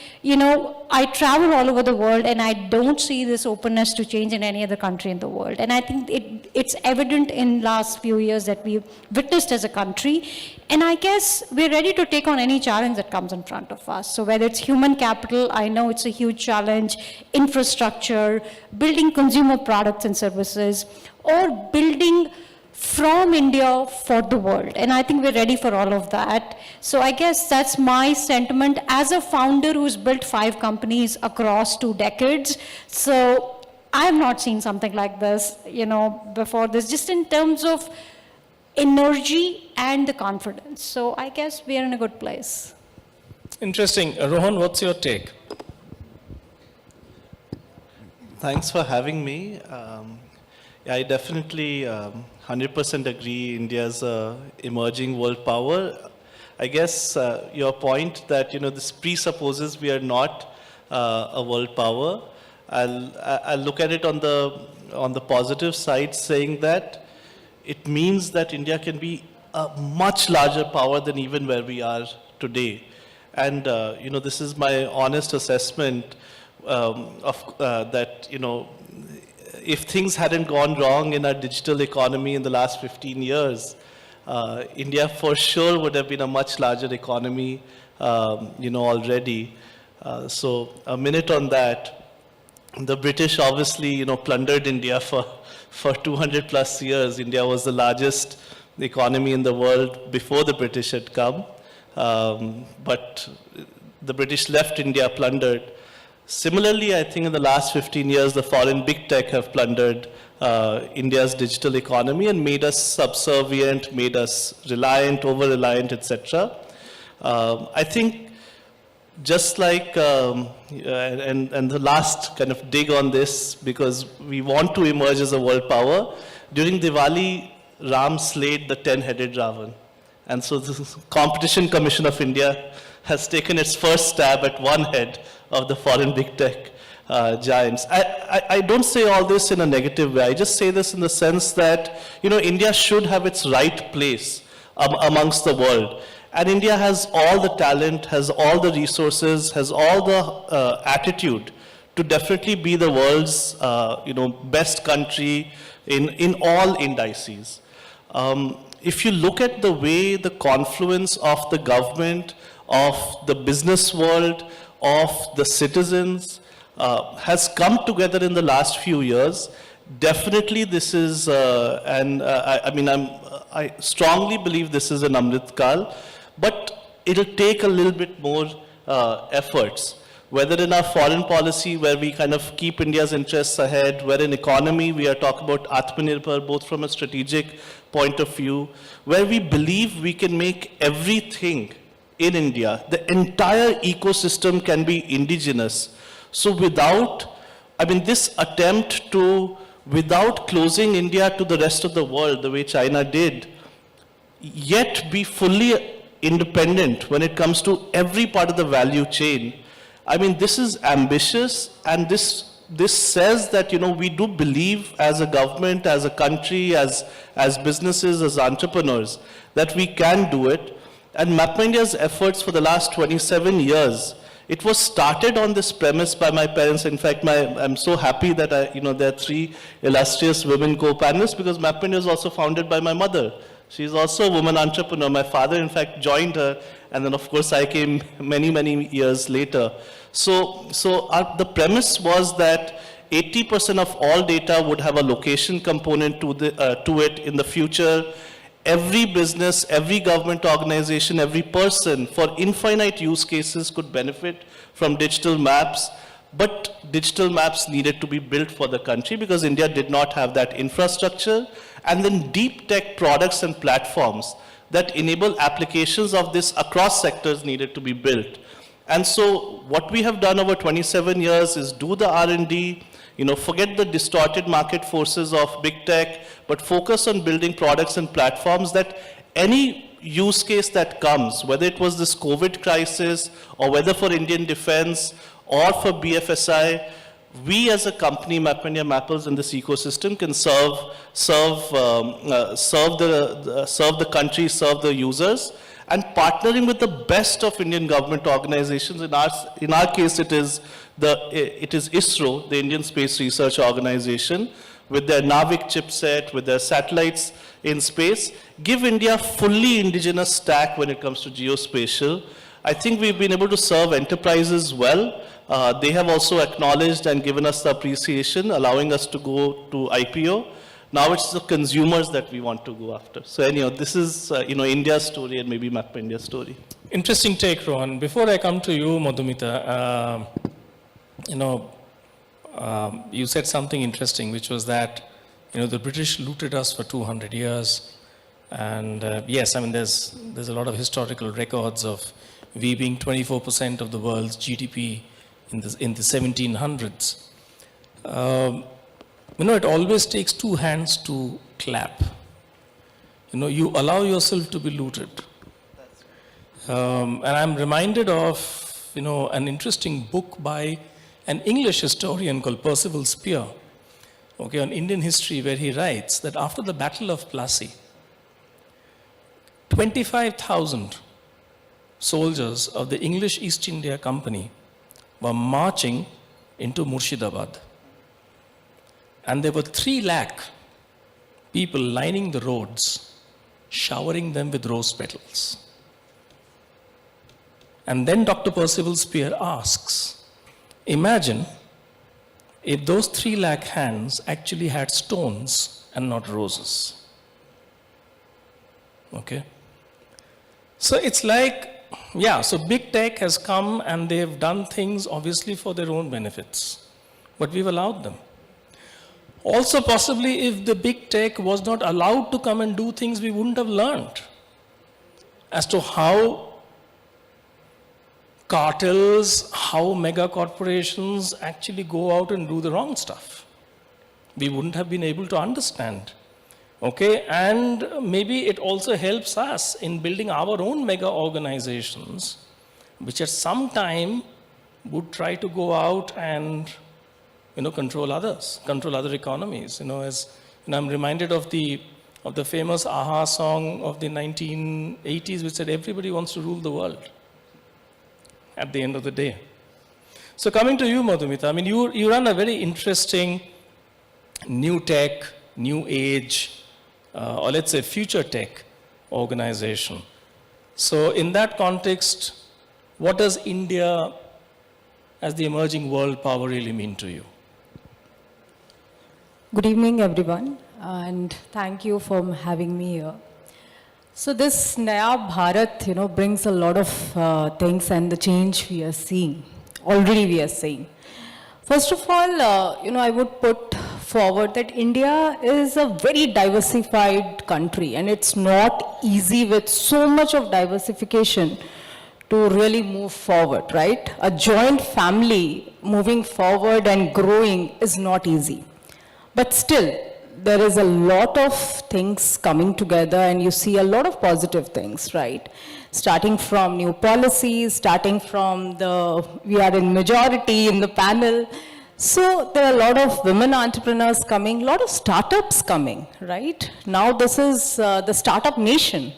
[SPEAKER 9] travel all over the world and I don't see this openness to change in any other country in the world. And I think it's evident in last few years that we've witnessed as a country. And I guess we're ready to take on any challenge that comes in front of us. So whether it's human capital, I know it's a huge challenge, infrastructure, building consumer products and services, or building from India for the world. And I think we're ready for all of that. So I guess that's my sentiment as a founder who's built 5 companies across 2 decades. So I have not seen something like this, before this, just in terms of energy and the confidence. So I guess we are in a good place.
[SPEAKER 8] Interesting. Rohan, what's your take?
[SPEAKER 10] Thanks for having me. I definitely 100% agree India's emerging world power. I guess your point that this presupposes we are not a world power. I'll look at it on the positive side, saying that it means that India can be a much larger power than even where we are today. And this is my honest assessment of that if things hadn't gone wrong in our digital economy in the last 15 years, India for sure would have been a much larger economy, already. So a minute on that. The British obviously, plundered India for 200 plus years. India was the largest economy in the world before the British had come. But the British left India plundered. Similarly, I think in the last 15 years, the foreign big tech have plundered India's digital economy and made us subservient, made us reliant, over-reliant, etc. I think just like, and the last kind of dig on this, because we want to emerge as a world power, during Diwali, Ram slayed the 10-headed Ravan. And so the Competition Commission of India has taken its first stab at one head of the foreign big tech giants. I don't say all this in a negative way. I just say this in the sense that, India should have its right place amongst the world. And India has all the talent, has all the resources, has all the attitude to definitely be the world's, best country in all indices. If you look at the way the confluence of the government, of the business world, of the citizens has come together in the last few years, definitely this is, I strongly believe this is an Amrit Kal, but it'll take a little bit more efforts. Whether in our foreign policy, where we kind of keep India's interests ahead, where in economy, we are talking about Atmanirbhar, both from a strategic point of view, where we believe we can make everything in India, the entire ecosystem can be indigenous. So this attempt to, without closing India to the rest of the world, the way China did, yet be fully independent when it comes to every part of the value chain, this is ambitious, and this says that, we do believe as a government, as a country, as businesses, as entrepreneurs, that we can do it. And MapMindia's efforts for the last 27 years, it was started on this premise by my parents. In fact, I'm so happy that there are 3 illustrious women co-panelists, because MapMindia is also founded by my mother. She's also a woman entrepreneur. My father, in fact, joined her, and then of course I came many, many years later. So the premise was that 80% of all data would have a location component to it in the future. every business, every government organization, every person for infinite use cases could benefit from digital maps, but digital maps needed to be built for the country because India did not have that infrastructure, and then deep tech products and platforms that enable applications of this across sectors needed to be built. And so what we have done over 27 years is do the R&D, forget the distorted market forces of big tech, but focus on building products and platforms that any use case that comes, whether it was this COVID crisis or whether for Indian defense or for BFSI, we as a company, MapIndia Mappers in this ecosystem can serve the country, serve the users, and partnering with the best of Indian government organizations. In our case, it is ISRO, the Indian Space Research Organization, with their Navik chipset, with their satellites in space, give India fully indigenous stack when it comes to geospatial. I think we've been able to serve enterprises well. They have also acknowledged and given us the appreciation, allowing us to go to IPO. Now it's the consumers that we want to go after. So anyhow, this is India's story and maybe MapIndia's story.
[SPEAKER 8] Interesting take, Rohan. Before I come to you, Madhumita, you said something interesting, which was that the British looted us for 200 years. And yes, I mean, there's a lot of historical records of we being 24% of the world's GDP in the 1700s. It always takes two hands to clap. You allow yourself to be looted. And I'm reminded of, an interesting book by an English historian called Percival Spear, on Indian history, where he writes that after the Battle of Plassey, 25,000 soldiers of the English East India Company were marching into Murshidabad. And there were 3 lakh people lining the roads, showering them with rose petals. And then Dr. Percival Spear asks, imagine if those 3 lakh hands actually had stones and not roses. Okay? So it's like, so big tech has come and they've done things obviously for their own benefits, but we've allowed them. Also, possibly if the big tech was not allowed to come and do things, we wouldn't have learned as to how cartels, how mega corporations actually go out and do the wrong stuff. We wouldn't have been able to understand. Okay, and maybe it also helps us in building our own mega organizations, which at some time would try to go out and control others, control other economies. I'm reminded of the famous AHA song of the 1980s, which said everybody wants to rule the world at the end of the day. So coming to you, Madhumita, I mean, you run a very interesting new tech, new age, or let's say future tech organization. So in that context, what does India as the emerging world power really mean to you?
[SPEAKER 11] Good evening, everyone, and thank you for having me here. So this Naya Bharat, brings a lot of things and the change we are seeing. Already we are seeing. First of all, I would put forward that India is a very diversified country, and it's not easy with so much of diversification to really move forward, right? A joint family moving forward and growing is not easy. But still, there is a lot of things coming together, and you see a lot of positive things, right? Starting from new policies, starting from we are in majority in the panel. So there are a lot of women entrepreneurs coming, a lot of startups coming, right? Now this is the startup nation.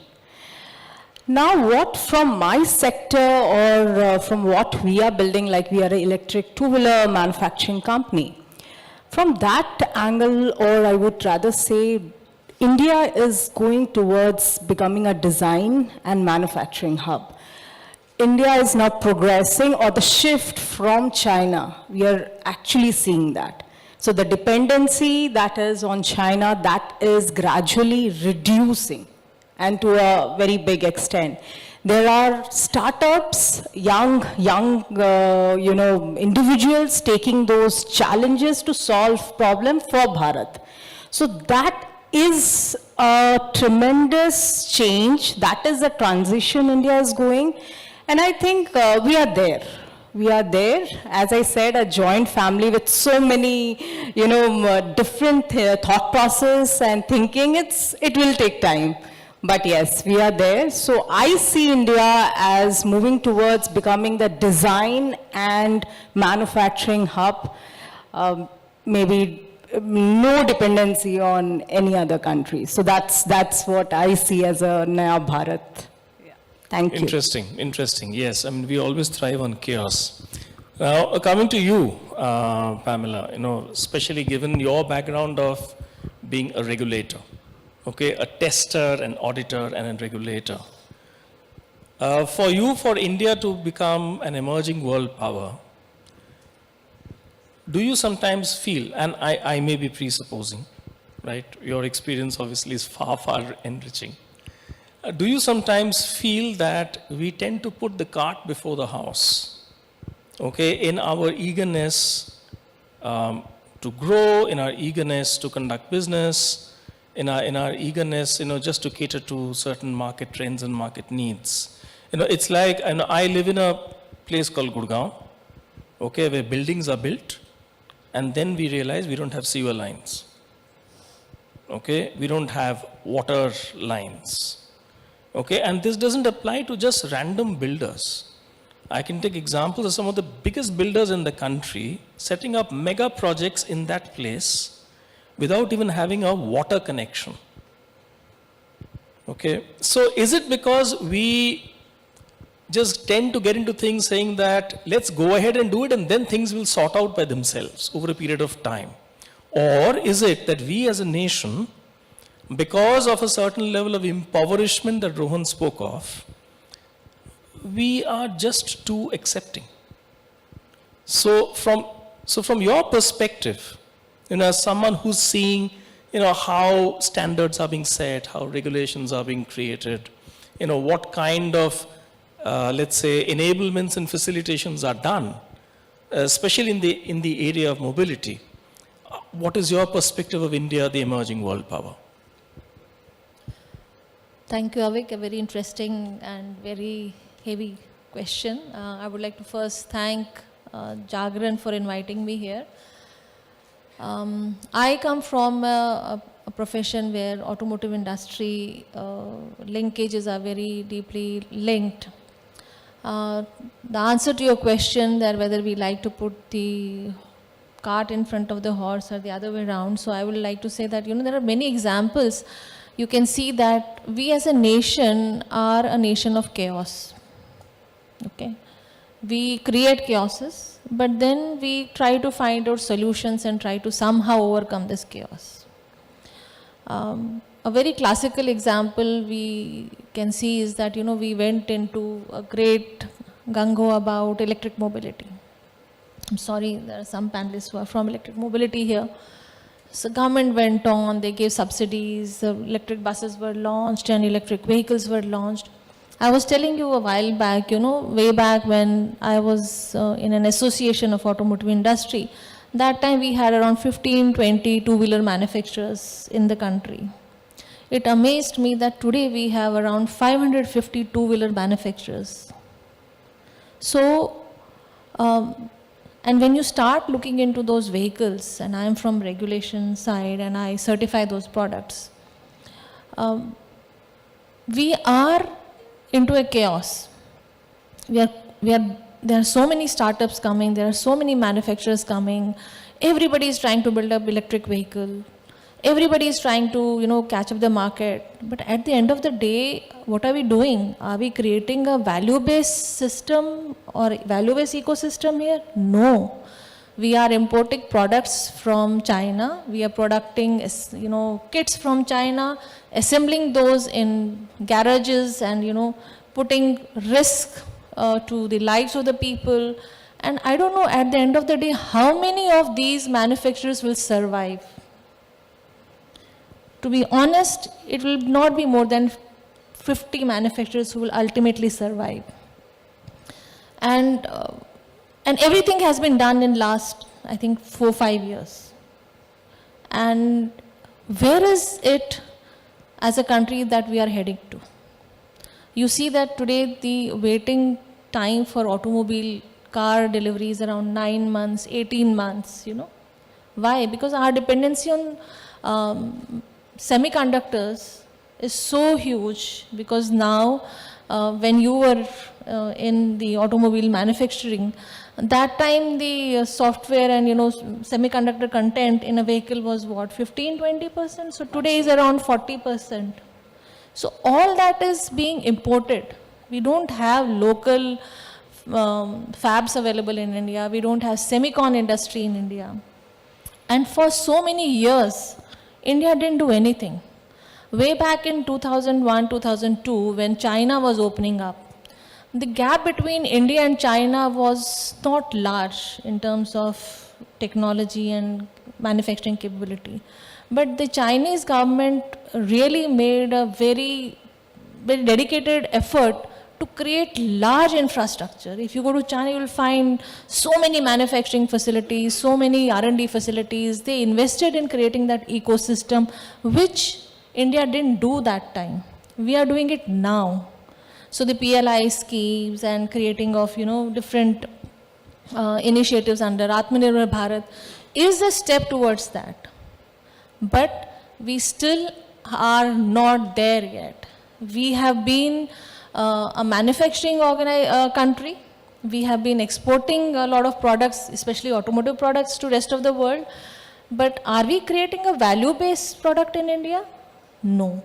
[SPEAKER 11] Now what from my sector or from what we are building, like we are an electric two-wheeler manufacturing company, from that angle, or I would rather say, India is going towards becoming a design and manufacturing hub. India is now progressing, or the shift from China, we are actually seeing that. So the dependency that is on China, that is gradually reducing and to a very big extent. There are startups, young, individuals taking those challenges to solve problem for Bharat. So that is a tremendous change. That is the transition India is going. And I think we are there. We are there, as I said, a joint family with so many, different thought process and thinking. It will take time. But yes, we are there. So I see India as moving towards becoming the design and manufacturing hub, maybe no dependency on any other country. So that's what I see as a Naya Bharat. Yeah. Thank you.
[SPEAKER 8] Interesting. Yes, I mean, we always thrive on chaos. Now, coming to you, Pamela, especially given your background of being a regulator, okay, a tester, an auditor, and a regulator. For India to become an emerging world power, do you sometimes feel, and I may be presupposing, right? Your experience obviously is far, far enriching. Do you sometimes feel that we tend to put the cart before the horse, okay, in our eagerness to grow, in our eagerness to conduct business, in our eagerness, just to cater to certain market trends and market needs? It's like, I live in a place called Gurgaon, okay, where buildings are built, and then we realize we don't have sewer lines, okay, we don't have water lines, okay, and this doesn't apply to just random builders. I can take examples of some of the biggest builders in the country setting up mega projects in that place without even having a water connection. Okay, so is it because we just tend to get into things saying that let's go ahead and do it and then things will sort out by themselves over a period of time? Or is it that we as a nation, because of a certain level of impoverishment that Rohan spoke of, we are just too accepting? So from your perspective, as someone who's seeing, how standards are being set, how regulations are being created, what kind of, let's say, enablements and facilitations are done, especially in the area of mobility. What is your perspective of India, the emerging world power?
[SPEAKER 12] Thank you, Avik. A very interesting and very heavy question. I would like to first thank Jagran for inviting me here. I come from a profession where automotive industry linkages are very deeply linked. The answer to your question that whether we like to put the cart in front of the horse or the other way around, so I would like to say that there are many examples. You can see that we as a nation are a nation of chaos. Okay, we create chaoses, but then we try to find out solutions and try to somehow overcome this chaos. A very classical example we can see is that we went into a great gung-ho about electric mobility. I'm sorry, there are some panelists who are from electric mobility here. So government went on, they gave subsidies, electric buses were launched and electric vehicles were launched. I was telling you a while back, way back when I was in an association of automotive industry, that time we had around 15, 20 two-wheeler manufacturers in the country. It amazed me that today we have around 550 two-wheeler manufacturers. So, and when you start looking into those vehicles, and I'm from regulation side and I certify those products, we are into a chaos. There are so many startups coming, there are so many manufacturers coming, everybody is trying to build up electric vehicle, everybody is trying to catch up the market. But at the end of the day, what are we doing? Are we creating a value-based system or value-based ecosystem here? No. We are importing products from China. We are producing, kits from China, assembling those in garages and, putting risk to the lives of the people. And I don't know, at the end of the day, how many of these manufacturers will survive? To be honest, it will not be more than 50 manufacturers who will ultimately survive. And everything has been done in last, I think, 4-5 years. And where is it as a country that we are heading to? You see that today the waiting time for automobile car delivery is around 9 months, 18 months, you know. Why? Because our dependency on semiconductors is so huge, because now when you were in the automobile manufacturing, that time the software and, you know, semiconductor content in a vehicle was what, 15-20%? So today is around 40%. So all that is being imported. We don't have local fabs available in India. We don't have semicon industry in India. And for so many years, India didn't do anything. Way back in 2001, 2002, when China was opening up, the gap between India and China was not large in terms of technology and manufacturing capability. But the Chinese government really made a very, very dedicated effort to create large infrastructure. If you go to China, you will find so many manufacturing facilities, so many R&D facilities. They invested in creating that ecosystem, which India didn't do that time. We are doing it now. So the PLI schemes and creating of, you know, different initiatives under Atmanirbhar Bharat is a step towards that. But we still are not there yet. We have been a manufacturing country. We have been exporting a lot of products, especially automotive products, to rest of the world. But are we creating a value-based product in India? No.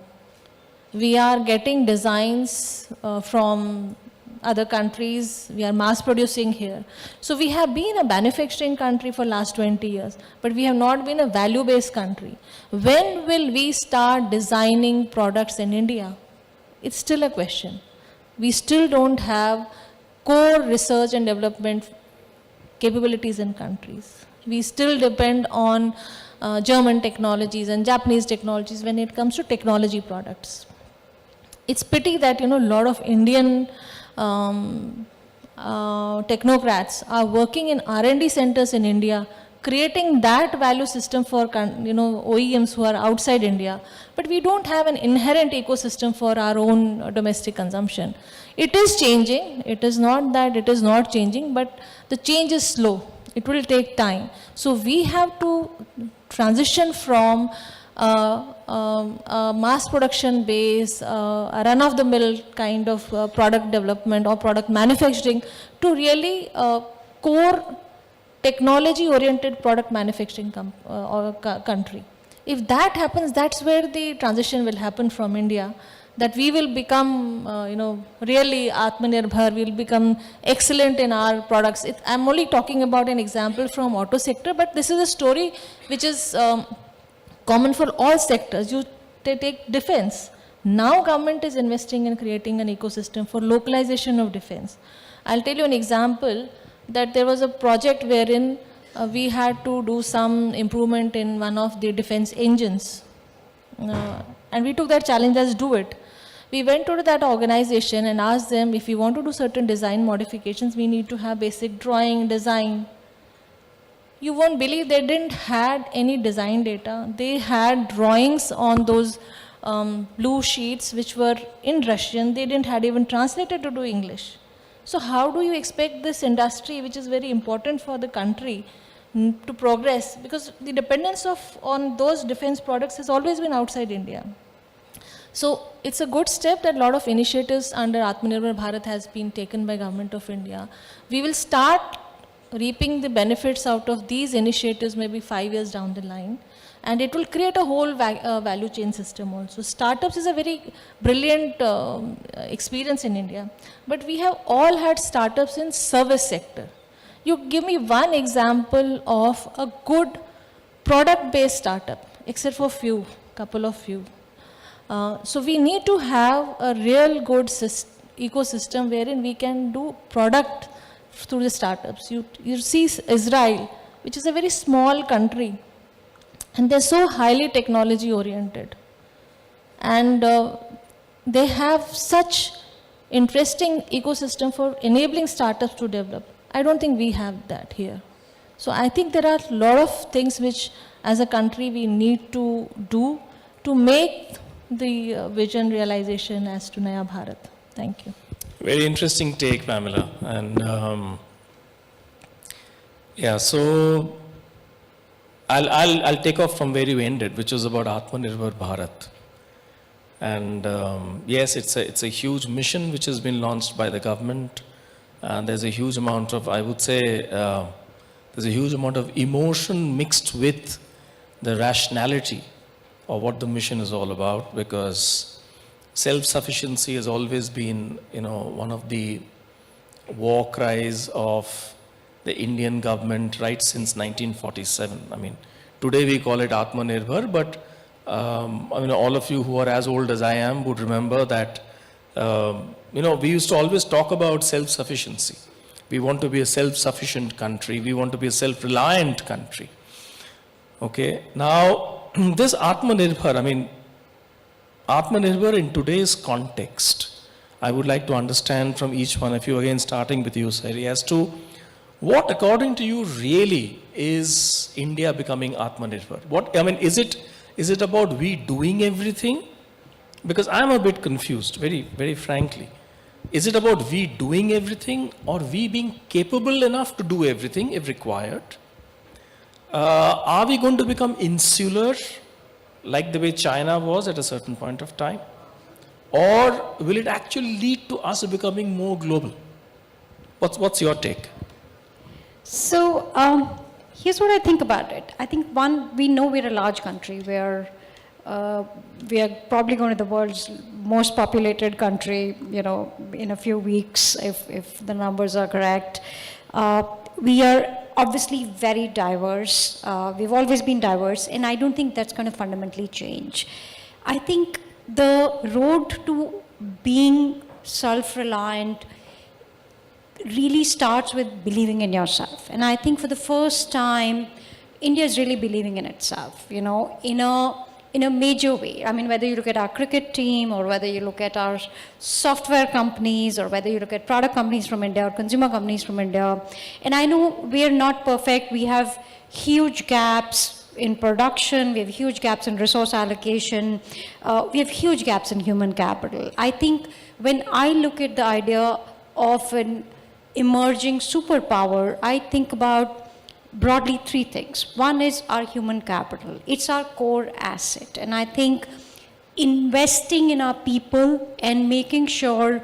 [SPEAKER 12] We are getting designs from other countries. We are mass producing here. So we have been a manufacturing country for last 20 years, but we have not been a value-based country. When will we start designing products in India? It's still a question. We still don't have core research and development capabilities in countries. We still depend on German technologies and Japanese technologies when it comes to technology products. It's pity that, you know, a lot of Indian technocrats are working in R&D centers in India, creating that value system for, you know, OEMs who are outside India. But we don't have an inherent ecosystem for our own domestic consumption. It is changing. It is not that it is not changing, but the change is slow. It will take time. So we have to transition from a mass production base, a run-of-the-mill kind of product development or product manufacturing to really core technology-oriented product manufacturing country. If that happens, that's where the transition will happen from India, that we will become, you know, really Atmanirbhar, we will become excellent in our products. I'm only talking about an example from auto sector, but this is a story which is common for all sectors. You take defense. Now government is investing in creating an ecosystem for localization of defense. I'll tell you an example that there was a project wherein we had to do some improvement in one of the defense engines. And we took that challenge as do it. We went to that organization and asked them, if we want to do certain design modifications, we need to have basic drawing, design. You won't believe they didn't had any design data. They had drawings on those blue sheets which were in Russian. They didn't had even translated to do English. So how do you expect this industry, which is very important for the country, to progress? Because the dependence on those defense products has always been outside India. So it's a good step that a lot of initiatives under Atmanirbhar Bharat has been taken by Government of India. We will start reaping the benefits out of these initiatives maybe 5 years down the line, and it will create a whole value chain system also. Startups is a very brilliant experience in India, but we have all had startups in service sector. You give me one example of a good product-based startup, except for couple of few. So we need to have a real good ecosystem wherein we can do product through the startups. You see Israel, which is a very small country, and they're so highly technology oriented. And they have such interesting ecosystem for enabling startups to develop. I don't think we have that here. So I think there are a lot of things which as a country we need to do to make the vision realization as to Naya Bharat. Thank you.
[SPEAKER 8] Very interesting take, Pamela. And yeah, so I'll take off from where you ended, which was about Atmanirbhar Bharat. And yes, it's a huge mission which has been launched by the government. And there's a huge amount of, I would say, there's a huge amount of emotion mixed with the rationality of what the mission is all about, because self-sufficiency has always been, one of the war cries of the Indian government right since 1947. I mean, today we call it Atmanirbhar, but all of you who are as old as I am would remember that, we used to always talk about self-sufficiency. We want to be a self-sufficient country. We want to be a self-reliant country. Okay, now this Atmanirbhar, Atmanirbhar in today's context, I would like to understand from each one of you, again starting with you, Sari, as to what according to you really is India becoming Atmanirbhar? Is it about we doing everything? Because I'm a bit confused, very, very frankly. Is it about we doing everything or we being capable enough to do everything if required? Are we going to become insular like the way China was at a certain point of time? Or will it actually lead to us becoming more global? What's your take?
[SPEAKER 9] So here's what I think about it. I think one, we know we're a large country. We are probably going to the world's most populated country, in a few weeks, if the numbers are correct. We are obviously very diverse. We've always been diverse, and I don't think that's going to fundamentally change. I think the road to being self-reliant really starts with believing in yourself. And I think for the first time, India is really believing in itself, in a major way. Whether you look at our cricket team, or whether you look at our software companies, or whether you look at product companies from India or consumer companies from India. And I know we are not perfect. We have huge gaps in production. We have huge gaps in resource allocation. We have huge gaps in human capital. I think when I look at the idea of an emerging superpower, I think about broadly three things. One is our human capital. It's our core asset. And I think investing in our people and making sure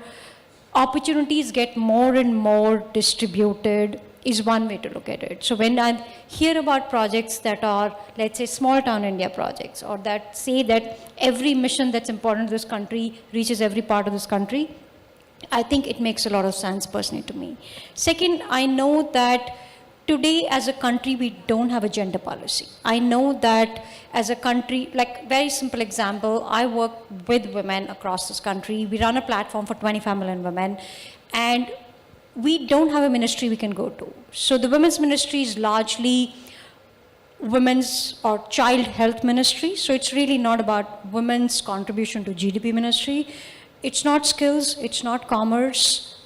[SPEAKER 9] opportunities get more and more distributed is one way to look at it. So when I hear about projects that are, let's say, small town India projects, or that say that every mission that's important to this country reaches every part of this country, I think it makes a lot of sense personally to me. Second, I know that today as a country, we don't have a gender policy. I know that as a country, like very simple example, I work with women across this country. We run a platform for 25 million women, and we don't have a ministry we can go to. So the women's ministry is largely women's or child health ministry. So it's really not about women's contribution to GDP ministry. It's not skills, it's not commerce,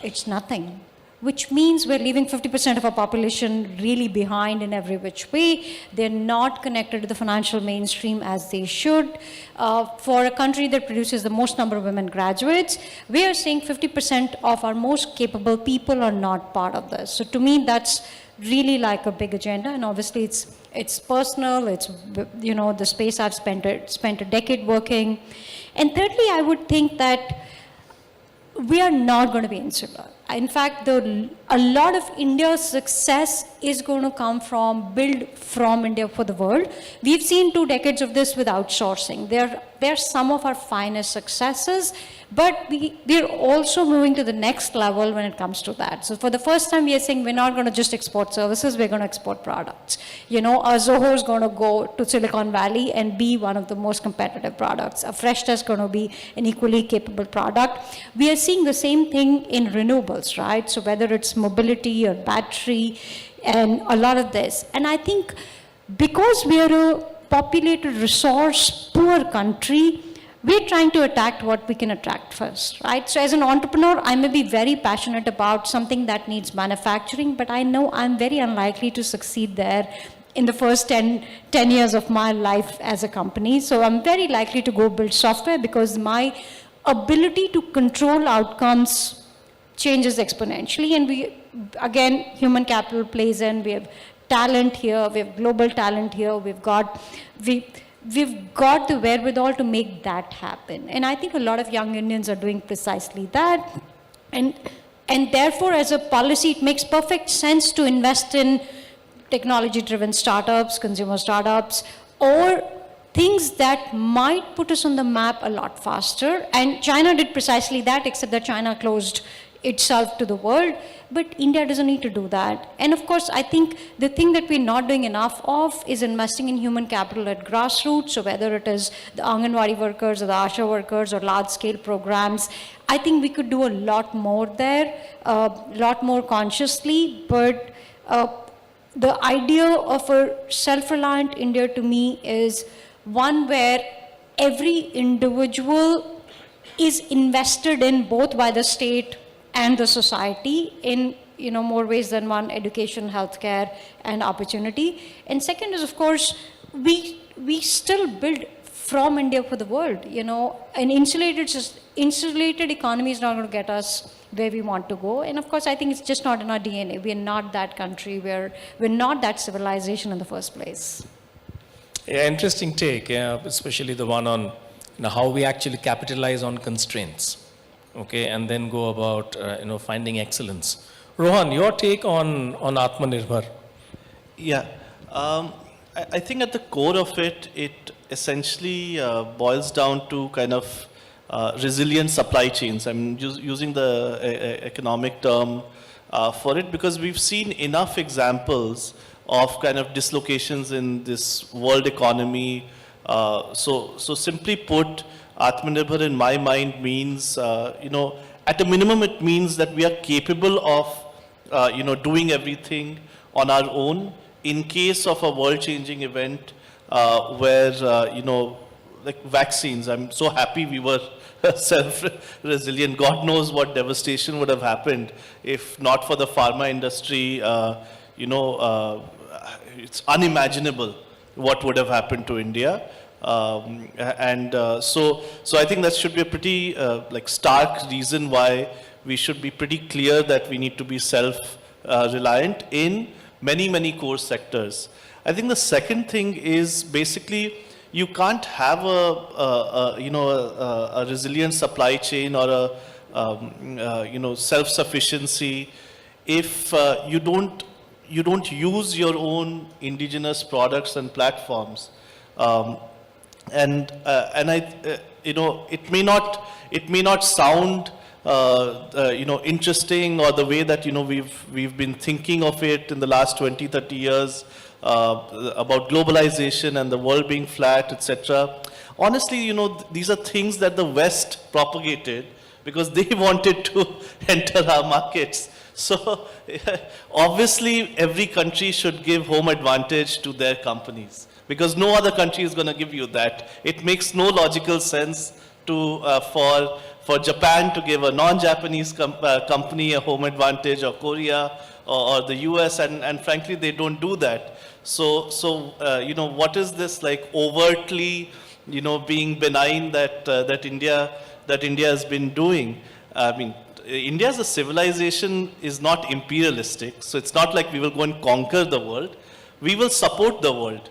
[SPEAKER 9] it's nothing. Which means we're leaving 50% of our population really behind in every which way. They're not connected to the financial mainstream as they should. For a country that produces the most number of women graduates, we are saying 50% of our most capable people are not part of this. So to me, that's really like a big agenda, and obviously it's personal, it's the space I've spent a decade working. And thirdly, I would think that we are not going to be insular. In fact, a lot of India's success is going to come from build from India for the world. We've seen 2 decades of this with outsourcing. They're some of our finest successes, but we're also moving to the next level when it comes to that. So for the first time, we are saying we're not going to just export services, we're going to export products. Our Zoho is going to go to Silicon Valley and be one of the most competitive products. A Freshta is going to be an equally capable product. We are seeing the same thing in renewables, right? So whether it's mobility or battery and a lot of this. And I think because we are a populated resource poor country, we're trying to attack what we can attract first, right? So as an entrepreneur, I may be very passionate about something that needs manufacturing, but I know I'm very unlikely to succeed there in the first 10 years of my life as a company. So I'm very likely to go build software because my ability to control outcomes changes exponentially. And we, again, human capital plays in. We have talent here, we have global talent here, we've got the wherewithal to make that happen. And I think a lot of young Indians are doing precisely that. And therefore, as a policy, it makes perfect sense to invest in technology-driven startups, consumer startups, or things that might put us on the map a lot faster. And China did precisely that, except that China closed itself to the world, but India doesn't need to do that. And of course, I think the thing that we're not doing enough of is investing in human capital at grassroots. So whether it is the Anganwadi workers or the ASHA workers or large-scale programs, I think we could do a lot more there, a lot more consciously. But the idea of a self-reliant India to me is one where every individual is invested in both by the state and the society in more ways than one: education, healthcare, and opportunity. And second is, of course, we still build from India for the world. An insulated economy is not going to get us where we want to go. And of course, I think it's just not in our DNA. We're not that country. We're not that civilization in the first place.
[SPEAKER 8] Yeah, interesting take, especially the one on how we actually capitalize on constraints. Okay, and then go about finding excellence. Rohan, your take on Atmanirbhar?
[SPEAKER 10] Yeah, I think at the core of it, it essentially boils down to kind of resilient supply chains. I'm using the economic term for it because we've seen enough examples of kind of dislocations in this world economy. So simply put, Atmanirbhar in my mind means, at a minimum it means that we are capable of, doing everything on our own in case of a world-changing event where, like vaccines. I'm so happy we were self-resilient. God knows what devastation would have happened if not for the pharma industry. It's unimaginable what would have happened to India. So I think that should be a pretty stark reason why we should be pretty clear that we need to be self-reliant in many core sectors. I think the second thing is basically you can't have a resilient supply chain or a self-sufficiency if you don't use your own indigenous products and platforms. It may not sound interesting, or the way that we've been thinking of it in the last 20-30 years about globalization and the world being flat, etc. Honestly, these are things that the West propagated because they wanted to enter our markets. So obviously every country should give home advantage to their companies, because no other country is going to give you that. It makes no logical sense to for Japan to give a non-Japanese company a home advantage, or Korea or the US, and frankly they don't do that. So what is this like overtly being benign that India has been doing? I mean, India as a civilization is not imperialistic, so it's not like we will go and conquer the world. We will support the world.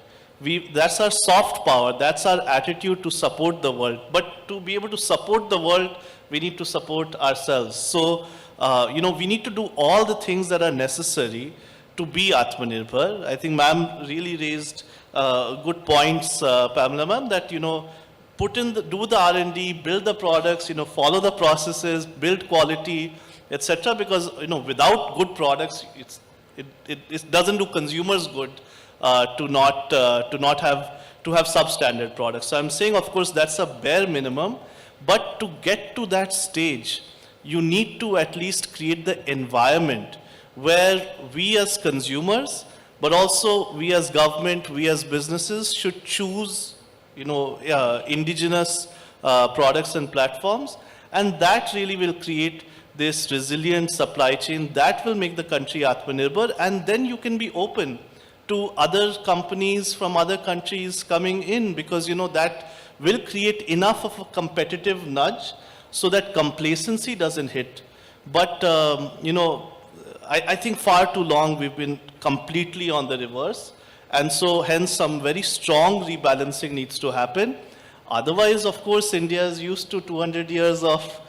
[SPEAKER 10] That's our soft power, that's our attitude to support the world. But to be able to support the world, we need to support ourselves. So, we need to do all the things that are necessary to be Atmanirbhar. I think ma'am really raised good points, Pamela ma'am, that, do the R&D, build the products, follow the processes, build quality, etc. Because, without good products, it doesn't do consumers good. To have substandard products. So I'm saying, of course, that's a bare minimum, but to get to that stage, you need to at least create the environment where we as consumers, but also we as government, we as businesses should choose, indigenous products and platforms. And that really will create this resilient supply chain that will make the country Atmanirbhar, and then you can be open to other companies from other countries coming in, because that will create enough of a competitive nudge so that complacency doesn't hit. But I think far too long we've been completely on the reverse, and so hence some very strong rebalancing needs to happen. Otherwise, of course, India is used to 200 years of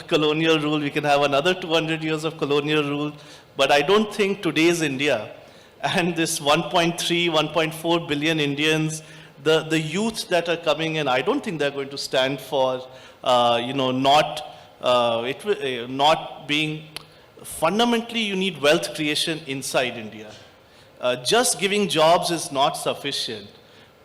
[SPEAKER 10] colonial rule. We can have another 200 years of colonial rule, but I don't think today's India and this 1.3, 1.4 billion Indians, the youth that are coming in, I don't think they're going to stand for, not being, fundamentally you need wealth creation inside India. Just giving jobs is not sufficient.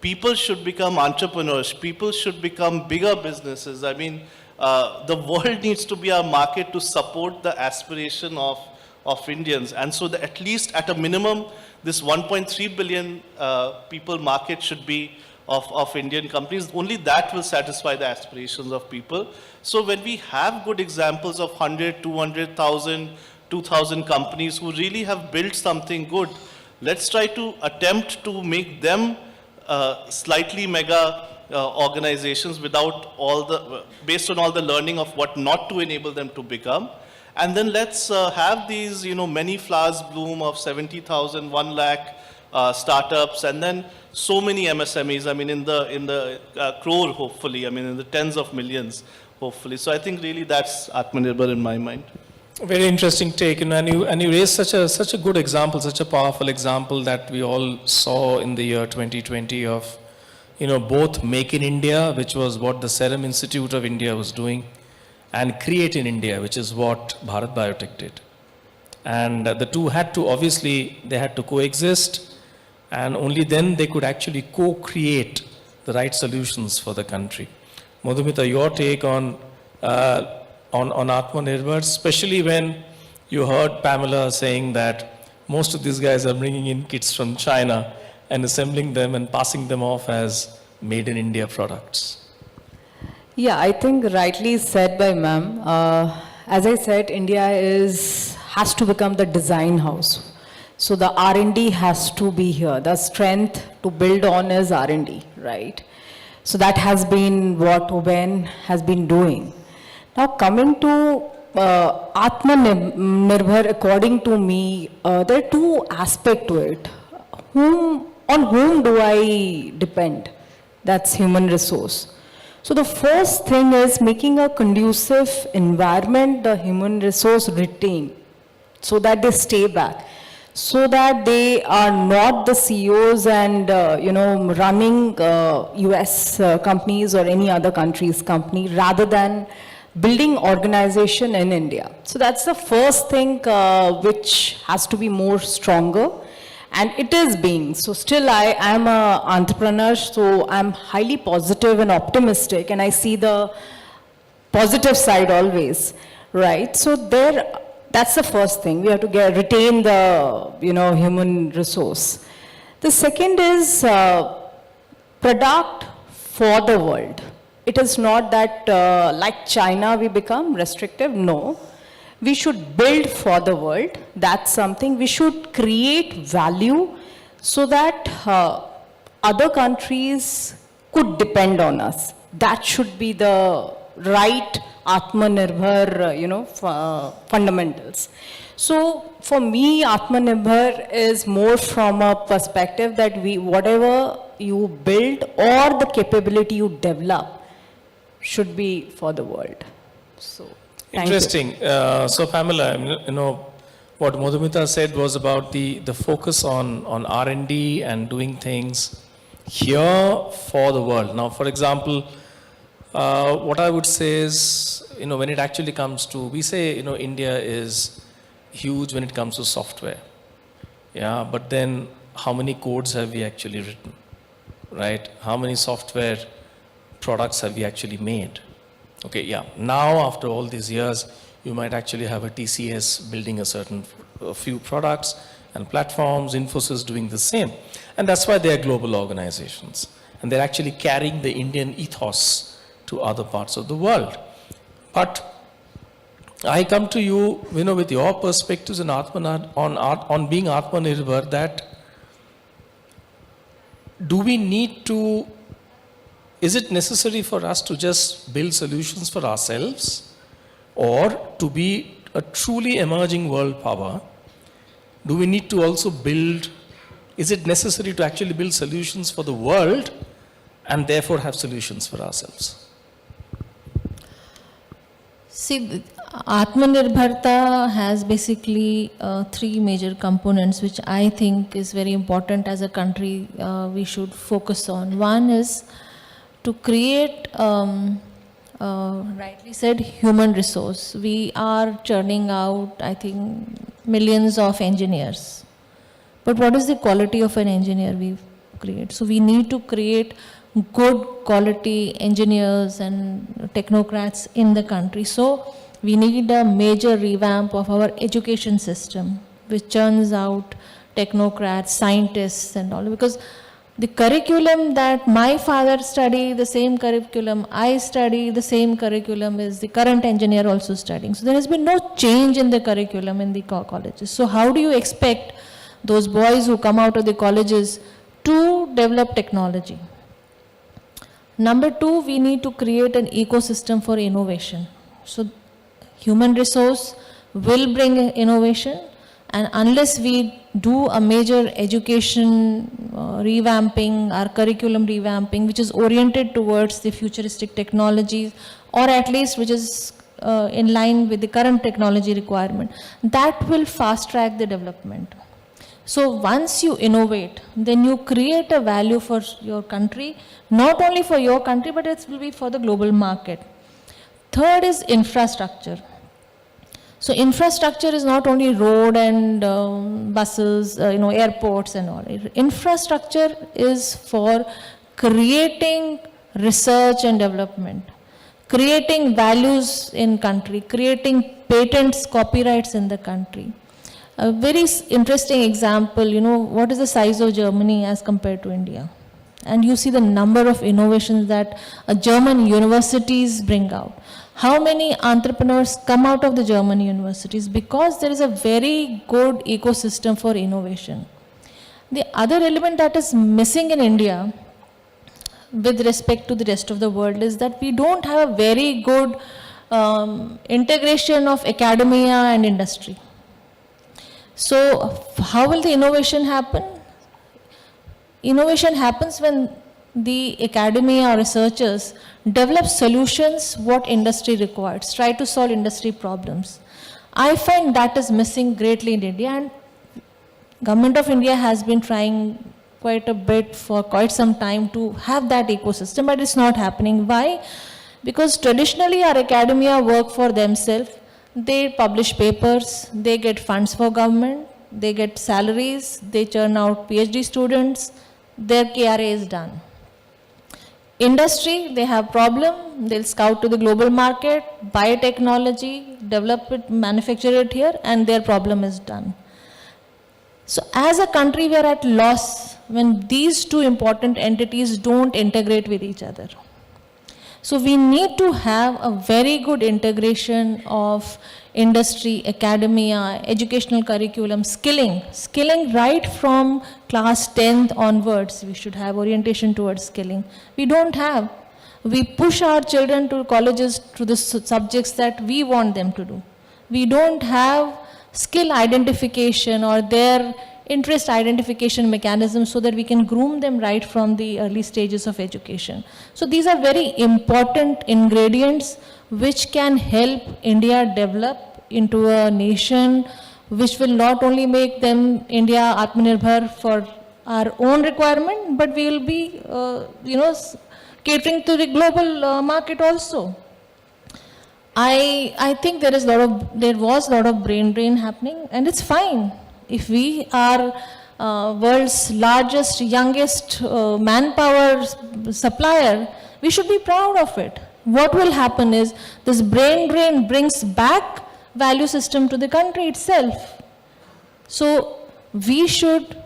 [SPEAKER 10] People should become entrepreneurs. People should become bigger businesses. I mean, the world needs to be our market to support the aspiration of Indians. And so at least at a minimum, this 1.3 billion people market should be of Indian companies. Only that will satisfy the aspirations of people. So when we have good examples of 100, 200,000, 2,000 companies who really have built something good, let's try to attempt to make them slightly mega organizations without based on all the learning of what not to enable them to become. And then let's have these, many flowers bloom of 70,000, 1 lakh startups, and then so many MSMEs. I mean, in the crore, hopefully. I mean, in the tens of millions, hopefully. So I think really that's Atmanirbhar in my mind.
[SPEAKER 8] Very interesting take, and you raised such a good example, such a powerful example that we all saw in the year 2020 of, both Make in India, which was what the Serum Institute of India was doing, and Create in India, which is what Bharat Biotech did. And the two had to, obviously, they had to coexist, and only then they could actually co-create the right solutions for the country. Madhumita, your take on Atmanirbhar, especially when you heard Pamela saying that most of these guys are bringing in kits from China and assembling them and passing them off as made in India products.
[SPEAKER 11] Yeah, I think rightly said by ma'am. As I said, India has to become the design house. So the R&D has to be here. The strength to build on is R&D, right? So that has been what Uben has been doing. Now coming to Atmanirbhar, according to me, there are two aspects to it. On whom do I depend? That's human resource. So the first thing is making a conducive environment the human resource retain, so that they stay back, so that they are not the CEOs and running US companies or any other country's company, rather than building organization in India. So that's the first thing which has to be more stronger, and it is being. So still I am an entrepreneur, so I'm highly positive and optimistic, and I see the positive side always, right? So that's the first thing. We have to retain the human resource. The second is product for the world. It is not that like China we become restrictive. No, we should build for the world. That's something. We should create value so that other countries could depend on us. That should be the right Atmanirbhar, fundamentals. So for me, Atmanirbhar is more from a perspective that whatever you build or the capability you develop should be for the world. So
[SPEAKER 8] interesting. So Pamela, what Madhumita said was about the focus on R&D and doing things here for the world. Now, for example, what I would say is, when it actually comes to, we say, India is huge when it comes to software. Yeah, but then how many codes have we actually written, right? How many software products have we actually made? Okay, yeah. Now, after all these years, you might actually have a TCS building a few products and platforms, Infosys doing the same. And that's why they are global organizations. And they're actually carrying the Indian ethos to other parts of the world. But I come to you, with your perspectives on being Atmanirbhar, that do we need to, is it necessary for us to just build solutions for ourselves, or to be a truly emerging world power, do we need to also build, is it necessary to actually build solutions for the world and therefore have solutions for ourselves?
[SPEAKER 12] See, Atmanirbharta has basically three major components which I think is very important as a country we should focus on. One is to create, rightly said, human resource. We are churning out, I think, millions of engineers. But what is the quality of an engineer we create? So we need to create good quality engineers and technocrats in the country. So we need a major revamp of our education system, which churns out technocrats, scientists and all. Because the curriculum that my father studied, the same curriculum I study, the same curriculum is the current engineer also studying. So there has been no change in the curriculum in the colleges. So how do you expect those boys who come out of the colleges to develop technology? Number two, we need to create an ecosystem for innovation. So human resource will bring innovation, and unless we do a major education revamping, our curriculum revamping, which is oriented towards the futuristic technologies, or at least which is in line with the current technology requirement, that will fast track the development. So once you innovate, then you create a value for your country, not only for your country, but it will be for the global market. Third is infrastructure. So infrastructure is not only road and buses, airports and all. Infrastructure is for creating research and development, creating values in country, creating patents, copyrights in the country. A very interesting example, what is the size of Germany as compared to India? And you see the number of innovations that German universities bring out. How many entrepreneurs come out of the German universities? Because there is a very good ecosystem for innovation. The other element that is missing in India with respect to the rest of the world is that we don't have a very good integration of academia and industry. So how will the innovation happen? Innovation happens when the academia or researchers develop solutions what industry requires, try to solve industry problems. I find that is missing greatly in India, and Government of India has been trying quite a bit for quite some time to have that ecosystem, but it's not happening. Why? Because traditionally our academia work for themselves. They publish papers, they get funds for government, they get salaries, they churn out PhD students, their KRA is done. Industry, they have problem, they'll scout to the global market, buy technology, develop it, manufacture it here, and their problem is done. So as a country, we are at loss when these two important entities don't integrate with each other. So we need to have a very good integration of industry, academia, educational curriculum, skilling right from class 10th onwards. We should have orientation towards skilling. We don't have. We push our children to colleges to the subjects that we want them to do. We don't have skill identification or their interest identification mechanism so that we can groom them right from the early stages of education. So these are very important ingredients which can help India develop into a nation which will not only make them India Atmanirbhar for our own requirement, but we will be, catering to the global market also. I think there was a lot of brain drain happening, and it's fine. If we are world's largest, youngest manpower supplier, we should be proud of it. What will happen is this brain drain brings back value system to the country itself. So we should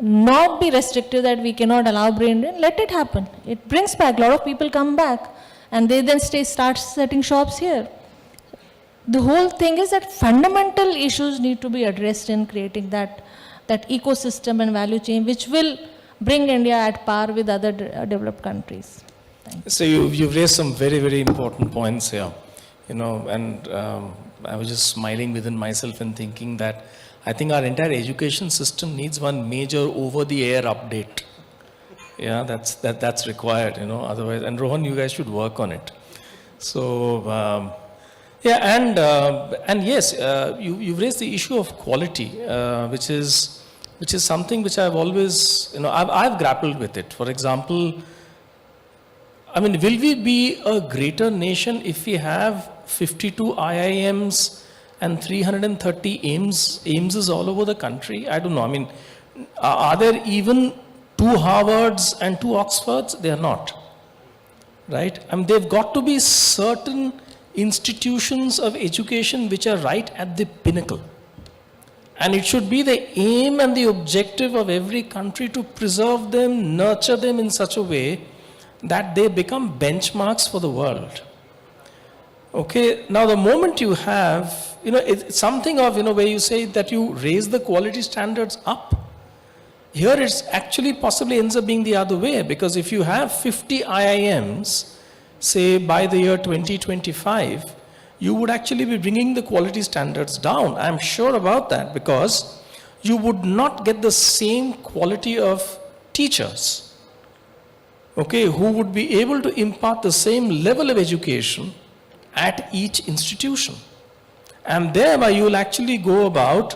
[SPEAKER 12] not be restricted that we cannot allow brain drain. Let it happen. It brings back, a lot of people come back. and they then start setting shops here. The whole thing is that fundamental issues need to be addressed in creating that ecosystem and value chain, which will bring India at par with other developed countries.
[SPEAKER 8] So you've raised some very, very important points here, and I was just smiling within myself and thinking that I think our entire education system needs one major over-the-air update. Yeah, that's required, otherwise, and Rohan, you guys should work on it. So, and yes, you've raised the issue of quality, which is something which I've always, I've grappled with it. For example, I mean, will we be a greater nation if we have 52 IIMs and 330 AIMSs all over the country? I don't know. I mean, are there even 2 Harvards and 2 Oxfords? They are not, right? I mean, they've got to be certain institutions of education which are right at the pinnacle. And it should be the aim and the objective of every country to preserve them, nurture them in such a way that they become benchmarks for the world. Okay, now the moment you have, it's something of, where you say that you raise the quality standards up. Here it's actually possibly ends up being the other way, because if you have 50 IIMs, say by the year 2025, you would actually be bringing the quality standards down. I'm sure about that, because you would not get the same quality of teachers, okay, who would be able to impart the same level of education at each institution. And thereby you will actually go about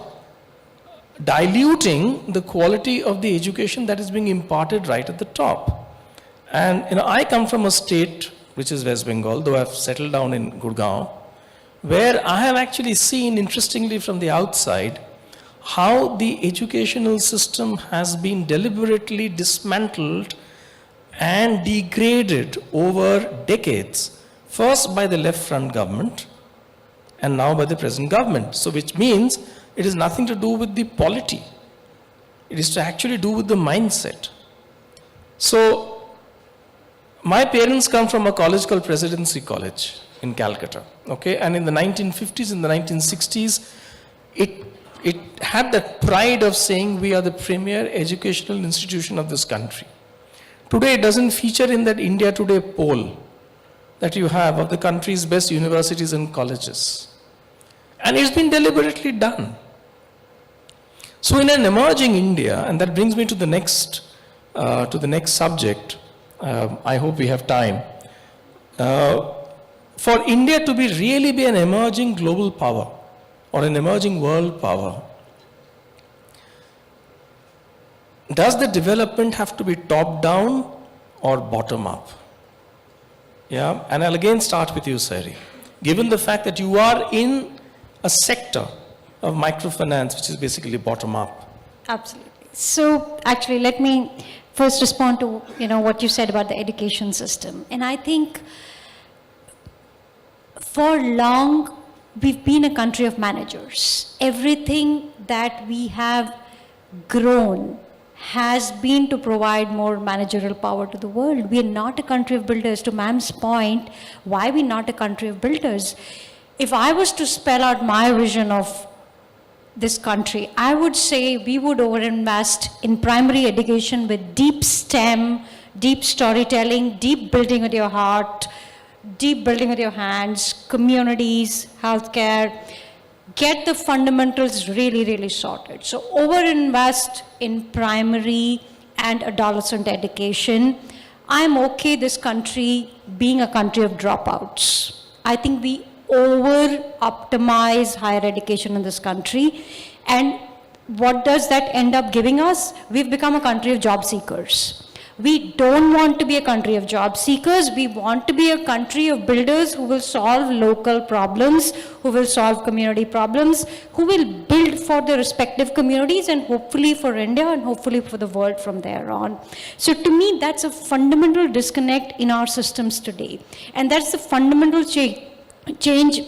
[SPEAKER 8] diluting the quality of the education that is being imparted right at the top. And I come from a state which is West Bengal, though I've settled down in Gurgaon, where I have actually seen, interestingly from the outside, how the educational system has been deliberately dismantled and degraded over decades, first by the left front government and now by the present government. So which means it is nothing to do with the polity. It is to actually do with the mindset. So my parents come from a college called Presidency College in Calcutta, okay? And in the 1950s, in the 1960s, it had that pride of saying we are the premier educational institution of this country. Today, it doesn't feature in that India Today poll that you have of the country's best universities and colleges. And it's been deliberately done. So in an emerging India, and that brings me to the next subject, I hope we have time. For India to really be an emerging global power or an emerging world power, does the development have to be top down or bottom up? Yeah, and I'll again start with you, Sairi. Given the fact that you are in a sector of microfinance, which is basically bottom up.
[SPEAKER 9] Absolutely. So actually, let me first respond to what you said about the education system. And I think for long, we've been a country of managers. Everything that we have grown has been to provide more managerial power to the world. We are not a country of builders. To ma'am's point, why are we not a country of builders? If I was to spell out my vision of this country, I would say we would overinvest in primary education with deep STEM, deep storytelling, deep building with your heart, deep building with your hands, communities, healthcare, get the fundamentals really, really sorted. So overinvest in primary and adolescent education. I'm okay this country being a country of dropouts. I think we over-optimize higher education in this country. And what does that end up giving us? We've become a country of job seekers. We don't want to be a country of job seekers. We want to be a country of builders who will solve local problems, who will solve community problems, who will build for the respective communities and hopefully for India and hopefully for the world from there on. So to me, that's a fundamental disconnect in our systems today. And that's the fundamental change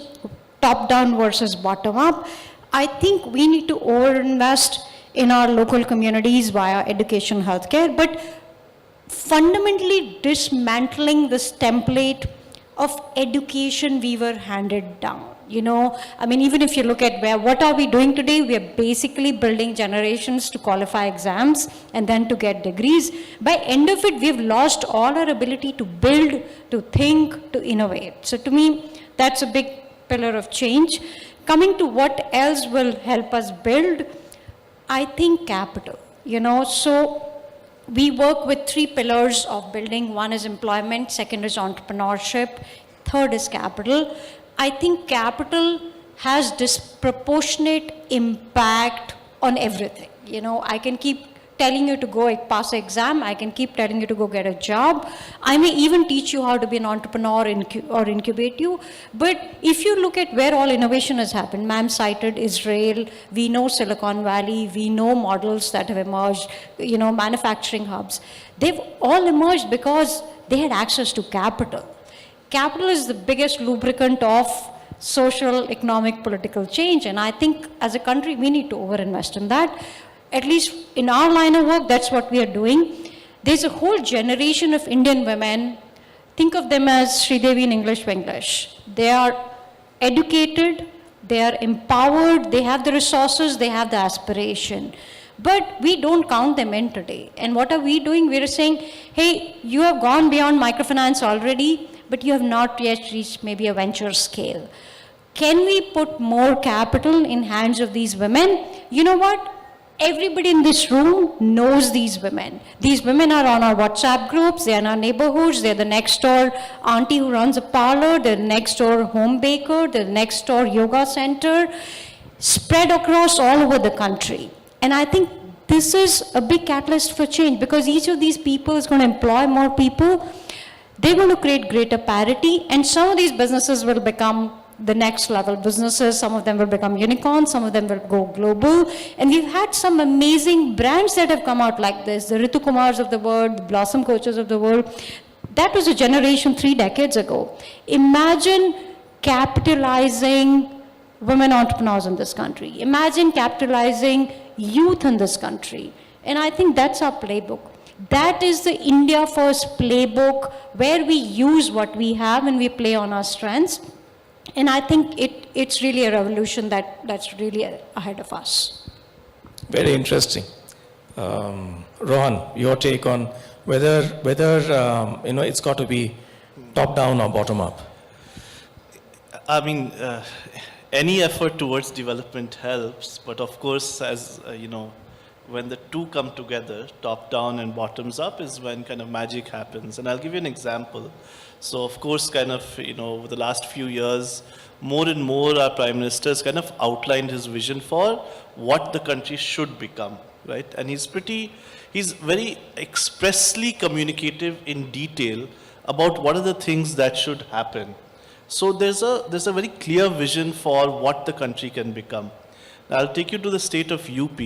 [SPEAKER 9] top-down versus bottom-up. I think we need to overinvest in our local communities via education, healthcare, but fundamentally dismantling this template of education we were handed down. You know, I mean, even if you look at what are we doing today, we are basically building generations to qualify exams and then to get degrees. By end of it, we've lost all our ability to build, to think, to innovate. So to me, that's a big pillar of change. Coming to what else will help us build, I think capital, you know, so we work with 3 pillars of building. One is employment, second is entrepreneurship, third is capital. I think capital has disproportionate impact on everything. You know, I can keep telling you to go pass an exam, I can keep telling you to go get a job. I may even teach you how to be an entrepreneur or incubate you. But if you look at where all innovation has happened, ma'am cited Israel, we know Silicon Valley, we know models that have emerged, you know, manufacturing hubs. They've all emerged because they had access to capital. Capital is the biggest lubricant of social, economic, political change. And I think as a country, we need to overinvest in that. At least in our line of work, that's what we are doing. There's a whole generation of Indian women, think of them as Sridevi in English. They are educated, they are empowered, they have the resources, they have the aspiration. But we don't count them in today. And what are we doing? We're saying, hey, you have gone beyond microfinance already, but you have not yet reached maybe a venture scale. Can we put more capital in hands of these women? You know what? Everybody in this room knows these women. These women are on our WhatsApp groups, they're in our neighborhoods, they're the next door auntie who runs a parlor, they're the next door home baker, they're the next door yoga center, spread across all over the country. And I think this is a big catalyst for change because each of these people is going to employ more people. They're going to create greater parity, and some of these businesses will become the next level businesses. Some of them will become unicorns, some of them will go global. And we've had some amazing brands that have come out like this, the Ritu Kumars of the world, the Blossom Coaches of the world. That was a generation 3 decades ago. Imagine capitalizing women entrepreneurs in this country. Imagine capitalizing youth in this country. And I think that's our playbook. That is the India First playbook where we use what we have and we play on our strengths. And I think it's really a revolution that's really ahead of us.
[SPEAKER 8] Very interesting. Rohan, your take on whether you know, it's got to be top down or bottom up?
[SPEAKER 10] I mean, any effort towards development helps, but of course, as you know, when the two come together, top down and bottoms up, is when kind of magic happens. And I'll give you an example. So of course, kind of, you know, over the last few years, more and more our Prime Minister has kind of outlined his vision for what the country should become, right? And he's very expressly communicative in detail about what are the things that should happen. So there's a very clear vision for what the country can become. Now, I'll take you to the state of UP.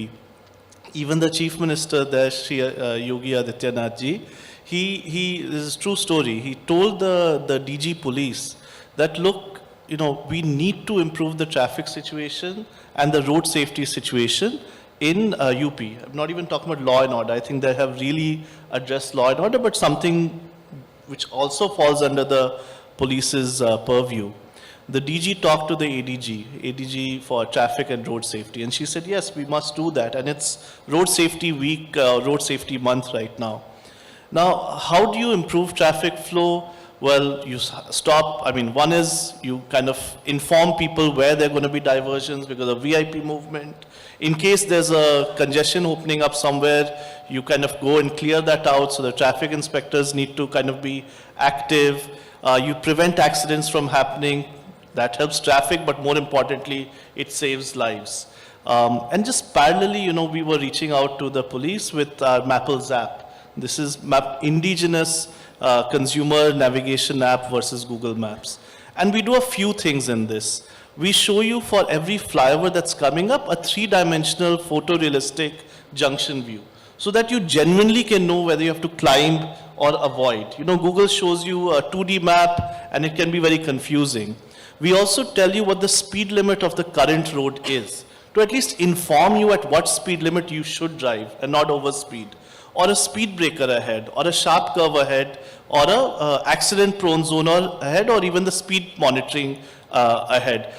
[SPEAKER 10] Even the Chief Minister there, Shri Yogi Adityanath ji, this is a true story. He told the DG Police that, look, you know, we need to improve the traffic situation and the road safety situation in UP. I'm not even talking about law and order. I think they have really addressed law and order, but something which also falls under the police's purview. The DG talked to the ADG for traffic and road safety, and she said, yes, we must do that. And it's Road Safety Week, Road Safety Month right now. Now, how do you improve traffic flow? Well, you stop. I mean, one is you kind of inform people where there are going to be diversions because of VIP movement. In case there's a congestion opening up somewhere, you kind of go and clear that out. So the traffic inspectors need to kind of be active. You prevent accidents from happening. That helps traffic, but more importantly, it saves lives. And just parallelly, you know, we were reaching out to the police with our Mapples app. This is indigenous consumer navigation app versus Google Maps. And we do a few things in this. We show you for every flyover that's coming up, a 3-dimensional photorealistic junction view, so that you genuinely can know whether you have to climb or avoid. You know, Google shows you a 2D map, and it can be very confusing. We also tell you what the speed limit of the current road is, to at least inform you at what speed limit you should drive and not overspeed. or a speed breaker ahead, or a sharp curve ahead, or a accident-prone zone ahead, or even the speed monitoring ahead.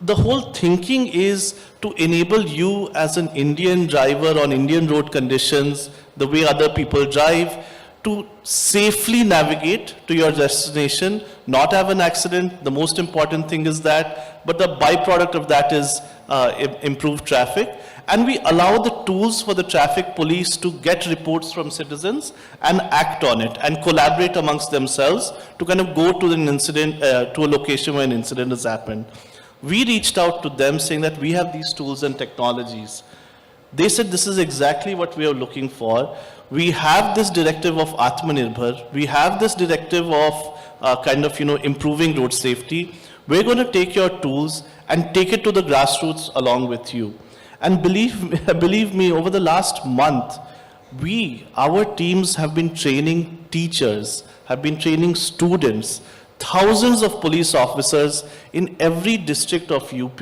[SPEAKER 10] The whole thinking is to enable you as an Indian driver on Indian road conditions, the way other people drive, to safely navigate to your destination, not have an accident. The most important thing is that, but the byproduct of that is improved traffic. And we allow the tools for the traffic police to get reports from citizens and act on it and collaborate amongst themselves to kind of go to an incident, to a location where an incident has happened. We reached out to them saying that we have these tools and technologies. They said this is exactly what we are looking for. We have this directive of Atmanirbhar. We have this directive of improving road safety. We're going to take your tools and take it to the grassroots along with you. And believe me, over the last month, our teams have been training teachers, have been training students, thousands of police officers in every district of UP,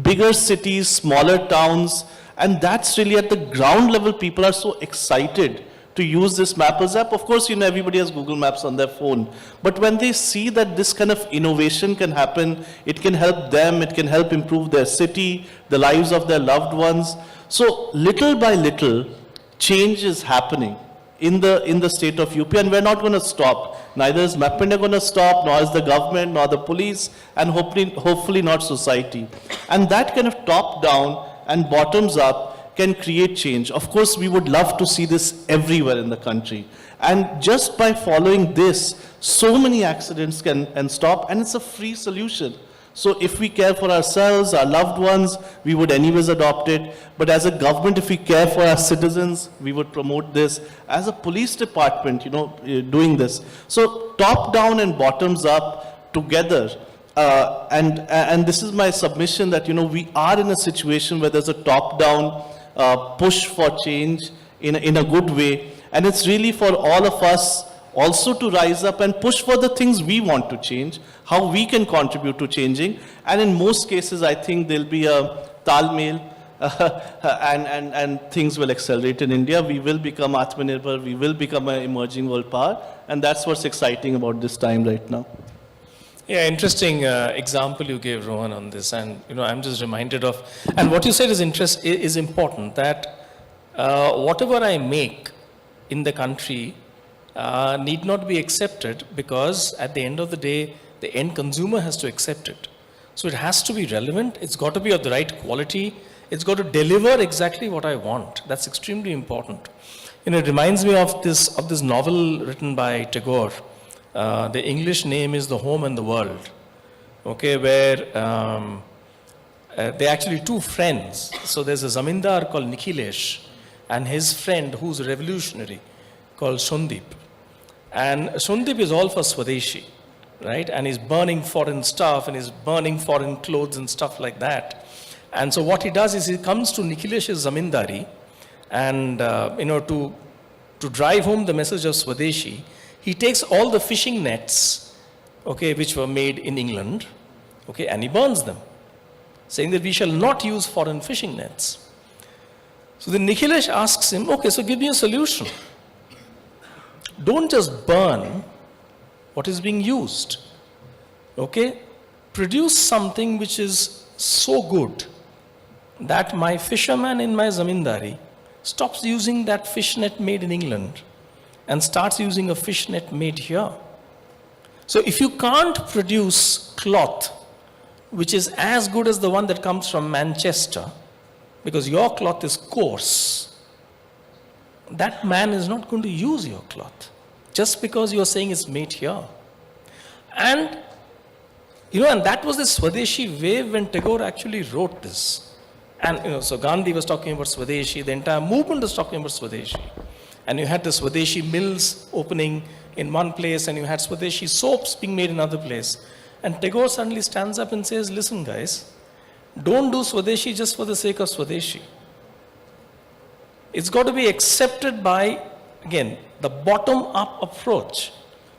[SPEAKER 10] bigger cities, smaller towns, and that's really at the ground level. People are so excited to use this Mappers app. Of course, everybody has Google Maps on their phone. But when they see that this kind of innovation can happen, it can help them, it can help improve their city, the lives of their loved ones. So little by little, change is happening in the state of UP, and we're not going to stop. Neither is MapIndia going to stop, nor is the government, nor the police, and hopefully not society. And that kind of top-down and bottoms-up can create change. Of course, we would love to see this everywhere in the country. And just by following this, so many accidents can stop, and it's a free solution. So if we care for ourselves, our loved ones, we would anyways adopt it. But as a government, if we care for our citizens, we would promote this. As a police department, doing this. So top down and bottoms up together. And this is my submission that, we are in a situation where there's a top down push for change in a good way. And it's really for all of us also to rise up and push for the things we want to change, how we can contribute to changing. And in most cases, I think there'll be a talmail and things will accelerate in India. We will become Atmanirbhar, we will become an emerging world power. And that's what's exciting about this time right now.
[SPEAKER 8] Yeah, interesting example you gave, Rohan, on this. And, I'm just reminded of, and what you said is important, that whatever I make in the country need not be accepted, because at the end of the day, the end consumer has to accept it. So it has to be relevant, it's got to be of the right quality, it's got to deliver exactly what I want. That's extremely important. It reminds me of this novel written by Tagore. The English name is The Home and the World, okay, where they're actually two friends. So there's a zamindar called Nikhilesh and his friend who's a revolutionary called Shundip. And Shundip is all for Swadeshi, right? And he's burning foreign stuff and he's burning foreign clothes and stuff like that. And so what he does is he comes to Nikhilesh's zamindari and, to drive home the message of Swadeshi, he takes all the fishing nets, okay, which were made in England, okay, and he burns them, saying that we shall not use foreign fishing nets. So then Nikhilesh asks him, okay, so give me a solution. Don't just burn what is being used, okay? Produce something which is so good that my fisherman in my zamindari stops using that fish net made in England and starts using a fish net made here. So if you can't produce cloth which is as good as the one that comes from Manchester, because your cloth is coarse, that man is not going to use your cloth just because you're saying it's made here. And, and that was the Swadeshi wave when Tagore actually wrote this. And, so Gandhi was talking about Swadeshi, the entire movement was talking about Swadeshi. And you had the Swadeshi mills opening in one place, and you had Swadeshi soaps being made in another place. And Tagore suddenly stands up and says, listen guys, don't do Swadeshi just for the sake of Swadeshi. It's got to be accepted by, again, the bottom-up approach,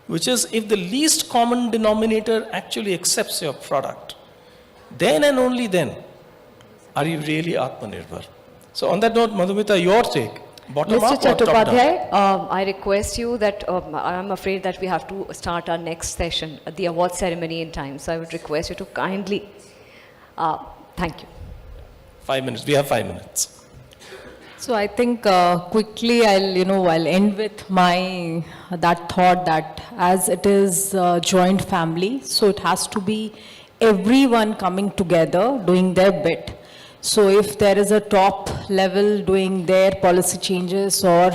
[SPEAKER 8] which is if the least common denominator actually accepts your product, then and only then are you really Atmanirbhar. So on that note, Madhumita, your take. Bottom
[SPEAKER 1] Mr.
[SPEAKER 8] up or top down?
[SPEAKER 1] Chattopadhyay, I request you that I'm afraid that we have to start our next session, the award ceremony in time. So I would request you to kindly, thank you.
[SPEAKER 8] 5 minutes. We have 5 minutes.
[SPEAKER 11] So I think quickly I'll end with that thought that as it is a joint family, so it has to be everyone coming together, doing their bit. So if there is a top level doing their policy changes or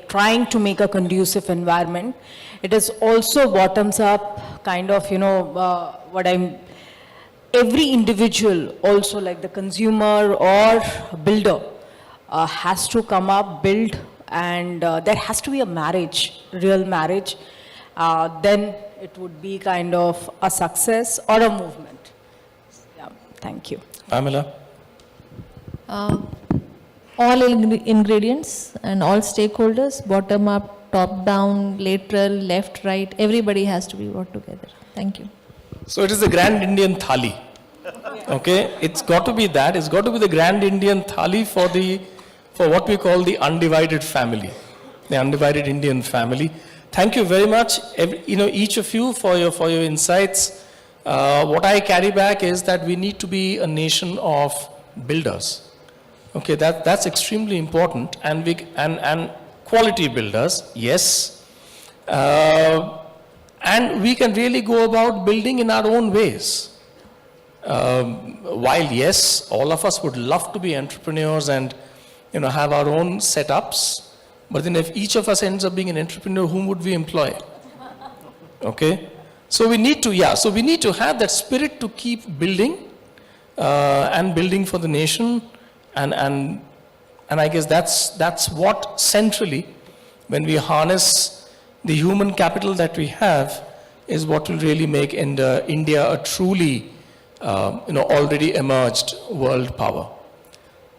[SPEAKER 11] trying to make a conducive environment, it is also bottoms up kind of, every individual also like the consumer or builder has to come up, build, and there has to be a marriage, real marriage. Then it would be kind of a success or a movement. Yeah, thank you.
[SPEAKER 8] Pamela?
[SPEAKER 12] All ingredients and all stakeholders, bottom up, top down, lateral, left, right, everybody has to be worked together. Thank you.
[SPEAKER 8] So it is the Grand Indian Thali. Okay? It's got to be that. It's got to be the Grand Indian Thali for what we call the undivided family, the undivided Indian family. Thank you very much, each of you for your insights. What I carry back is that we need to be a nation of builders. Okay, that's extremely important, and quality builders, yes. And we can really go about building in our own ways. While yes, all of us would love to be entrepreneurs and have our own setups, but then if each of us ends up being an entrepreneur, whom would we employ? Okay, so we need to have that spirit to keep building and building for the nation, and I guess that's what centrally, when we harness the human capital that we have, is what will really make India a truly already emerged world power.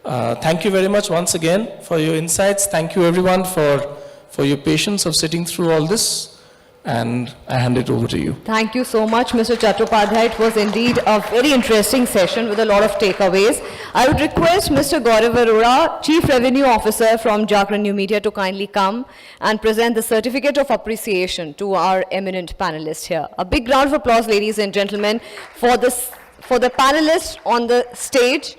[SPEAKER 8] Thank you very much once again for your insights. Thank you everyone for your patience of sitting through all this. And I hand it over to you.
[SPEAKER 1] Thank you so much, Mr. Chattopadhyay. It was indeed a very interesting session with a lot of takeaways. I would request Mr. Gaurav Arora, Chief Revenue Officer from Jagran New Media, to kindly come and present the certificate of appreciation to our eminent panelists here. A big round of applause, ladies and gentlemen, for the panelists on the stage.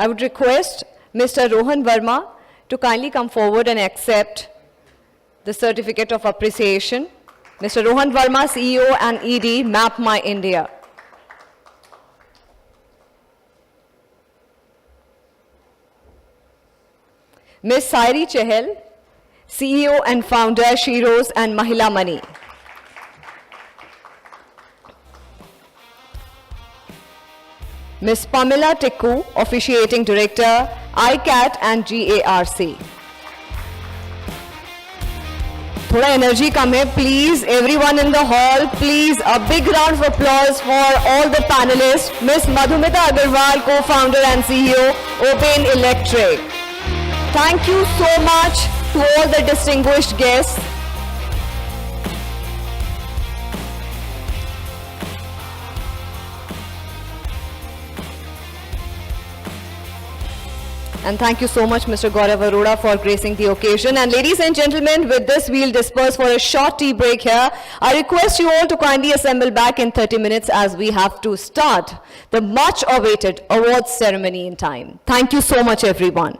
[SPEAKER 1] I would request Mr. Rohan Verma to kindly come forward and accept the certificate of appreciation. Mr. Rohan Verma, CEO and ED, Map My India. Ms. Sairi Chehel, CEO and founder, Shiros and Mahila Money. Ms. Pamela Tikku, Officiating Director, ICAT and GARC. Thoda energy come hai, please, everyone in the hall, please, a big round of applause for all the panelists. Ms. Madhumita Agarwal, co-founder and CEO, Open Electric. Thank you so much to all the distinguished guests. And thank you so much, Mr. Gaurav Arora, for gracing the occasion. And ladies and gentlemen, with this, we'll disperse for a short tea break here. I request you all to kindly assemble back in 30 minutes as we have to start the much-awaited awards ceremony in time. Thank you so much, everyone.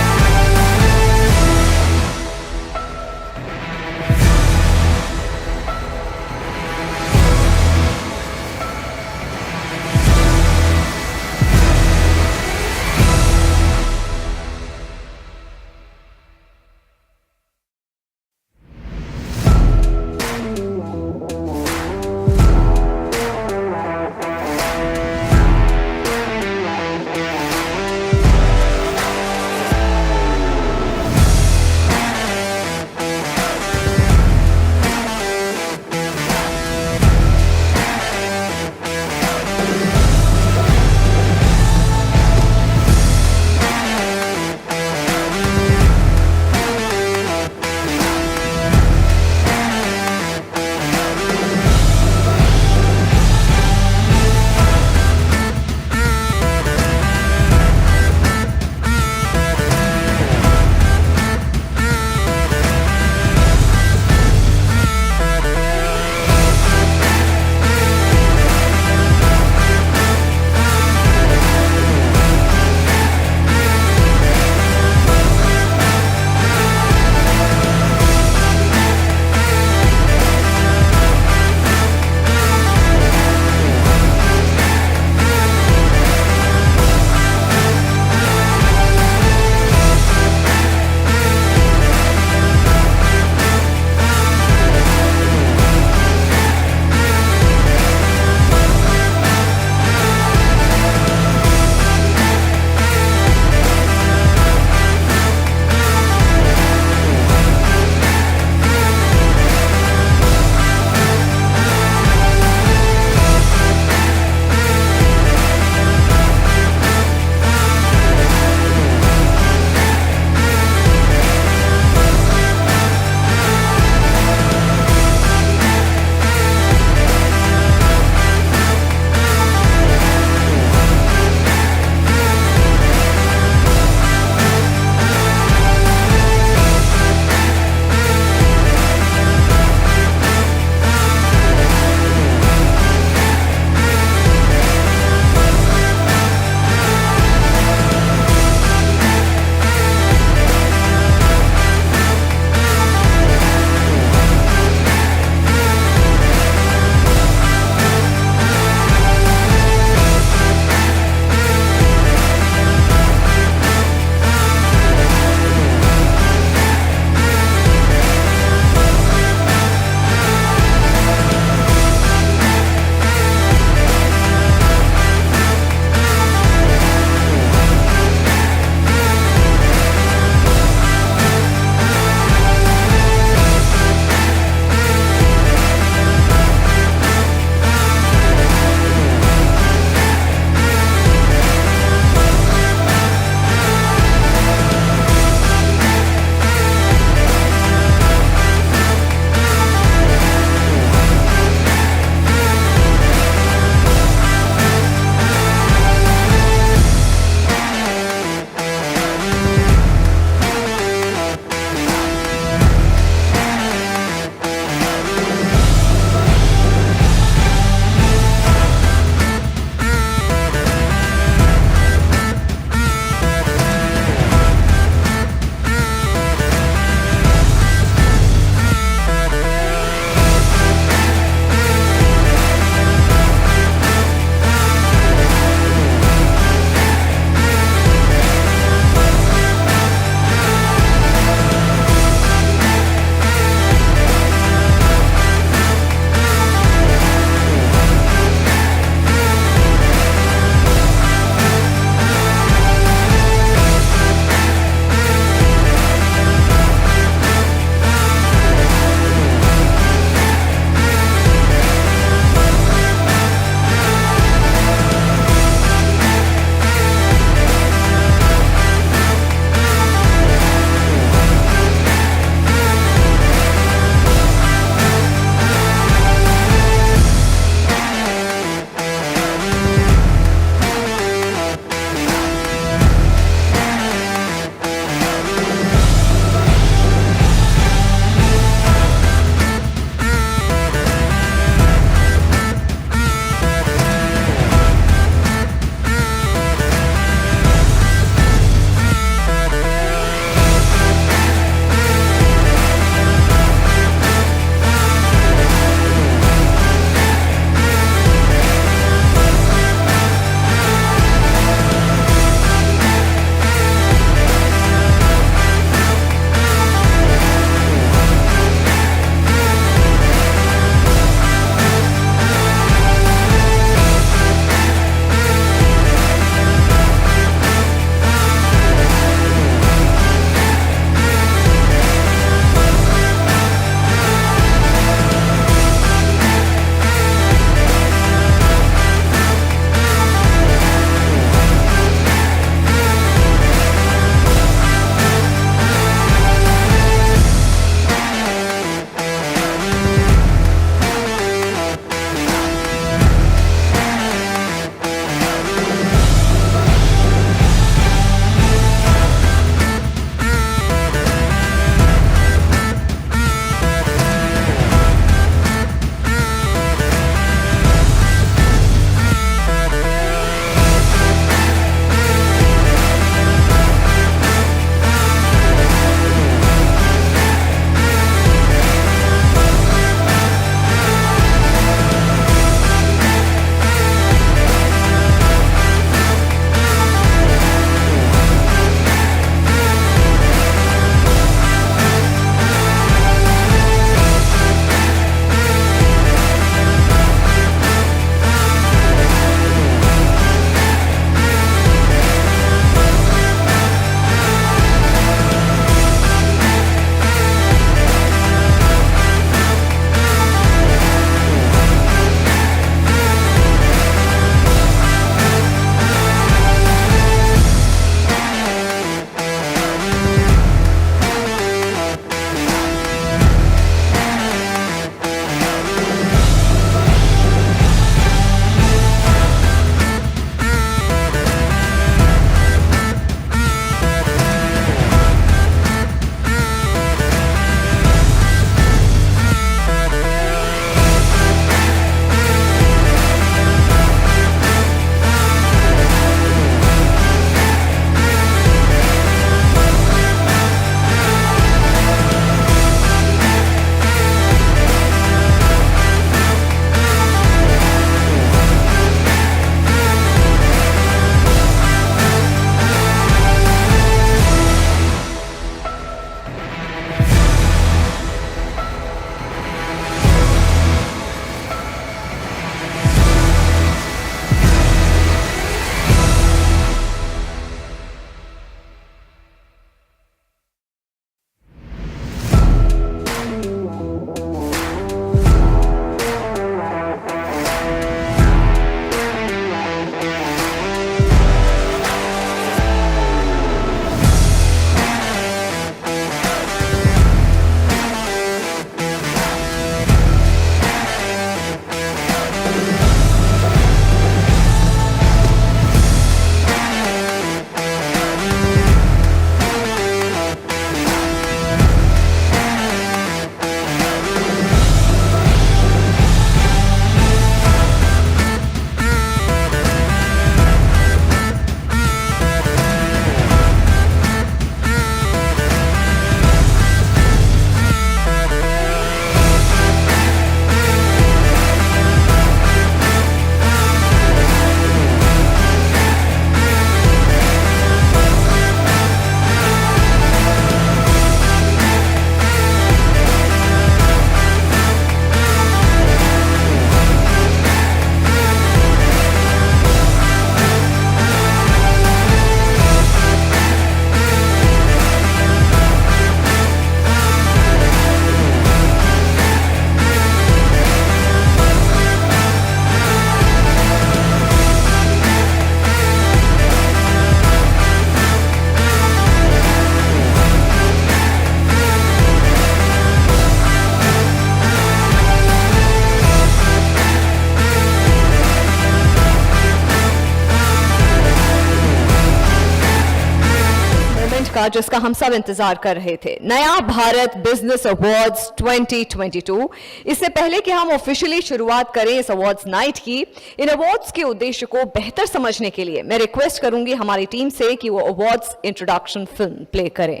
[SPEAKER 1] था जिसका हम सब इंतजार कर रहे थे, नया Bharat business awards 2022। इससे पहले कि हम ऑफिशियली शुरुआत करें इस अवार्ड्स नाइट की, इन अवार्ड्स के उद्देश्य को बेहतर समझने के लिए मैं रिक्वेस्ट करूंगी हमारी टीम से कि वो अवार्ड्स इंट्रोडक्शन फिल्म प्ले करें।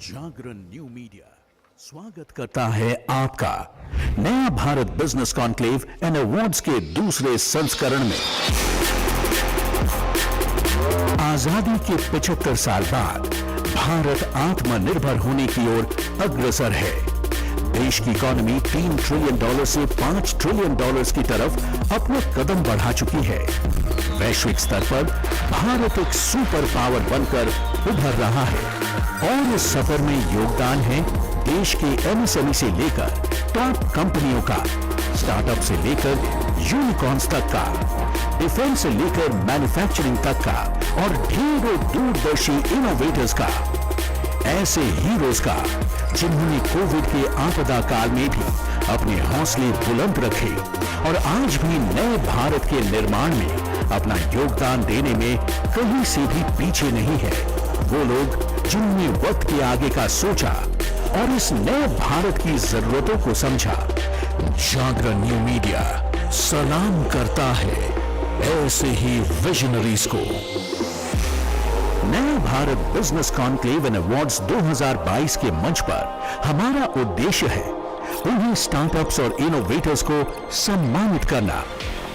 [SPEAKER 13] जागरण न्यू मीडिया स्वागत करता है आपका नया Bharat business conclave and awards के दूसरे संस्करण में। आजादी के 75 साल बाद भारत आत्मनिर्भर होने की ओर अग्रसर है। देश की इकोनॉमी $3 ट्रिलियन से $5 ट्रिलियन की तरफ अपने कदम बढ़ा चुकी है। वैश्विक स्तर पर भारत एक सुपर पावर बनकर उभर रहा है और इस सफर में योगदान है देश के एमएसएमई से लेकर टॉप कंपनियों का, स्टार्टअप से लेकर यूनिकॉर्न्स तक का, डिफेंस से लेकर मैन्युफैक्चरिंग तक का और ढेरों दूरदर्शी इनोवेटर्स का, ऐसे हीरोज का जिन्होंने कोविड के आपदा काल में भी अपने हौसले बुलंद रखे और आज भी नए भारत के निर्माण में अपना योगदान देने में कहीं से भी पीछे नहीं है। वो लोग जिन्होंने वक्त के आगे का सोचा और इस नए भारत की जरूरतों को समझा। जागरण न्यू मीडिया सलाम करता है ऐसे ही विजनरीज को। नया Bharat business conclave and awards 2022 के मंच पर हमारा उद्देश्य है उन्हीं स्टार्टअप्स और इनोवेटर्स को सम्मानित करना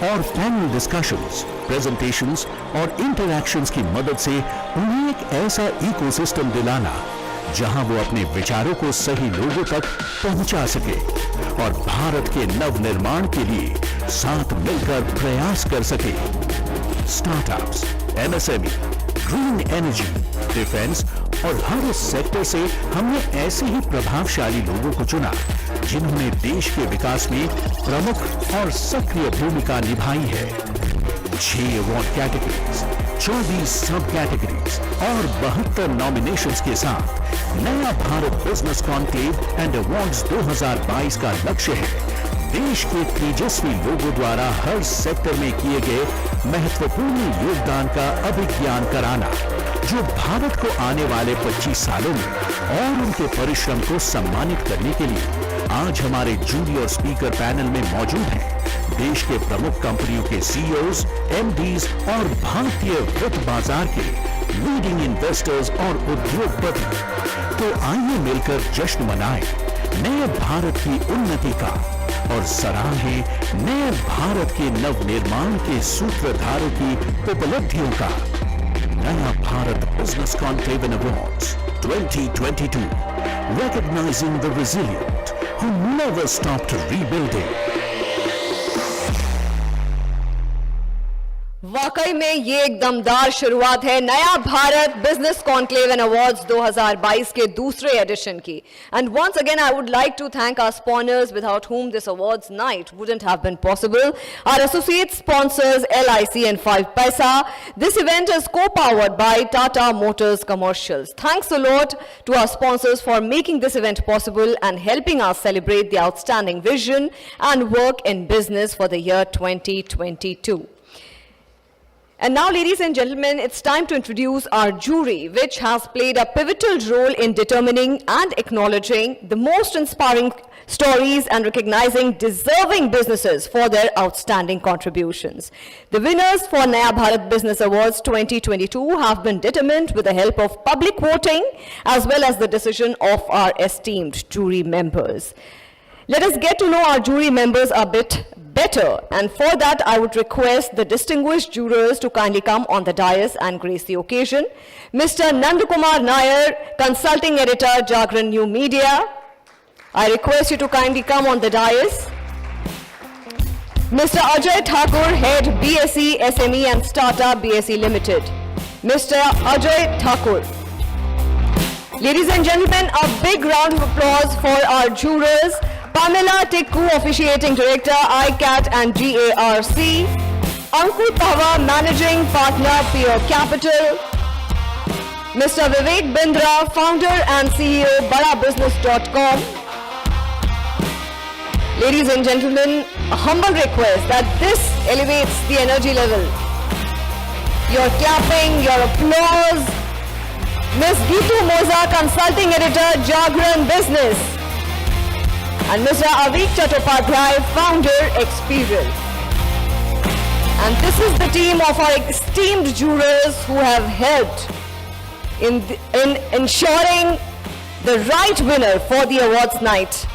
[SPEAKER 13] और पैनल डिस्कशंस, प्रेजेंटेशंस और इंटरैक्शंस की मदद से उन्हें एक ऐसा इकोसिस्टम दिलाना जहां वो अपने विचारों को सही लोगों तक पहुंचा सके और भारत के नव निर्माण के लिए साथ मिलकर प्रयास कर सके। Startups, MSME, green energy, defence और हर सेक्टर से हमने ऐसे ही प्रभावशाली लोगों को चुना जिन्होंने देश के विकास में प्रमुख और सक्रिय भूमिका निभाई है। 6 अवार्ड कैटेगरीज, 24 सब कैटेगरीज और 72 नॉमिनेशंस के साथ नया Bharat business conclave and awards 2022 का लक्ष्य है देश के तेजस्वी लोगों द्वारा हर सेक्टर में किए गए महत्वपूर्ण योगदान का अभिज्ञान कराना, जो भारत को आने वाले 25 सालों में और उनके परिश्रम को सम्मानित करने के लिए आज हमारे जूरी और स्पीकर पैनल में मौजूद हैं देश के प्रमुख कंपनियों के सीईओज, एमडीज और भारतीय वित्त बाजार के लीडिंग इन्वेस्टर्स और उद्योगपति। तो आइए मिलकर जश्न मनाएं नए भारत की उन्नति का और सराहें नए भारत के नवनिर्माण के सूत्रधारों की उपलब्धियों का। नया Bharat business conclave and awards 2022, recognizing the resilient who never stopped rebuilding.
[SPEAKER 1] वाकई में ये एक दमदार शुरुआत है Naya Bharat business conclave and awards 2022 के दूसरे एडिशन की। And once again I would like to thank our sponsors without whom this awards night wouldn't have been possible. Our associate sponsors LIC and 5 Paisa. This event is co-powered by Tata Motors Commercials. Thanks a lot to our sponsors for making this event possible and helping us celebrate the outstanding vision and work in business for the year 2022. And now, ladies and gentlemen, it's time to introduce our jury, which has played a pivotal role in determining and acknowledging the most inspiring stories and recognizing deserving businesses for their outstanding contributions. The winners for Naya Bharat Business Awards 2022 have been determined with the help of public voting as well as the decision of our esteemed jury members. Let us get to know our jury members a bit better, and for that I would request the distinguished jurors to kindly come on the dais and grace the occasion. Mr. Nandakumar Nair, Consulting Editor, Jagran New Media. I request you to kindly come on the dais. Mr. Ajay Thakur, Head BSE SME and Startup BSE Limited. Mr. Ajay Thakur. Ladies and gentlemen, a big round of applause for our jurors. Pamela Tikku, Officiating Director, ICAT and GARC. Ankur Pava, Managing Partner, Pure Capital. Mr. Vivek Bindra, founder and CEO, badabusiness.com. Ladies and gentlemen, a humble request that this elevates the energy level. Your clapping, your applause. Ms. Geetu Moza, consulting editor, Jagran Business. And Mr. Avik Chattopadhyay, founder, Experience. And this is the team of our esteemed jurors who have helped in ensuring the right winner for the awards night.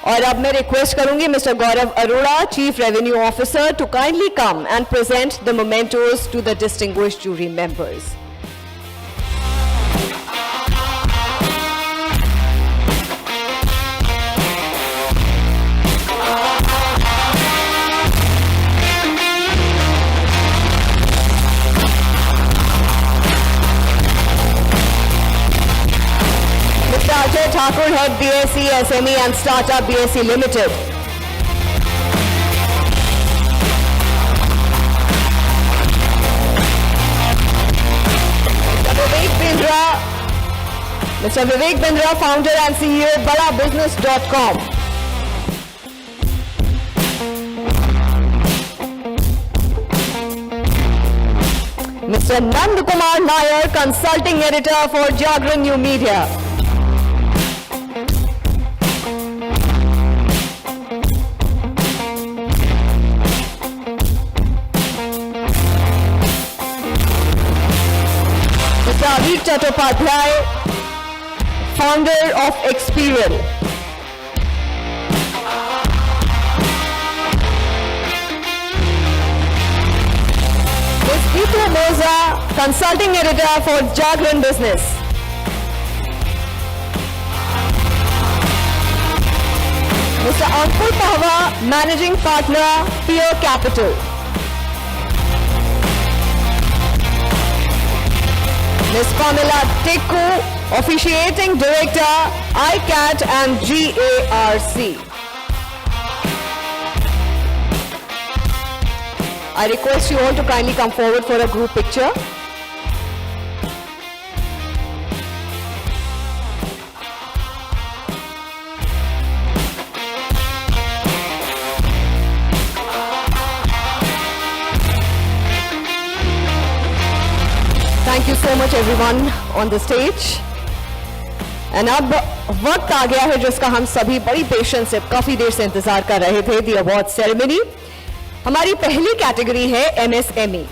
[SPEAKER 1] और अब मैं request करूंगी mister Gaurav Arora, chief revenue officer, to kindly come and present the mementos to the distinguished jury members. Mr. Ajay Thakur, Head BSc SME and Startup BSc Limited. Mr. Vivek Bindra, founder and CEO, badabusiness.com. Mr. Nandakumar Nair, consulting editor for Jagran New Media. Mr. Avik Chattopadhyay, founder of Experience. Ms. Geetu Moza, consulting editor for Jagran Business. Mr. Ankur Pahwa, managing partner, Peer Capital. Ms. Pamela Tikku, officiating director, ICAT and GARC. I request you all to kindly come forward for a group picture. Thank you so much everyone on the stage. And अब वक्त आ गया है जिसका हम सभी बड़ी patience से काफी देर से इंतजार कर रहे थे, दी अवार्ड सेरेमनी. हमारी पहली कैटेगरी है MSME.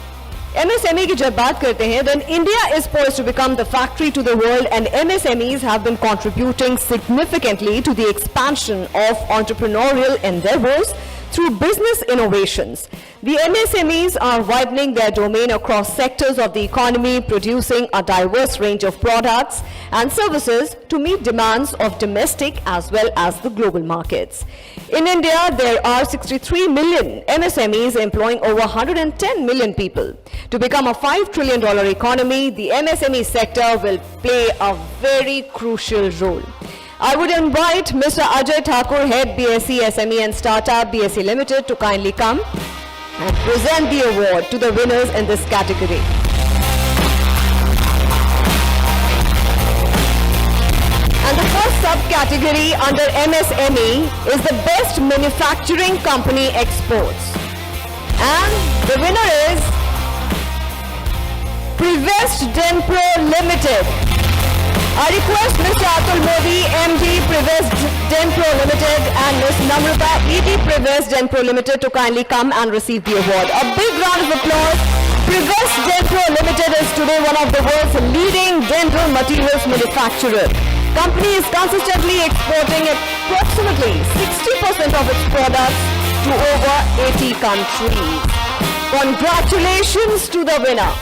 [SPEAKER 1] MSME की जब बात करते हैं, then India is poised to become the factory to the world, and MSMEs have been contributing significantly to the expansion of entrepreneurial endeavors through business innovations. The MSMEs are widening their domain across sectors of the economy, producing a diverse range of products and services to meet demands of domestic as well as the global markets. In India, there are 63 million MSMEs employing over 110 million people. To become a $5 trillion economy, the MSME sector will play a very crucial role. I would invite Mr. Ajay Thakur, Head BSc SME and Startup BSc Limited, to kindly come and present the award to the winners in this category. And the first subcategory under MSME is the Best Manufacturing Company Exports. And the winner is Privest Denpro Limited. I request Mr. Atul Modi, MD, Privest Denpro Limited, and Ms. Namrata, ED, Privest Denpro Limited, to kindly come and receive the award. A big round of applause. Privest Denpro Limited is today one of the world's leading dental materials manufacturer. Company is consistently exporting approximately 60% of its products to over 80 countries. Congratulations to the winner.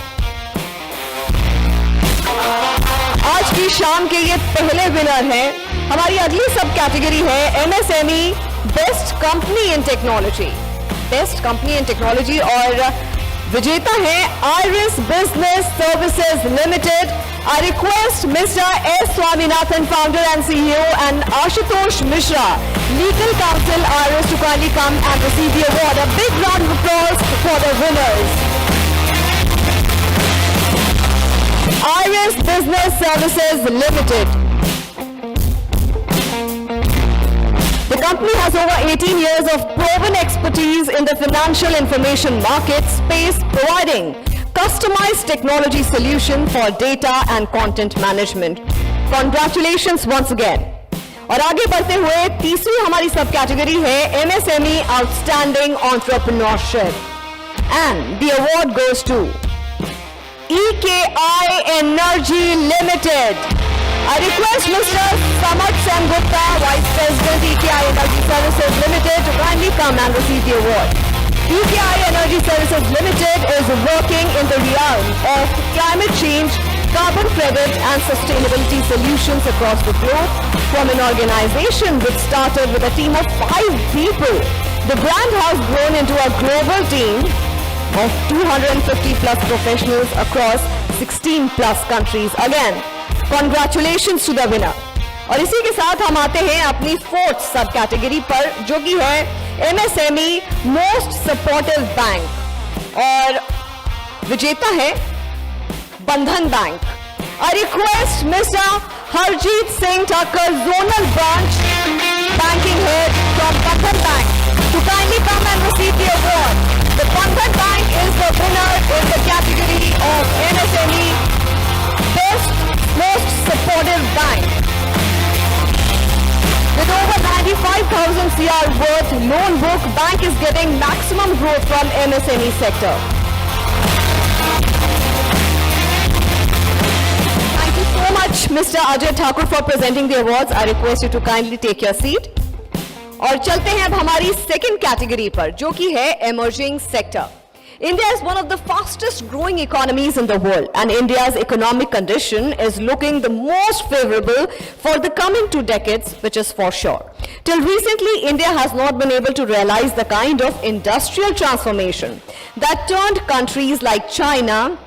[SPEAKER 1] आज की शाम के ये पहले winner हैं. हमारी अगली सब कैटेगरी है MSME बेस्ट कंपनी इन टेक्नोलॉजी. बेस्ट कंपनी इन टेक्नोलॉजी और विजेता है iris business services limited. I request Mr. S. Swaminathan, founder and CEO, and Ashutosh Mishra, legal counsel, Iris, to kindly come and receive the award. A big round of applause for the winners. Iris Business Services Limited. The company has over 18 years of proven expertise in the financial information market space, providing customized technology solution for data and content management. Congratulations once again. और आगे बढ़ते हुए तीसरी हमारी सब category है MSME Outstanding Entrepreneurship. And the award goes to EKI Energy Limited. I request Mr. Samad Sengupta, Vice President EKI Energy Services Limited, to kindly come and receive the award. EKI Energy Services Limited is working in the realm of climate change, carbon credit and sustainability solutions across the globe. From an organization which started with a team of 5 people, the brand has grown into a global team of 250 plus professionals across 16 plus countries. Again, congratulations to the winner. और इसी के साथ हम आते हैं अपनी 4th सब category पर, जो कि है MSME मोस्ट सपोर्टिव बैंक, और विजेता है बंधन bank. I request Mr. Harjeet Singh Thakur, Zonal Branch Banking Head from Bandhan Bank, to kindly come and receive the award. The Bandhan Bank is the winner in the category of MSME Best Most Supportive Bank. With over 95,000 CR worth loan book, bank is getting maximum growth from MSME sector. Thank you so much, Mr. Ajay Thakur, for presenting the awards. I request you to kindly take your seat. और चलते हैं अब हमारी second category पर, जो कि है emerging sector. India is one of the fastest growing economies in the world, and India's economic condition is looking the most favorable for the coming 2 decades, which is for sure. Till recently, India has not been able to realize the kind of industrial transformation that turned countries like China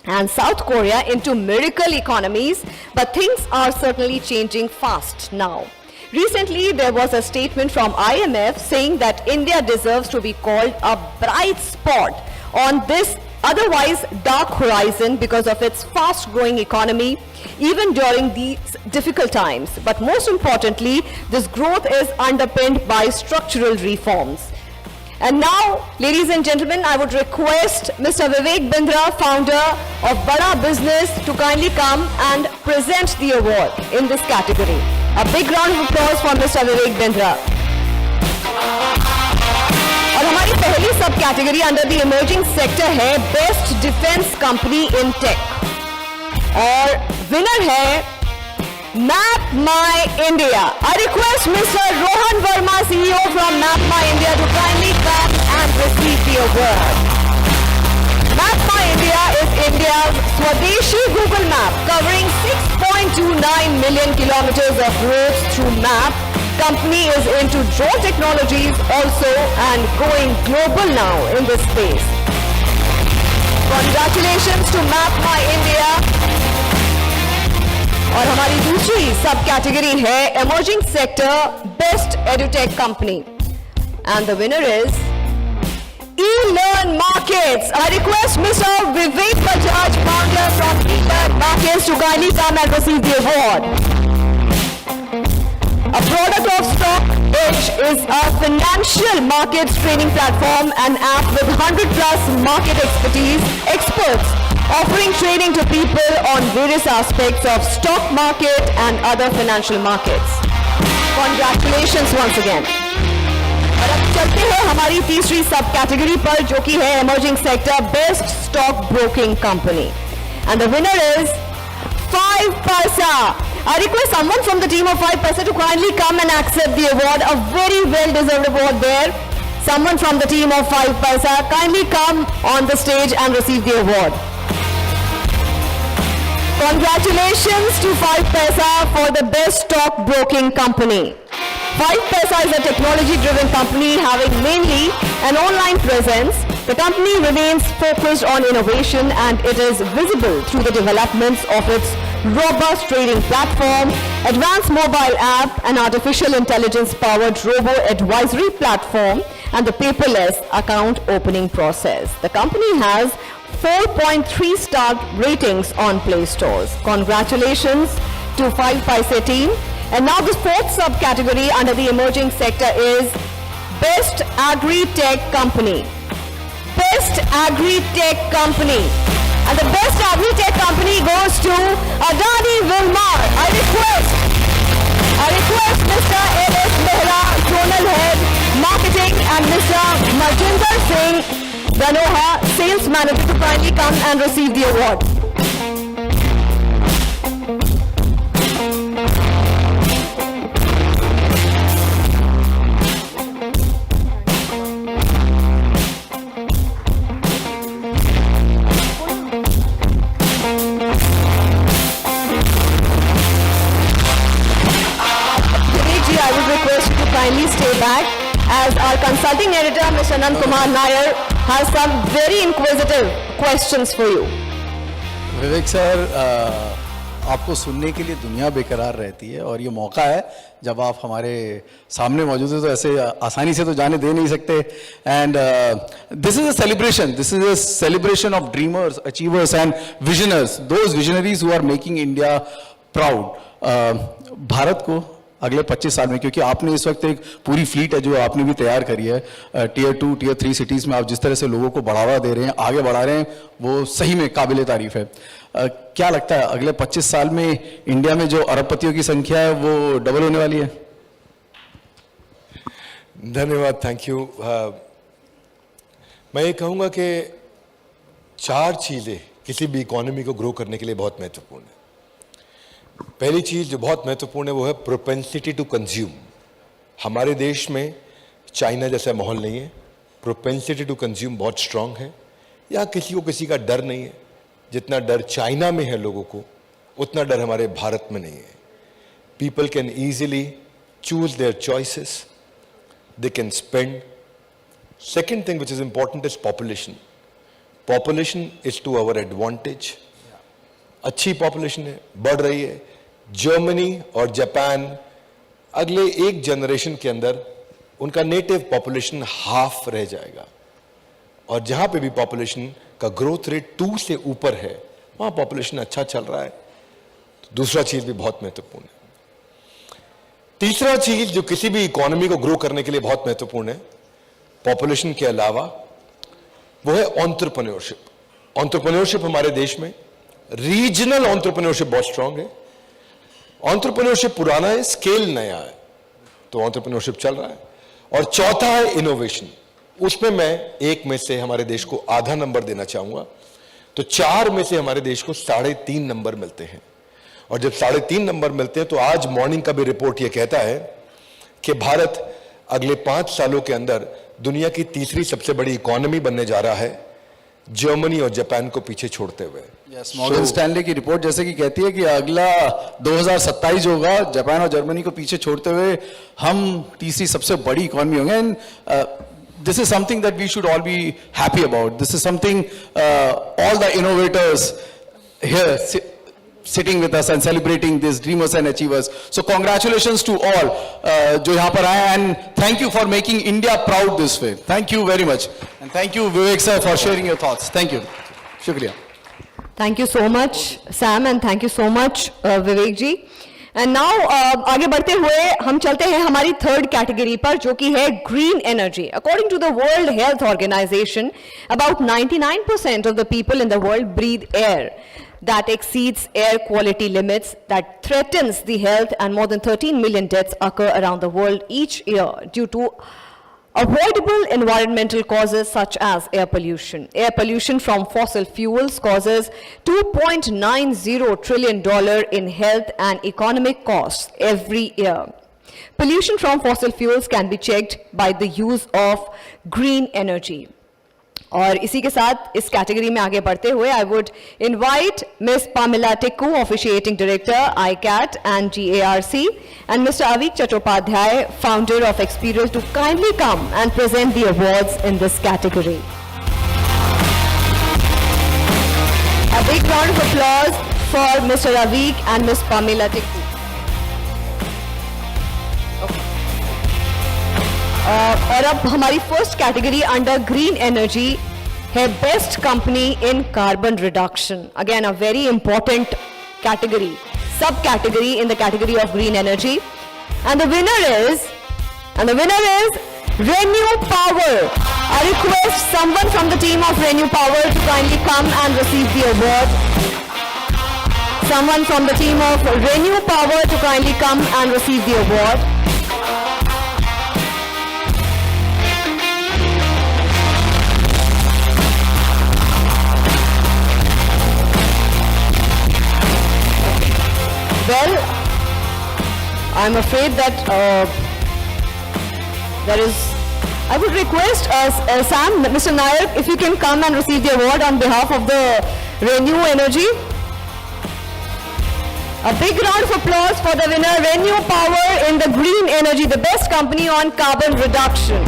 [SPEAKER 1] and South Korea into miracle economies, but things are certainly changing fast now. Recently, there was a statement from IMF saying that India deserves to be called a bright spot on this otherwise dark horizon because of its fast-growing economy, even during these difficult times. But most importantly, this growth is underpinned by structural reforms. And now, ladies and gentlemen, I would request Mr. Vivek Bindra, founder of Jagran Business, to kindly come and present the award in this category. A big round of applause for Mr. Vivek Bindra. और हमारी पहली subcategory under the emerging sector है best defence company in tech, और winner है MapmyIndia. I request mister Rohan Verma, CEO from MapmyIndia, to kindly come and receive the award. Map My India is India's Swadeshi Google map, covering 6.29 million kilometers of roads through map. Company is into drone technologies also and going global now in this space. Congratulations to Map My India. और हमारी दूसरी subcategory है Emerging Sector Best EduTech Company, and the winner is eLearn Markets. I request Mr. Vivek Bajaj, founder from eLearn Markets, to kindly come and receive the award. A product of Stock Edge is a financial markets training platform and app with 100 plus market experts offering training to people on various aspects of stock market and other financial markets. Congratulations once again. और अब चलते हैं हमारी तीसरी सब category पर, जो कि है Emerging Sector Best Stock Broking Company, and the winner is 5 Paisa. I request someone from the team of 5 Paisa to kindly come and accept the award. A very well-deserved award there. Someone from the team of 5 Paisa, kindly come on the stage and receive the award. Congratulations to 5 Paisa for the best stock broking company. 5 Paisa is a technology-driven company having mainly an online presence. The company remains focused on innovation, and it is visible through the developments of its robust trading platform, advanced mobile app, and artificial intelligence-powered robo-advisory platform, and the paperless account opening process. The company has 4.3 star ratings on Play stores. Congratulations to 5paise team. And now the fourth subcategory under the emerging sector is Best Agri-Tech Company. Best Agri-Tech Company. And the Best Agri-Tech Company goes to Adani Wilmar. I request Mr. A.S. Mehra, Zonal Head, Marketing, and Mr. Majinder Singh Danoha, Sales Manager, to kindly come and receive the award. I would request you to kindly stay back as our consulting editor, Mr. Anand Kumar Nair, has some very inquisitive questions for you.
[SPEAKER 14] Vivek sir, आपको सुनने के लिए दुनिया बेकरार रहती है और ये मौका है जब आप हमारे सामने मौजूद हैं, तो ऐसे आसानी से तो जाने दे नहीं सकते. And this is a celebration of dreamers, achievers and visioners, those visionaries who are making India proud. Bharat को अगले 25 साल में, क्योंकि आपने इस वक्त एक पूरी फ्लीट है जो आपने भी तैयार करी है, टियर 2, टियर 3 सिटीज़ में आप जिस तरह से लोगों को बढ़ावा दे रहे हैं, आगे बढ़ा रहे हैं, वो सही में काबिल तारीफ है. क्या लगता है अगले 25 साल में इंडिया में जो अरबपतियों की संख्या है वो डबल होने वाली है?
[SPEAKER 15] धन्यवाद, थैंक यू. मैं ये कहूँगा कि 4 चीज़ें किसी भी इकोनॉमी को ग्रो करने के लिए बहुत महत्वपूर्ण है. पहली चीज़ जो बहुत महत्वपूर्ण है वो है प्रोपेंसिटी टू कंज्यूम. हमारे देश में चाइना जैसा माहौल नहीं है. प्रोपेंसिटी टू कंज्यूम बहुत स्ट्रांग है. यहाँ किसी को किसी का डर नहीं है. जितना डर चाइना में है लोगों को, उतना डर हमारे भारत में नहीं है. People can easily choose their choices, they can spend. Second thing which is important is population. Population is to our advantage. अच्छी पॉपुलेशन है, बढ़ रही है. जर्मनी और जापान अगले एक जनरेशन के अंदर उनका नेटिव पॉपुलेशन हाफ रह जाएगा. और जहां पे भी पॉपुलेशन का ग्रोथ रेट 2 से ऊपर है, वहां पॉपुलेशन अच्छा चल रहा है. तो दूसरा चीज भी बहुत महत्वपूर्ण है. तीसरा चीज जो किसी भी इकोनॉमी को ग्रो करने के लिए बहुत महत्वपूर्ण है, पॉपुलेशन के अलावा, वो है एंटरप्रेन्योरशिप. एंटरप्रेन्योरशिप हमारे देश में रीजनल एंटरप्रेन्योरशिप बहुत स्ट्रांग है. एंटरप्रेन्योरशिप पुराना है, स्केल नया है, तो एंटरप्रेन्योरशिप चल रहा है. और चौथा है इनोवेशन. उसमें मैं 1 में से हमारे देश को आधा नंबर देना चाहूंगा. तो 4 में से हमारे देश को 3.5 नंबर मिलते हैं. और जब 3.5 नंबर मिलते हैं तो आज मॉर्निंग का भी रिपोर्ट यह कहता है कि भारत अगले 5 सालों के अंदर दुनिया की तीसरी सबसे बड़ी इकोनॉमी बनने जा रहा है, जर्मनी और जापान को पीछे छोड़ते हुए.
[SPEAKER 14] मॉर्गन स्टैनले की रिपोर्ट जैसे कि कहती है कि अगला 2027 होगा, जापान और जर्मनी को पीछे छोड़ते हुए हम तीसरी सबसे बड़ी इकोनॉमी होंगे. And this is something that we should all be happy about. This is something all the innovators here sitting with us and celebrating these dreamers and achievers. So congratulations to all जो यहाँ पर आए, and thank you for making India proud this way. Thank you very much, and thank you Vivek sir for sharing your thoughts. Thank you. Shukriya.
[SPEAKER 1] Thank you so much Sam, and thank you so much Vivek ji. And now आगे बढ़ते हुए हम चलते हैं हमारी third category पर, जो कि है green energy. According to the World Health Organization, about 99% of the people in the world breathe air that exceeds air quality limits, that threatens the health, and more than 13 million deaths occur around the world each year due to avoidable environmental causes such as air pollution. Air pollution from fossil fuels causes $2.90 trillion in health and economic costs every year. Pollution from fossil fuels can be checked by the use of green energy. और इसी के साथ इस category में आगे बढ़ते हुए I would invite miss Pamila Tikku, officiating director ICAT and GARC, and Mr. Avik Chattopadhyay, founder of Experience, to kindly come and present the awards in this category. A big round of applause for Mr. Avik and Miss Pamela Tikku. और अब हमारी first category under green energy है best company in carbon reduction. Again, a very important category, subcategory in the category of green energy. And the winner is Renew Power. I request someone from the team of Renew Power to kindly come and receive the award. Someone from the team of Renew Power to kindly come and receive the award. Well, I'm afraid that I would request Sam, Mr. Nayak, if you can come and receive the award on behalf of the Renew Energy. A big round of applause for the winner, Renew Power in the green energy, the best company on carbon reduction.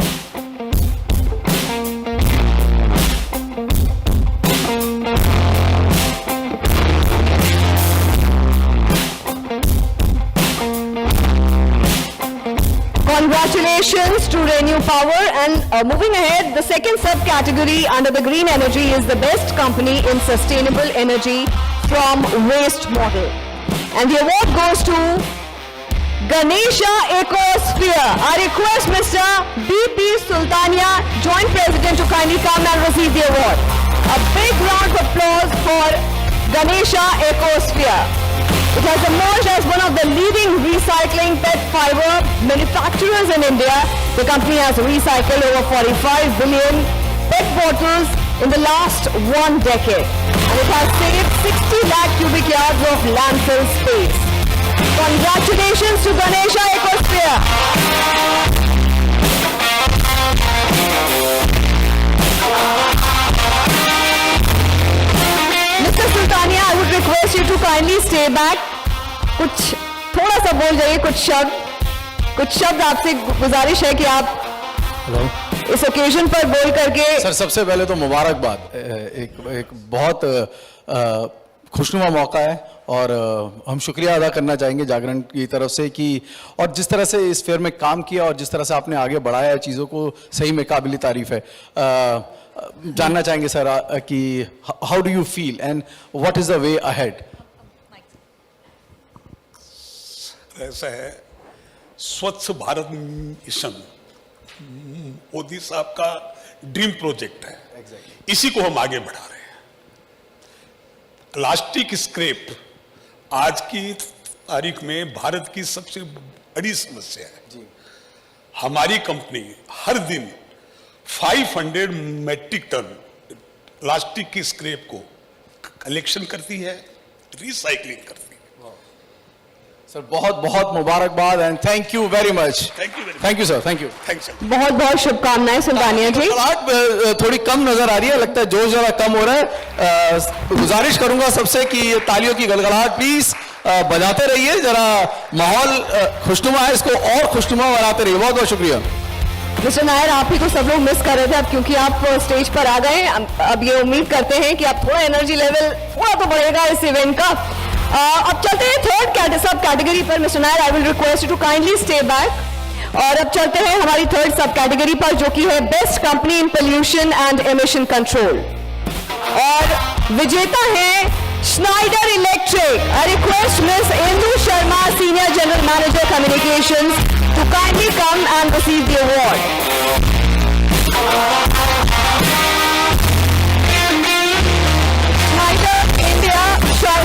[SPEAKER 1] Congratulations to Renew Power. And moving ahead, the second subcategory under the green energy is the best company in sustainable energy from waste model. And the award goes to Ganesha Ecosphere. I request Mr. B.P. Sultania, Joint President, to kindly come and receive the award. A big round of applause for Ganesha Ecosphere. It has emerged as one of the leading recycling PET fiber manufacturers in India. The company has recycled over 45 billion PET bottles in the last 1 decade. And it has saved 60 lakh cubic yards of landfill space. Congratulations to Ganesha Ecosphere. Mr. Sultania, I would request you to kindly stay back. कुछ थोड़ा सा बोल जाइए, कुछ शब्द आपसे गुजारिश है कि आप इस ओकेजन पर बोल करके।
[SPEAKER 14] सर, सबसे पहले तो मुबारकबाद, एक बहुत खुशनुमा मौका है और हम शुक्रिया अदा करना चाहेंगे जागरण की तरफ से कि और जिस तरह से इस फेयर में काम किया और जिस तरह से आपने आगे बढ़ाया है चीज़ों को, सही में काबिल तारीफ है। जानना चाहेंगे सर कि how do you feel and what is the way ahead?
[SPEAKER 16] ऐसा है, स्वच्छ भारत मिशन मोदी साहब का ड्रीम प्रोजेक्ट है। इसी को हम आगे बढ़ा रहे हैं। प्लास्टिक स्क्रैप आज की तारीख में भारत की सबसे बड़ी समस्या है। हमारी कंपनी हर दिन 500 मैट्रिक टन प्लास्टिक की स्क्रैप को कलेक्शन करती है, रिसाइकलिंग करती है।
[SPEAKER 14] सर, बहुत बहुत मुबारकबाद and thank you very much. Thank you sir, thank you.
[SPEAKER 1] बहुत बहुत शुभकामनाएं सुल्तानिया जी।
[SPEAKER 14] थोड़ी कम नजर आ रही है, लगता है जोश जरा कम हो रहा है। गुजारिश करूंगा सबसे कि ये तालियों की गड़गड़ाहट प्लीज बजाते रहिए, जरा माहौल खुशनुमा है, इसको और खुशनुमा बनाते रहिए। बहुत बहुत शुक्रिया।
[SPEAKER 1] मिस्टर नायर, आप ही को सब लोग मिस कर रहे थे, अब क्योंकि आप स्टेज पर आ गए, अब ये उम्मीद करते हैं कि आप थोड़ा एनर्जी लेवल थोड़ा तो बढ़ेगा इस इवेंट का। अब चलते हैं थर्ड सब कैटेगरी पर। Mister Nair, I will request you to kindly stay back. और अब चलते हैं हमारी थर्ड सब कैटेगरी पर, जो कि है best company in pollution and emission control. और विजेता है Schneider Electric. I request Ms. Indu Sharma, Senior General Manager Communications, to kindly come and receive the award.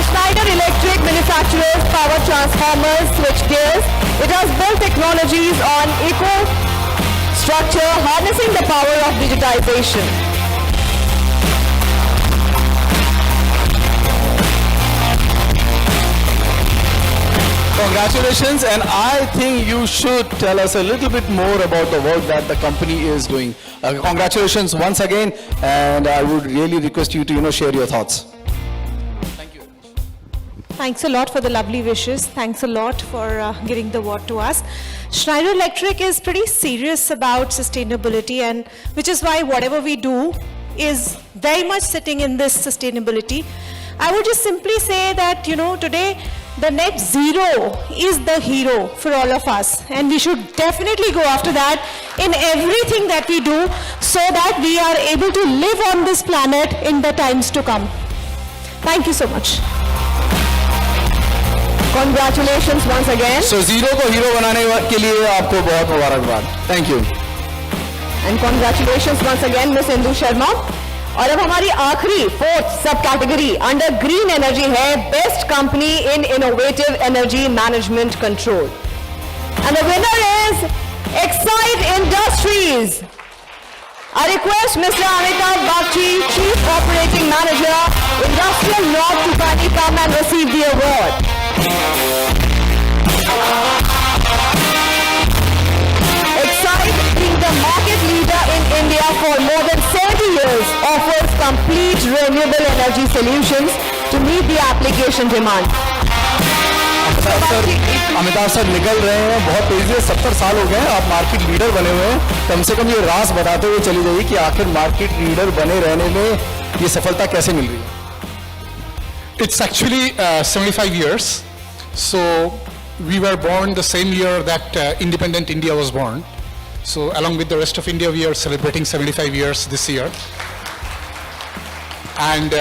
[SPEAKER 1] Schneider Electric manufactures power transformers, switch gears. It has built technologies on eco structure, harnessing the power of digitization.
[SPEAKER 14] Congratulations, and I think you should tell us a little bit more about the work that the company is doing. Congratulations once again, and I would really request you to share your thoughts.
[SPEAKER 2] Thanks a lot for the lovely wishes. Thanks a lot for giving the award to us. Schneider Electric is pretty serious about sustainability, and which is why whatever we do is very much sitting in this sustainability. I would just simply say that, today the net zero is the hero for all of us, and we should definitely go after that in everything that we do, so that we are able to live on this planet in the times to come. Thank you so much.
[SPEAKER 1] Congratulations once again.
[SPEAKER 14] So zero को hero बनाने के लिए आपको बहुत मुबारकबाद. Thank you.
[SPEAKER 1] And congratulations once again, Miss Indu Sharma. और अब हमारी आखिरी फोर्थ सब कैटेगरी अंडर ग्रीन एनर्जी है best company in innovative energy management control. And the winner is excite industries. I request Mr. Amitabh Bagchi, Chief Operating Manager, Industrial North, to kindly come and receive the award. Excite, being the market leader in India for more than 70 years, offers complete renewable energy solutions to meet the application demand.
[SPEAKER 14] Amitabh sir निकल रहे हैं बहुत तेजी से. 70 साल हो गए हैं, आप मार्केट लीडर बने हुए हैं. कम से कम ये राज बताते हुए चली जाइए कि आखिर मार्केट लीडर बने रहने में ये सफलता कैसे मिल रही है.
[SPEAKER 17] It's actually 75 years. So we were born the same year that independent India was born. So along with the rest of India, we are celebrating 75 years this year. And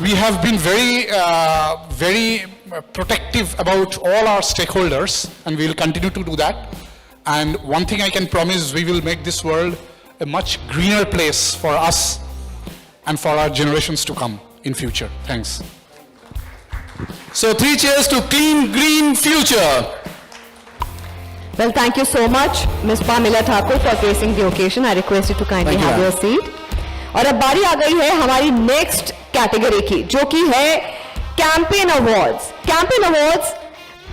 [SPEAKER 17] we have been very protective about all our stakeholders, and we will continue to do that. And one thing I can promise, we will make this world a much greener place for us and for our generations to come in future. Thanks.
[SPEAKER 14] So 3 cheers to clean green future.
[SPEAKER 1] Well, thank you so much, Ms. Pamela Thakur, for gracing the occasion. I request you to kindly have your seat. और अब बारी आ गई है हमारी next category की, जो कि है campaign awards. Campaign awards,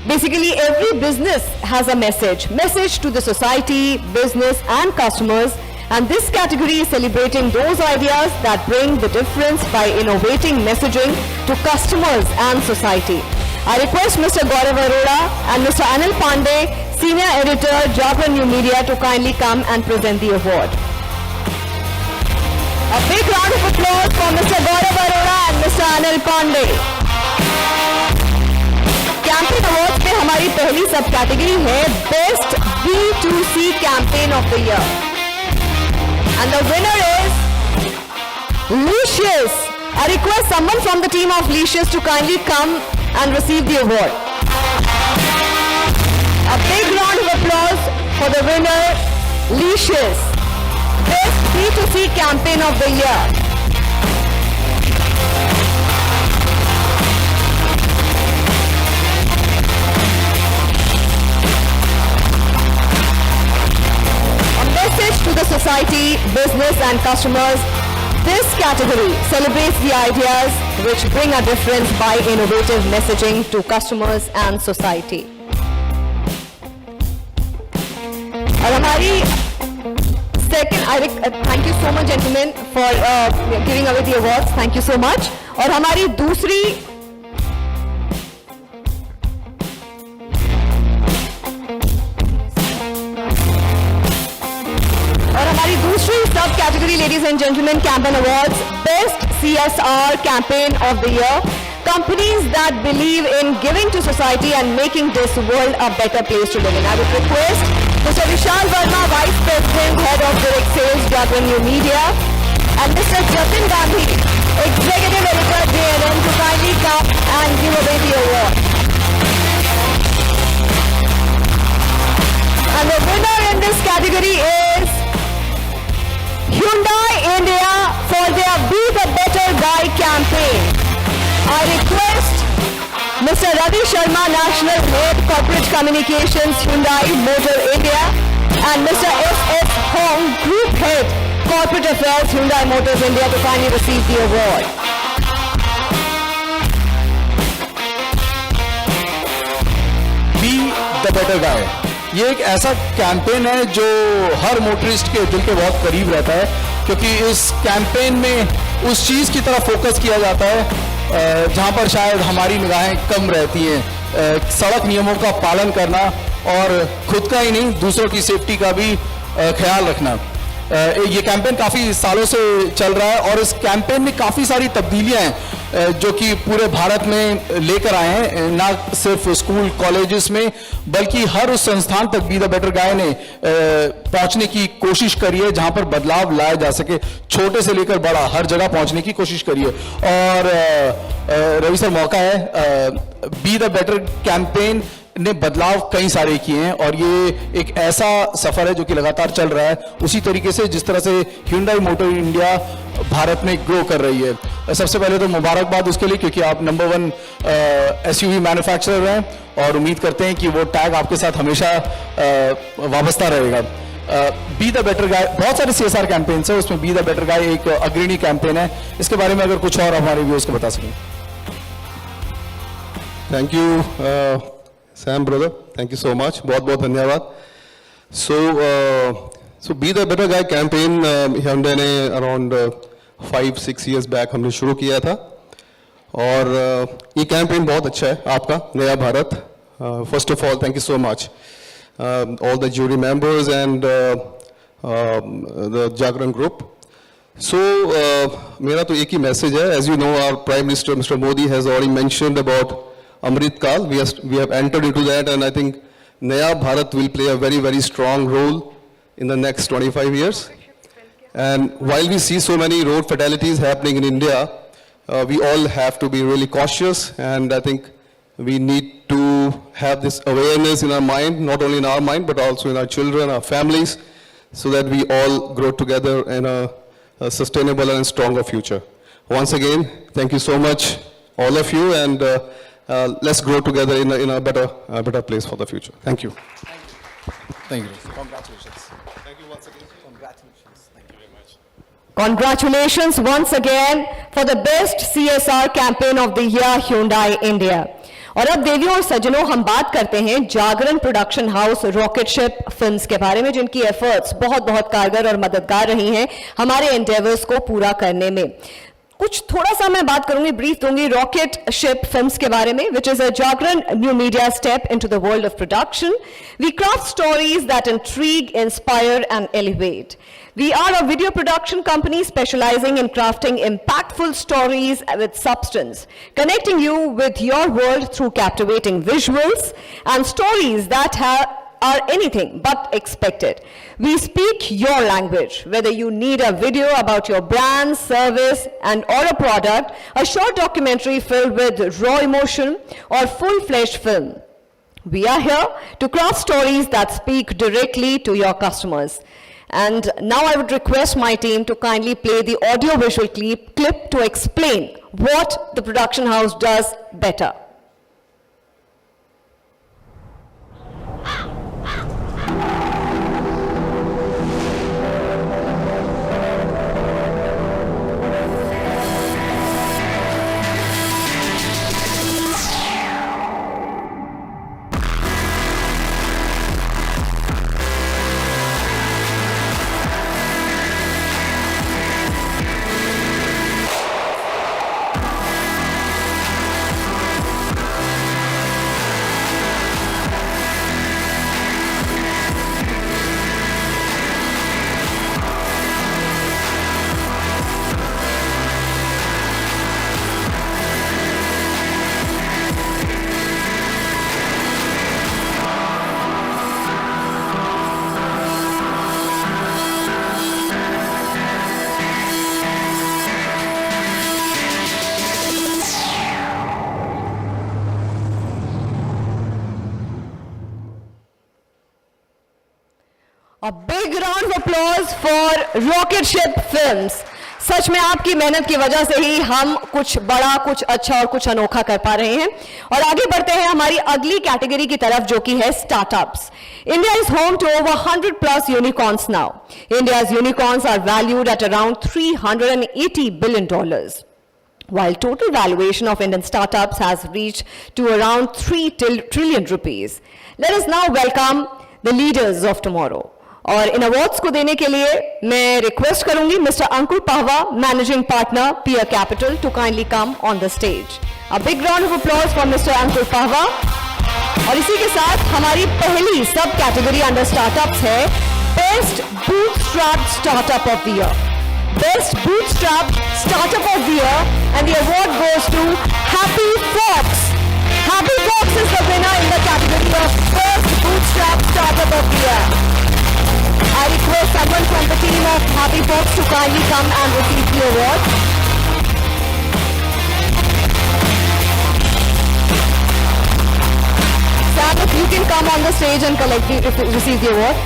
[SPEAKER 1] basically every business has a message to the society, business and customers, and this category is celebrating those ideas that bring the difference by innovating messaging to customers and society. I request Mr. Gaurav Arora and Mr. Anil Pandey, Senior Editor, Jagran New Media, to kindly come and present the award. A big round of applause for Mr. Gaurav Arora and Mr. Anil Pandey. Campaign awards में हमारी पहली subcategory है best B2C campaign of the year. And the winner is Licious. I request someone from the team of Licious to kindly come and receive the award. A big round of applause for the winner, Licious. Best B2C campaign of the year. Message to the society, business and customers. This category celebrates the ideas which bring a difference by innovative messaging to customers and society. और हमारी second, thank you so much gentlemen for giving away the awards. Thank you so much. और हमारी दूसरी सब category, ladies and gentleman, campaign awards best CSR campaign of the year. Companies that believe in giving to society and making this world a better place to live in. I would request Mr. Vishal Verma, Vice President, Head of Direct Sales, Jagran New Media, and Mr. Jatin Gandhi, Executive Editor, JNN, to kindly come and give away the award. And the winner in this category is Hyundai India for their Be the Better Guy campaign. I request Mr. Ravi Sharma, National Head Corporate Communications, Hyundai Motor India, and Mr. S.S. Hong, Group Head Corporate Affairs, Hyundai Motors India, to kindly receive the award.
[SPEAKER 14] Be the Better Guy. ये एक ऐसा campaign है जो हर motorist के दिल के बहुत करीब रहता है, क्योंकि इस कैंपेन में उस चीज़ की तरफ फोकस किया जाता है जहाँ पर शायद हमारी निगाहें कम रहती हैं. सड़क नियमों का पालन करना और खुद का ही नहीं दूसरों की सेफ्टी का भी ख्याल रखना. ये कैंपेन काफ़ी सालों से चल रहा है और इस कैंपेन में काफ़ी सारी तब्दीलियां हैं. जो कि पूरे भारत में लेकर आए हैं, ना सिर्फ स्कूल कॉलेजेस में बल्कि हर उस संस्थान तक बी द बेटर गाय ने पहुंचने की कोशिश करी है जहां पर बदलाव लाया जा सके। छोटे से लेकर बड़ा हर जगह पहुंचने की कोशिश करी है। और रवि सर, मौका है, बी द बेटर कैंपेन ने बदलाव कई सारे किए हैं और ये एक ऐसा सफर है जो कि लगातार चल रहा है, उसी तरीके से जिस तरह से Hyundai मोटर इंडिया भारत में ग्रो कर रही है। सबसे पहले तो मुबारकबाद उसके लिए, क्योंकि आप नंबर 1 SUV मैन्युफैक्चरर हैं और उम्मीद करते हैं कि वो टैग आपके साथ हमेशा वाबस्ता रहेगा। बी द बेटर गाय, बहुत सारे CSR कैंपेन्स है, उसमें बी द बेटर गाय एक अग्रणी कैंपेन है। इसके बारे में अगर कुछ और हमारे व्यूअर्स को बता सकें।
[SPEAKER 18] Thank you Sam brother, thank you so much. बहुत बहुत धन्यवाद. So Be the Better Guy campaign Hyundai ने around 5-6 years back हमने शुरू किया था और ये campaign बहुत अच्छा है आपका नया Bharat. First of all, thank you so much. All the jury members and the Jagran group. So मेरा तो एक ही message है. As you know, our Prime Minister Mr. Modi has already mentioned about Amrit Kal. We have entered into that, and I think Naya Bharat will play a very, very strong role in the next 25 years. And while we see so many road fatalities happening in India, we all have to be really cautious, and I think we need to have this awareness in our mind, not only in our mind, but also in our children, our families, so that we all grow together in a sustainable and stronger future. Once again, thank you so much, all of you, and let's grow together in a better place for the future. Thank you.
[SPEAKER 14] Thank you. Congratulations. Thank you once again. Congratulations. Thank you very much.
[SPEAKER 1] Congratulations once again for the best CSR campaign of the year, Hyundai India. और अब देवियों और सज्जनों, हम बात करते हैं Jagran production house Rocket Ship Films के बारे में, जिनकी एफर्ट्स बहुत बहुत कारगर और मददगार रही हैं हमारे एंडेवर्स को पूरा करने में। कुछ थोड़ा सा मैं बात करूंगी, ब्रीफ दूंगी रॉकेट शिप फिल्म्स के बारे में, which is a Jagran New Media step into the world of production. We craft stories that intrigue, inspire and elevate. We are a video production company specializing in crafting impactful stories with substance, connecting you with your world through captivating visuals and stories that are anything but expected. We speak your language, whether you need a video about your brand, service, and or a product, a short documentary filled with raw emotion, or full-fledged film. We are here to craft stories that speak directly to your customers. And now I would request my team to kindly play the audio-visual clip to explain what the production house does better. A big round of applause for Rocket Ship Films. सच में आपकी मेहनत की वजह से ही हम कुछ बड़ा, कुछ अच्छा और कुछ अनोखा कर पा रहे हैं। और आगे बढ़ते हैं हमारी अगली कैटेगरी की तरफ, जो कि है startups. India is home to over 100 plus unicorns now. India's unicorns are valued at around $380 billion. While total valuation of Indian startups has reached to around 3 trillion rupees. Let us now welcome the leaders of tomorrow. और इन awards को देने के लिए मैं request करूंगी mister Ankur Pahwa, managing partner Peer Capital, to kindly come on the stage. A big round of applause for mister Ankur Pahwa. और इसी के साथ हमारी पहली सब कैटेगरी अंडर स्टार्टअप्स है best bootstrap startup of the year. Best Bootstrap Startup of the Year, and the award goes to Happy Fox. Happy Fox is the winner in the category of Best Bootstrap Startup of the Year. I request someone from the team of Happy Fox to kindly come and receive the award. Sam, if you can come on the stage and receive the award.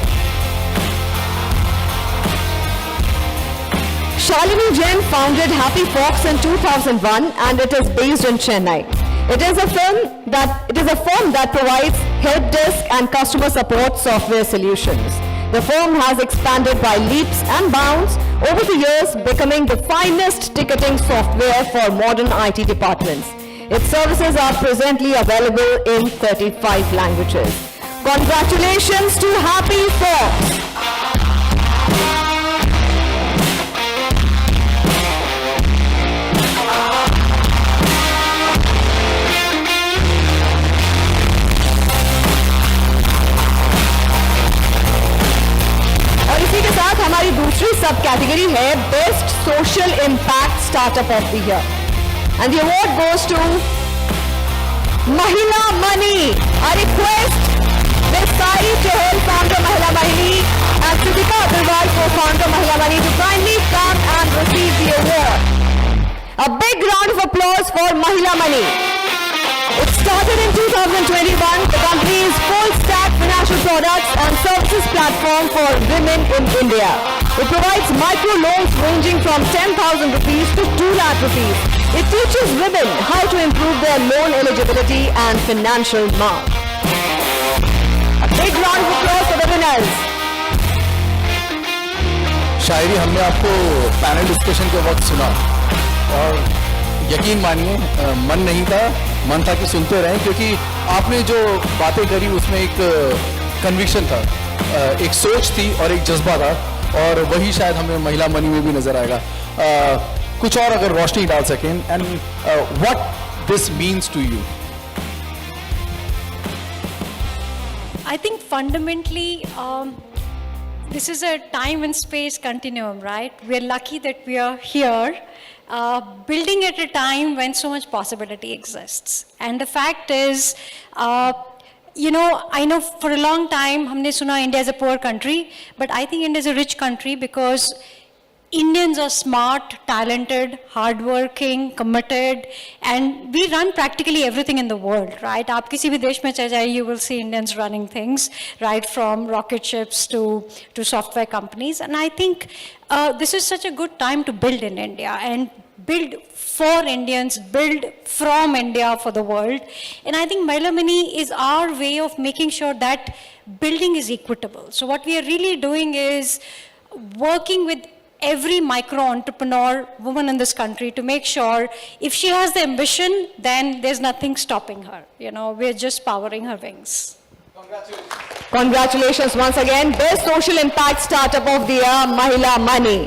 [SPEAKER 1] Shalini Jain founded Happy Fox in 2001 and it is based in Chennai. It is a firm that provides help desk and customer support software solutions. The firm has expanded by leaps and bounds over the years, becoming the finest ticketing software for modern IT departments. Its services are presently available in 35 languages. Congratulations to Happy Fox! और इसी के साथ हमारी दूसरी subcategory है best social impact startup of the year and the award goes to Mahila Money. I request miss Sairee Chahal, founder Mahila Money, and Sudhika Agarwal, co-founder Mahila Money, to kindly come and receive the award. A big round of applause for Mahila Money. It started in 2021. The company is full-stack financial products and services platform for women in India. It provides micro loans ranging from 10,000 rupees to 2 lakh rupees. It teaches women how to improve their loan eligibility and financial mark. A big round of applause for the winners.
[SPEAKER 14] शायरी हमने आपको panel discussion के वक्त सुना और यकीन मानिए मन नहीं था, मन था कि सुनते रहें, क्योंकि आपने जो बातें करी उसमें एक कन्विक्शन था, एक सोच थी और एक जज्बा था, और वही शायद हमें महिला मनी में भी नजर आएगा. कुछ और अगर रोशनी डाल सकें, and what this means to you.
[SPEAKER 9] I think fundamentally, this is a time and space continuum, right? We're lucky that we are here, building at a time when so much possibility exists. And the fact is, I know for a long time, humne suna India is a poor country, but I think India is a rich country because Indians are smart, talented, hardworking, committed, and we run practically everything in the world, right? आप किसी भी देश में चले जाइए, you will see Indians running things, right from rocket ships to software companies. And I think this is such a good time to build in India and build for Indians, build from India for the world. And I think Mahila Money is our way of making sure that building is equitable. So what we are really doing is working with every micro entrepreneur woman in this country to make sure if she has the ambition, then there's nothing stopping her. We're just powering her wings.
[SPEAKER 1] Congratulations once again. Best Social Impact Startup of the Year, Mahila Money.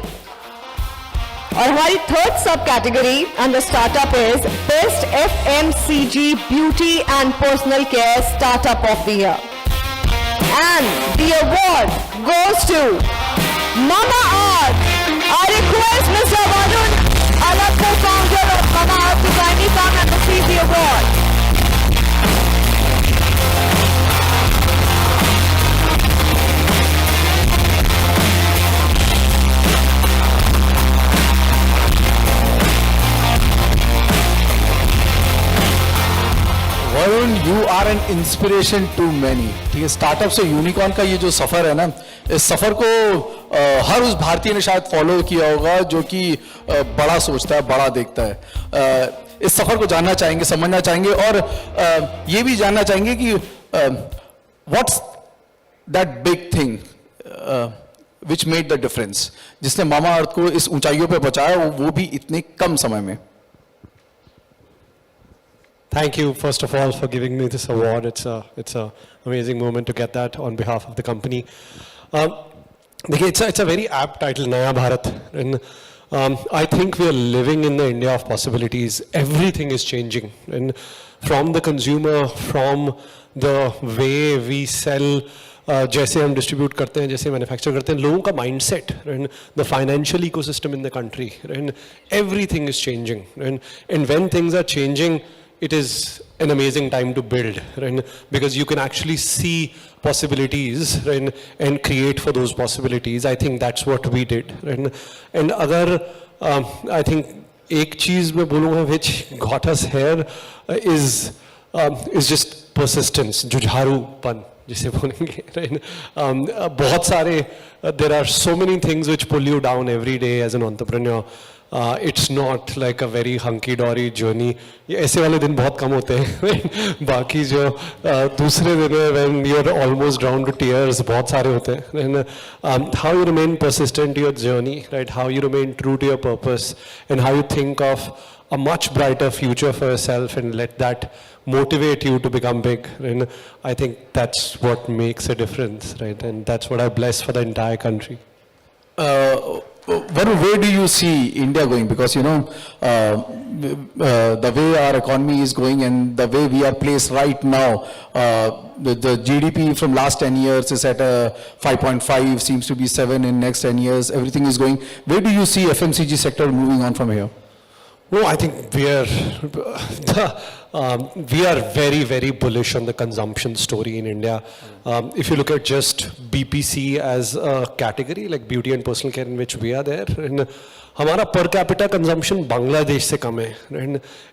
[SPEAKER 1] और हमारी third subcategory under startup is best FMCG beauty and personal care startup of the year and the award goes to Mamaearth. I request Mr. Varun, our co-founder of Mamaearth, to kindly come and receive the award.
[SPEAKER 14] Varun, you are an inspiration to many. ठीक है, startup से unicorn का ये जो सफर है ना, इस सफर को हर उस भारतीय ने शायद फॉलो किया होगा जो कि बड़ा सोचता है, बड़ा देखता है. इस सफर को जानना चाहेंगे, समझना चाहेंगे और ये भी जानना चाहेंगे कि what's that big thing which made the difference, जिसने मामाअर्थ को इस ऊंचाइयों पे पहुंचाया, वो भी इतने कम समय में.
[SPEAKER 19] Thank you, first of all, for giving me this award. It's a amazing moment to get that on behalf of the company. It's a very apt title, Naya Bharat. And I think we are living in the India of possibilities. Everything is changing. And from the consumer, from the way we sell जैसे हम distribute करते हैं, जैसे manufacture करते हैं, लोगों का mindset, the financial ecosystem in the country, everything is changing, and when things are changing, it is an amazing time to build, right? Because you can actually see possibilities, right? And create for those possibilities. I think that's what we did, right? And agar I think एक चीज मैं बोलूँगा which got us here is just persistence, जुझारूपन जिसे बोलेंगे, right? बहुत सारे there are so many things which pull you down every day as an entrepreneur. It's not like a very hunky-dory journey. ये ऐसे वाले दिन बहुत कम होते हैं. बाकी जो दूसरे दिन है when you're almost down to tears बहुत सारे होते हैं. And how you remain persistent to your journey, right? How you remain true to your purpose, and how you think of a much brighter future for yourself and let that motivate you to become big. And I think that's what makes a difference, right? And that's what I bless for the entire country.
[SPEAKER 14] Varun, where do you see India going? Because, you know, the way our economy is going and the way we are placed right now, the GDP from last 10 years is at 5.5, seems to be 7 in next 10 years. Everything is going. Where do you see FMCG sector moving on from here?
[SPEAKER 19] No, I think we are very, very bullish on the consumption story in India. If you look at just BPC as a category, like beauty and personal care, in which we are there, and हमारा per capita consumption Bangladesh से कम है,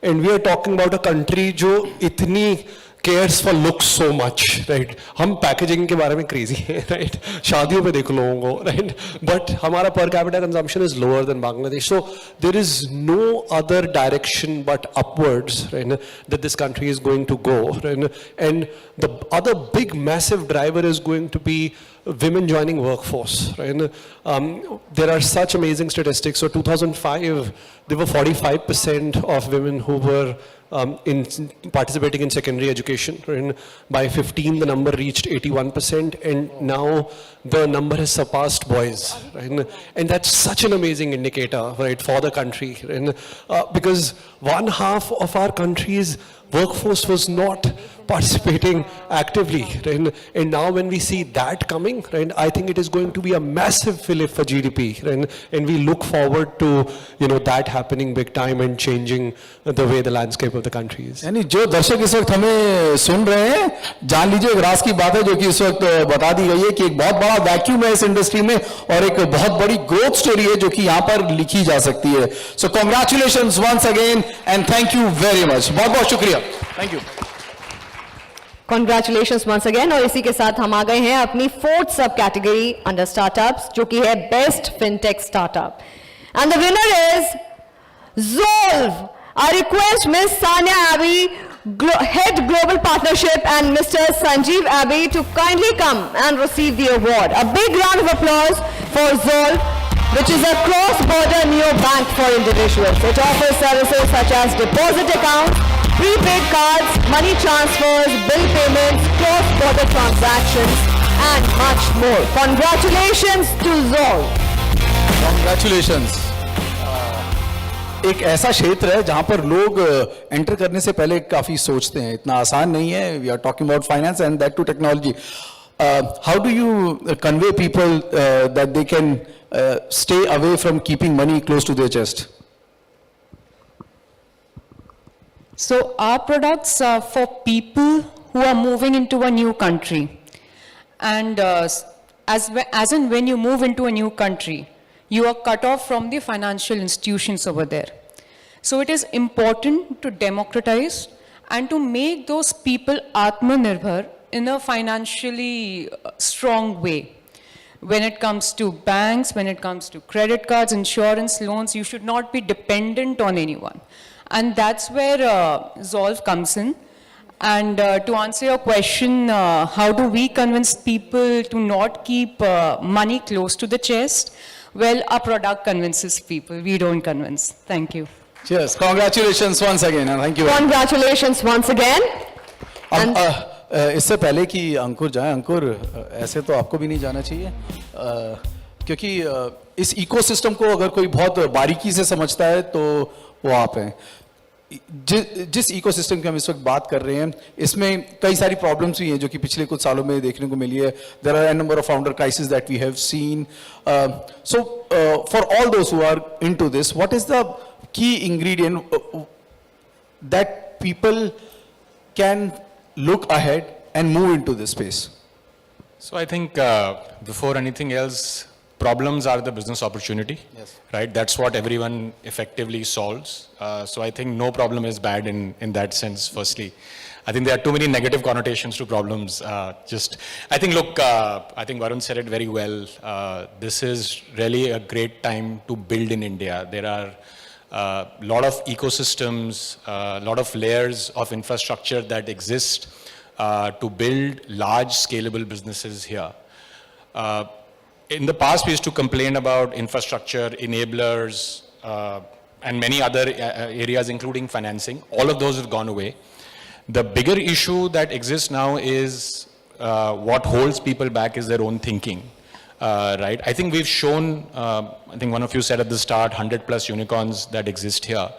[SPEAKER 19] and we are talking about a country जो इतनी cares for looks so much, right? हम packaging के बारे में crazy हैं, right? शादियों पे देखो लोगों को, right? But हमारा per capita consumption is lower than Bangladesh. So there is no other direction but upwards, right, that this country is going to go, right? And the other big massive driver is going to be women joining workforce, right? There are such amazing statistics. So 2005, there were 45% of women who were in participating in secondary education. Right? By 15, the number reached 81%, and now the number has surpassed boys. Right? And that's such an amazing indicator, right, for the country. Right? Because one half of our country's workforce was not participating actively, right? And now when we see that coming, right, I think it is going to be a massive fillip for GDP, right? And we look forward to, you know, that happening big time and changing the way the landscape of the country is.
[SPEAKER 14] यानी जो दर्शक इस वक्त हमें सुन रहे हैं, जान लीजिए एक राज की बात है जो कि इस वक्त बता दी गई है कि एक बहुत बड़ा वैक्यूम है इस इंडस्ट्री में और एक बहुत बड़ी ग्रोथ स्टोरी है जो कि यहाँ पर लिखी जा सकती है. So congratulations once again and thank you very much. बहुत बहुत शुक्रिया. Thank you.
[SPEAKER 1] Congratulations once again. और इसी के साथ हम आ गए हैं अपनी fourth सब कैटेगरी अंडर स्टार्टअप्स जो कि है best fintech startup. And the winner is Zolve. I request Ms. Sanya Abbey, Head Global Partnership, and Mr. Sanjeev Abbey to kindly come and receive the award. A big round of applause for Zolve, which is a cross-border neobank for individuals. It offers services such as deposit accounts, prepaid cards, money transfers, bill payments, cross-border transactions, and much more. Congratulations to Zolve.
[SPEAKER 14] Congratulations. एक ऐसा क्षेत्र है जहां पर लोग enter करने से पहले काफी सोचते हैं. इतना आसान नहीं है. We are talking about finance and that too technology. How do you convey people that they can stay away from keeping money close to their chest?
[SPEAKER 11] So our products are for people who are moving into a new country. And as in when you move into a new country, you are cut off from the financial institutions over there. So it is important to democratize and to make those people Atmanirbhar in a financially strong way. When it comes to banks, when it comes to credit cards, insurance, loans, you should not be dependent on anyone. And that's where Zolve comes in. And to answer your question, how do we convince people to not keep money close to the chest? Well, our product convinces people. We don't convince. Thank you.
[SPEAKER 14] Cheers. Congratulations once again. And thank you.
[SPEAKER 1] Congratulations once again.
[SPEAKER 14] इससे पहले कि अंकुर जाए, अंकुर ऐसे तो आपको भी नहीं जाना चाहिए क्योंकि इस इकोसिस्टम को अगर कोई बहुत बारीकी से समझता है तो वो आप हैं. जिस इकोसिस्टम की हम इस वक्त बात कर रहे हैं, इसमें कई सारी प्रॉब्लम्स भी हैं जो कि पिछले कुछ सालों में देखने को मिली है. There are a number of founder crises that we have seen. So for all those who are into this, what is the key ingredient that people can look ahead and move into this space?
[SPEAKER 20] So I think before anything else, problems are the business opportunity,
[SPEAKER 14] yes,
[SPEAKER 20] right? That's what everyone effectively solves. So I think no problem is bad in that sense, firstly. I think there are too many negative connotations to problems. I think, look, I think Varun said it very well. This is really a great time to build in India. There are a lot of ecosystems, a lot of layers of infrastructure that exist to build large scalable businesses here. In the past, we used to complain about infrastructure, enablers, and many other areas, including financing. All of those have gone away. The bigger issue that exists now is what holds people back is their own thinking, right? I think we've shown, I think one of you said at the start, 100 plus unicorns that exist here.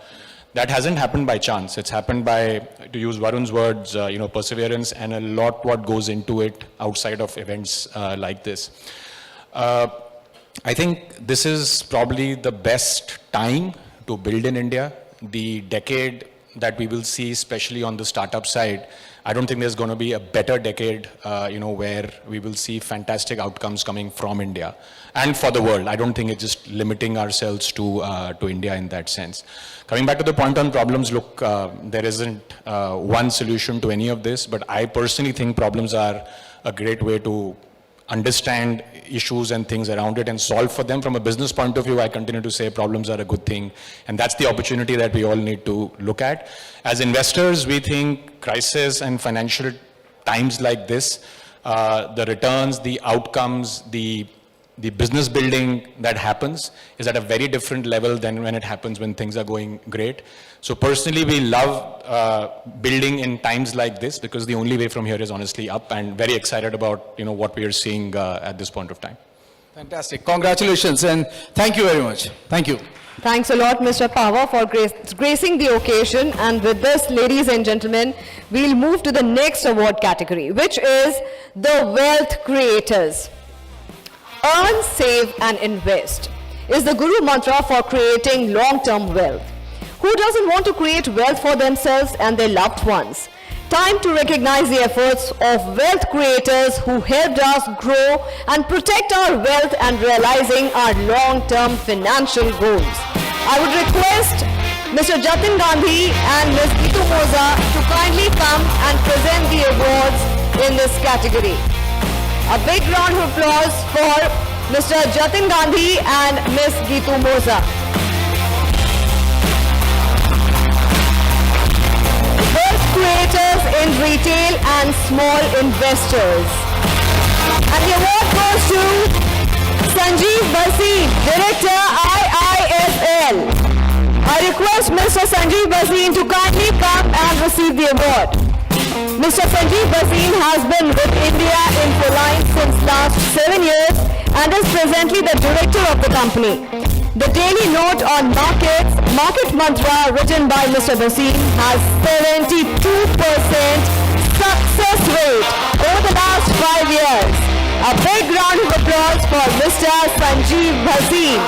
[SPEAKER 20] That hasn't happened by chance. It's happened by, to use Varun's words, perseverance and a lot what goes into it outside of events like this. I think this is probably the best time to build in India. The decade that we will see, especially on the startup side, I don't think there's going to be a better decade, where we will see fantastic outcomes coming from India and for the world. I don't think it's just limiting ourselves to India in that sense. Coming back to the point on problems, look, there isn't one solution to any of this, but I personally think problems are a great way to understand issues and things around it and solve for them. From a business point of view, I continue to say problems are a good thing, and that's the opportunity that we all need to look at. As investors, we think crisis and financial times like this, the returns, the outcomes, the business building that happens is at a very different level than when it happens when things are going great. So personally, we love building in times like this because the only way from here is honestly up, and very excited about what we are seeing at this point of time.
[SPEAKER 14] Fantastic. Congratulations and thank you very much. Thank you.
[SPEAKER 1] Thanks a lot, Mr. Pava, for gracing the occasion. And with this, ladies and gentlemen, we'll move to the next award category, which is the Wealth Creators. Earn, save and invest is the guru mantra for creating long-term wealth. Who doesn't want to create wealth for themselves and their loved ones? Time to recognize the efforts of wealth creators who helped us grow and protect our wealth and realizing our long-term financial goals. I would request Mr. Jatin Gandhi and Ms. Gitu Moza to kindly come and present the awards in this category. A big round of applause for Mr. Jatin Gandhi and Ms. Gitu Moza. Wealth creators in retail and small investors. And the award goes to Sanjeev Basin, Director IISL. I request Mr. Sanjeev Basin to kindly come and receive the award. Mr. Sanjeev Basin has been with India Infoline since last 7 years and is presently the director of the company. The daily note on markets, market mantra written by Mr. Basin has 72% success rate over the last 5 years. A big round of applause for Mr. Sanjeev Basin.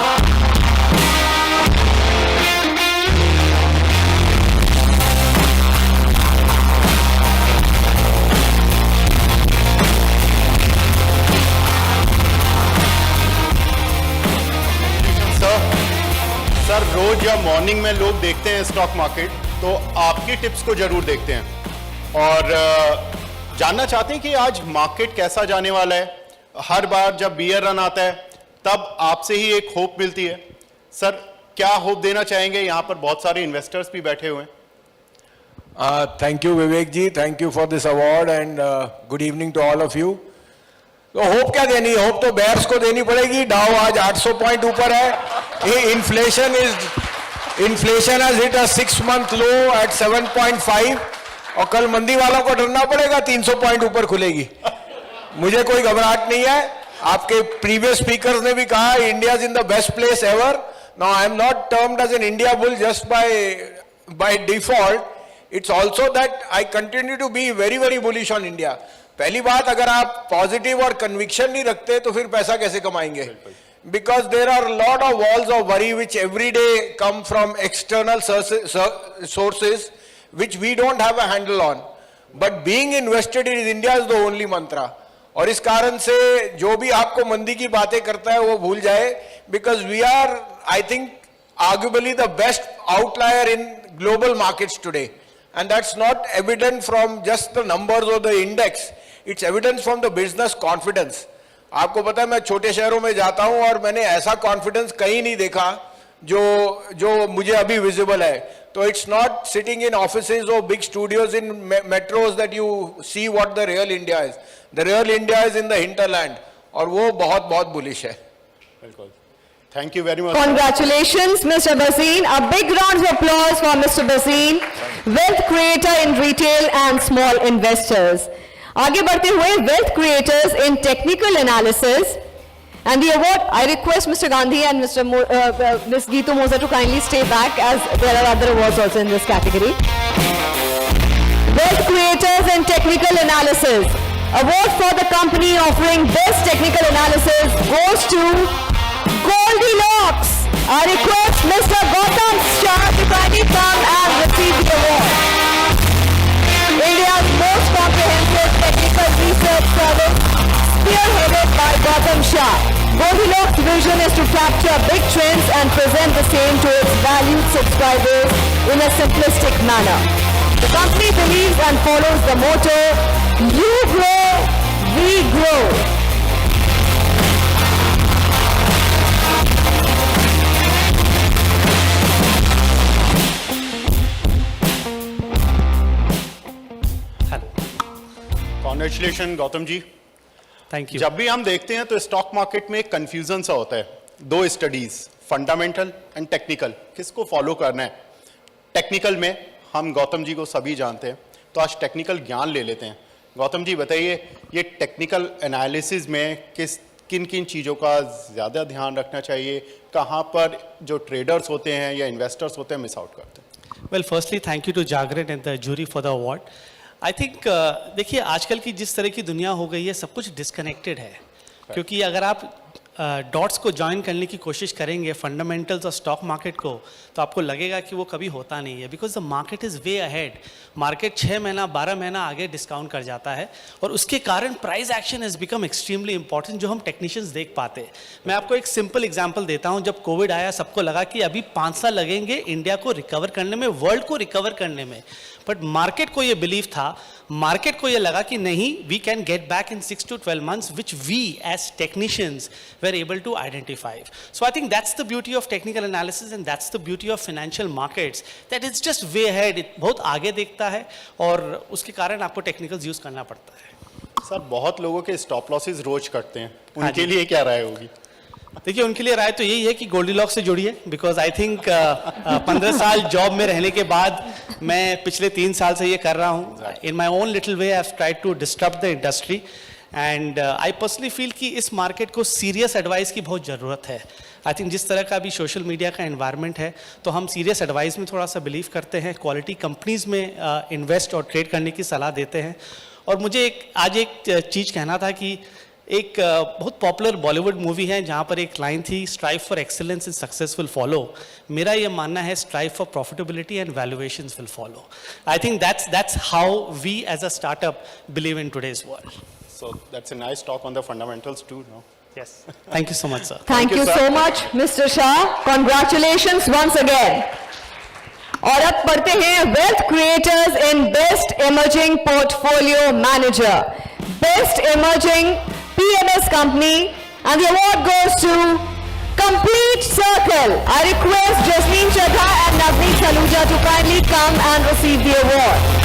[SPEAKER 4] Sir रोज या morning में लोग देखते हैं stock market, तो आपकी tips को जरूर देखते हैं और जानना चाहते हैं कि आज मार्केट कैसा जाने वाला है। हर बार जब बियर रन आता है तब आपसे ही एक होप मिलती है। सर क्या होप देना चाहेंगे? यहाँ पर बहुत सारे इन्वेस्टर्स भी बैठे हुए हैं।
[SPEAKER 21] Thank you Vivek ji, thank you for this award and good evening to all of you. तो होप क्या देनी है? होप तो बेयर्स को देनी पड़ेगी। डाउ आज 800 पॉइंट ऊपर है। Inflation has hit a 6 month low at 7.5 और कल मंदी वालों को डरना पड़ेगा 300 पॉइंट ऊपर खुलेगी। मुझे कोई घबराहट नहीं है। आपके प्रीवियस स्पीकर्स ने भी कहा India is in the best place ever. Now I am not termed as an India bull just by by default, it's also that I continue to be very, very bullish on India. पहली बात, अगर आप positive और conviction नहीं रखते तो फिर पैसा कैसे कमाएंगे? Because there are a lot of walls of worry which every day come from external sources which we don't have a handle on. But being invested in India is the only mantra. और इस कारण से जो भी आपको मंदी की बातें करता है वो भूल जाए, because we are, I think, arguably the best outlier in global markets today. And that's not evident from just the numbers or the index. It's evident from the business confidence. आपको पता है मैं छोटे शहरों में जाता हूं और मैंने ऐसा कॉन्फिडेंस कहीं नहीं देखा जो मुझे अभी विजिबल है. तो it's not sitting in offices or big studios in metros that you see what the real India is. The real India is in the hinterland. और वो बहुत बहुत बुलिश है.
[SPEAKER 4] बिल्कुल. Thank you very much.
[SPEAKER 1] Congratulations, Mr. Bazin. A big round of applause for Mr. Bazin, wealth creator in retail and small investors. आगे बढ़ते हुए wealth creators in technical analysis. And the award, I request Mr. Gandhi and Ms. Geetu Moza to kindly stay back as there are other awards also in this category. Wealth creators in technical analysis. Award for the company offering best technical analysis goes to Goldilocks. I request Mr. Gautam Shah to kindly come and receive the award. India's most comprehensive technical research service, spearheaded by Gautam Shah. Goldilocks' vision is to capture big trends and present the same to its valued subscribers in a simplistic manner. The company believes and follows the motto, "You grow, we grow."
[SPEAKER 4] Congratulations, Gautam ji.
[SPEAKER 8] Thank you.
[SPEAKER 4] जब भी हम देखते हैं तो stock market में एक confusion सा होता है. दो स्टडीज, फंडामेंटल एंड टेक्निकल, किसको फॉलो करना है. टेक्निकल में हम गौतम जी को सभी जानते हैं, तो आज टेक्निकल ज्ञान ले लेते हैं. गौतम जी बताइए, ये टेक्निकल एनालिसिस में किन किन चीज़ों का ज़्यादा ध्यान रखना चाहिए, कहाँ पर जो ट्रेडर्स होते हैं या इन्वेस्टर्स होते हैं मिस आउट करते हैं.
[SPEAKER 8] Well, firstly thank you to Jagran and the jury for the award. I think देखिए, आजकल की जिस तरह की दुनिया हो गई है, सब कुछ डिस्कनेक्टेड है. क्योंकि अगर आप डॉट्स को ज्वाइन करने की कोशिश करेंगे फंडामेंटल्स और स्टॉक मार्केट को, तो आपको लगेगा कि वो कभी होता नहीं है. Because the market is way ahead. Market 6 महीना 12 महीना आगे डिस्काउंट कर जाता है, और उसके कारण price action has become extremely important, जो हम टेक्नीशियंस देख पाते हैं. मैं आपको एक सिंपल एग्जांपल देता हूं. जब कोविड आया, सबको लगा कि अभी 5 साल लगेंगे इंडिया को रिकवर करने में, वर्ल्ड को रिकवर करने में. बट मार्केट को ये बिलीव था, मार्केट को ये लगा कि नहीं, we can get back in 6 to 12 months, which we as technicians were able to identify. So I think that's the beauty of technical analysis, and that's the beauty of financial markets, that it's just way ahead. बहुत आगे देखता है, और उसके कारण आपको technicals use करना पड़ता है.
[SPEAKER 4] सर, बहुत लोगों के स्टॉप लॉसेस रोज करते हैं, उनके लिए क्या राय होगी?
[SPEAKER 8] देखिए, उनके लिए राय तो यही है कि गोल्डीलॉक्स से जुड़िए. बिकॉज आई थिंक 15 साल जॉब में रहने के बाद मैं पिछले 3 साल से ये कर रहा हूँ. In my own little way I have tried to disturb the industry, and I personally feel कि इस मार्केट को सीरियस एडवाइस की बहुत ज़रूरत है. आई थिंक जिस तरह का अभी सोशल मीडिया का एनवायरनमेंट है, तो हम सीरियस एडवाइस में थोड़ा सा बिलीव करते हैं, क्वालिटी कंपनीज में इन्वेस्ट और ट्रेड करने की सलाह देते हैं. और मुझे आज एक चीज़ कहना था कि एक बहुत पॉपुलर बॉलीवुड मूवी है जहाँ पर एक लाइन थी, strive for excellence is successful follow. मेरा ये मानना है, strive for profitability and valuations will follow. I think that's how we as a startup believe in today's world.
[SPEAKER 4] So that's a nice talk on the fundamentals too, no?
[SPEAKER 8] Yes. Thank you so much, sir.
[SPEAKER 1] Thank you so much, Mr. Shah. Congratulations once again. और अब पढ़ते हैं wealth creators in best emerging portfolio manager, best emerging PMS company, and the award goes to Complete Circle. I request Jasmine Chadha and Navneet Saluja to kindly come and receive the award.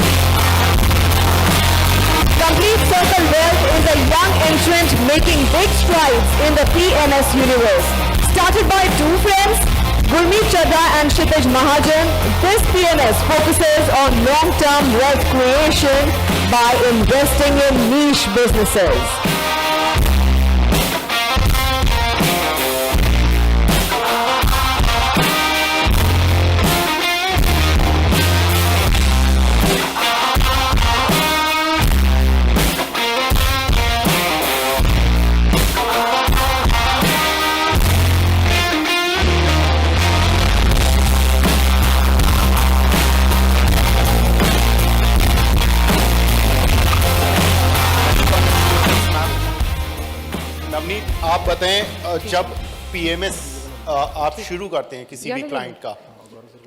[SPEAKER 1] Complete Circle Wealth is a young entrant making big strides in the PMS universe. Started by 2 friends, Gurmeet Chadha and Kshitij Mahajan, this PMS focuses on long-term wealth creation by investing in niche businesses.
[SPEAKER 4] आप बताएं जब PMS आप शुरू करते हैं किसी भी client का,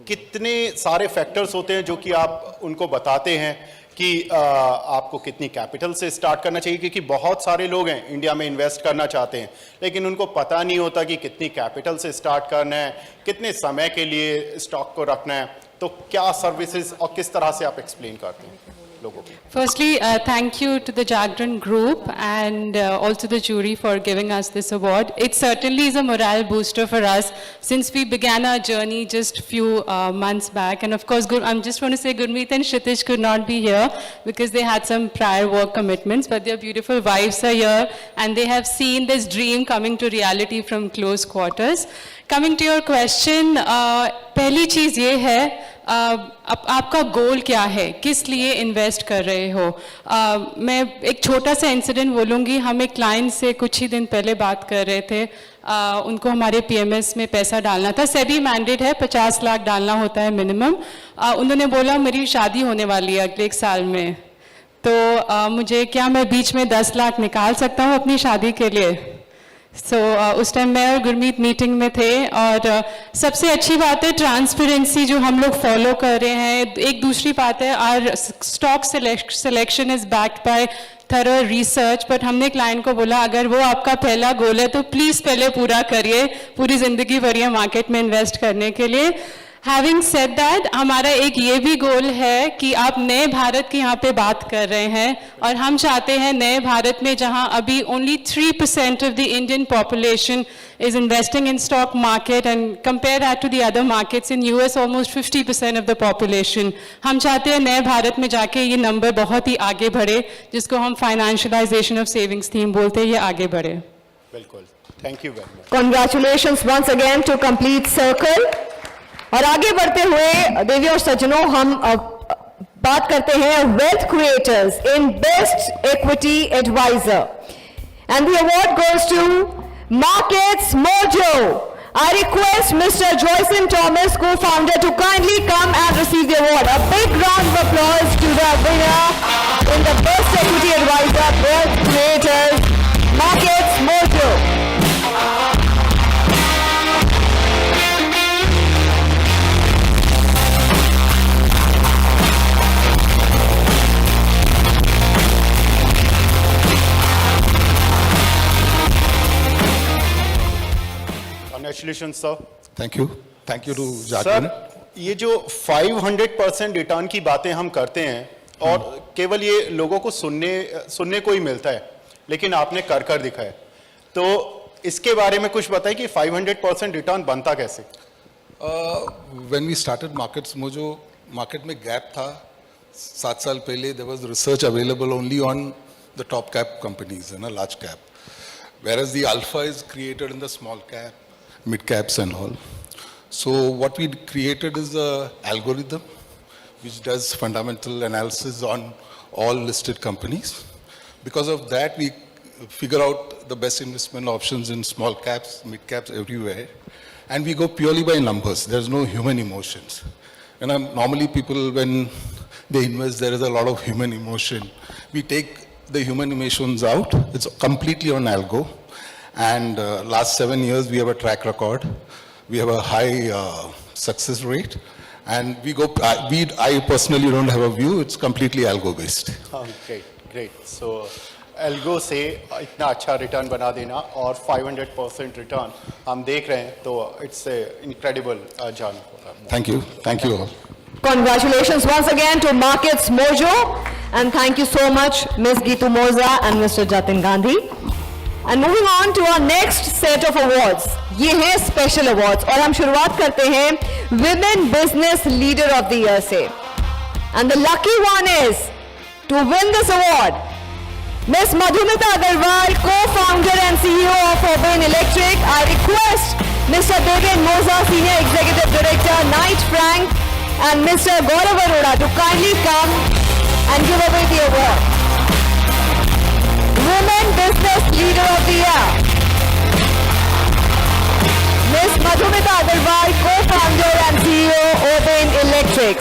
[SPEAKER 4] कितने सारे फैक्टर्स होते हैं जो कि आप उनको बताते हैं कि आपको कितनी कैपिटल से स्टार्ट करना चाहिए, क्योंकि बहुत सारे लोग हैं इंडिया में इन्वेस्ट करना चाहते हैं लेकिन उनको पता नहीं होता कि कितनी कैपिटल से स्टार्ट करना है, कितने समय के लिए स्टॉक को रखना है, तो क्या सर्विसेज और किस तरह से आप एक्सप्लेन करते हैं लोगों को?
[SPEAKER 6] Firstly, thank you to the Jagran group and also the jury for giving us this award. It certainly is a morale booster for us since we began our journey just few months back. And of course, I'm just want to say Gurmeet and Kshitij could not be here because they had some prior work commitments, but their beautiful wives are here and they have seen this dream coming to reality from close quarters. Coming to your question, पहली चीज़ ये है आपका गोल क्या है, किस लिए invest कर रहे हो. मैं एक छोटा सा इंसिडेंट बोलूँगी. हम एक क्लाइंट से कुछ ही दिन पहले बात कर रहे थे. उनको हमारे पीएमएस में पैसा डालना था. सेबी मैंडेट है 50 लाख डालना होता है मिनिमम. उन्होंने बोला मेरी शादी होने वाली है अगले 1 साल में, तो मुझे क्या मैं बीच में 10 लाख निकाल सकता हूँ अपनी शादी के लिए. उस टाइम मैं और गुरमीत मीटिंग में थे और सबसे अच्छी बात है ट्रांसपेरेंसी जो हम लोग फॉलो कर रहे हैं. एक दूसरी बात है our stock selection is backed by thorough research. But हमने क्लाइंट को बोला अगर वो आपका पहला गोल है तो प्लीज़ पहले पूरा करिए, पूरी ज़िंदगी भर ये मार्केट में इन्वेस्ट करने के लिए. Having said that, हमारा एक ये भी गोल है कि आप नए भारत की यहाँ पे बात कर रहे हैं और हम चाहते हैं नए भारत में जहाँ अभी only 3% of the Indian population is investing in stock market and compare that to the other markets in US almost 50% of the population. हम चाहते हैं नए भारत में जाके ये नंबर बहुत ही आगे बढ़े, जिसको हम financialization of savings theme बोलते हैं, ये आगे बढ़े.
[SPEAKER 4] बिल्कुल, thank you very much.
[SPEAKER 1] Congratulations once again to complete circle. और आगे बढ़ते हुए देवी और सज्जनों हम बात करते हैं wealth creators in best equity advisor and the award goes to Markets Mojo. I request Mr. Joyson Thomas, co-founder, to kindly come and receive the award. A big round of applause to the winner in the best equity advisor wealth creators, Markets Mojo.
[SPEAKER 4] Congratulations, sir.
[SPEAKER 14] Thank you. Thank you to Jagran.
[SPEAKER 4] Sir, ये जो 500% return की बातें हम करते हैं और केवल ये लोगों को सुनने को ही मिलता है, लेकिन आपने कर कर दिखाया, तो इसके बारे में कुछ बताइए कि 500% रिटर्न बनता कैसे?
[SPEAKER 14] When we started Markets Mojo, market में गैप था. 7 साल पहले there was research available only on the top cap companies, large cap, whereas the alpha is created in the small cap, mid caps and all. So what we created is a algorithm which does fundamental analysis on all listed companies. Because of that, we figure out the best investment options in small caps, mid caps, everywhere. And we go purely by numbers. There's no human emotions. And normally people, when they invest, there is a lot of human emotion. We take the human emotions out. It's completely on algo. And last 7 years, we have a track record. We have a high success rate. And we go, I personally don't have a view. It's completely algo based.
[SPEAKER 4] Great, great. So, algo से इतना अच्छा return बना देना और 500% return हम देख रहे हैं, तो it's incredible journey.
[SPEAKER 14] Thank you. Thank you all.
[SPEAKER 1] Congratulations once again to Markets Mojo, and thank you so much Ms. Geetu Moza and Mr. Jatin Gandhi. And moving on to our next set of awards. ये है special awards और हम शुरुआत करते हैं Women Business Leader of the Year से. And the lucky one is to win this award, Ms. Madhumita Agarwal, co-founder and CEO of Urban Electric. I request Mr. Jagran Moza, Senior Executive Director, Knight Frank, and Mr. Gaurav Arora to kindly come and give away the award. Women Business Leader of the Year, Ms. Madhumita Agarwal, co-founder and CEO, Urban Electric.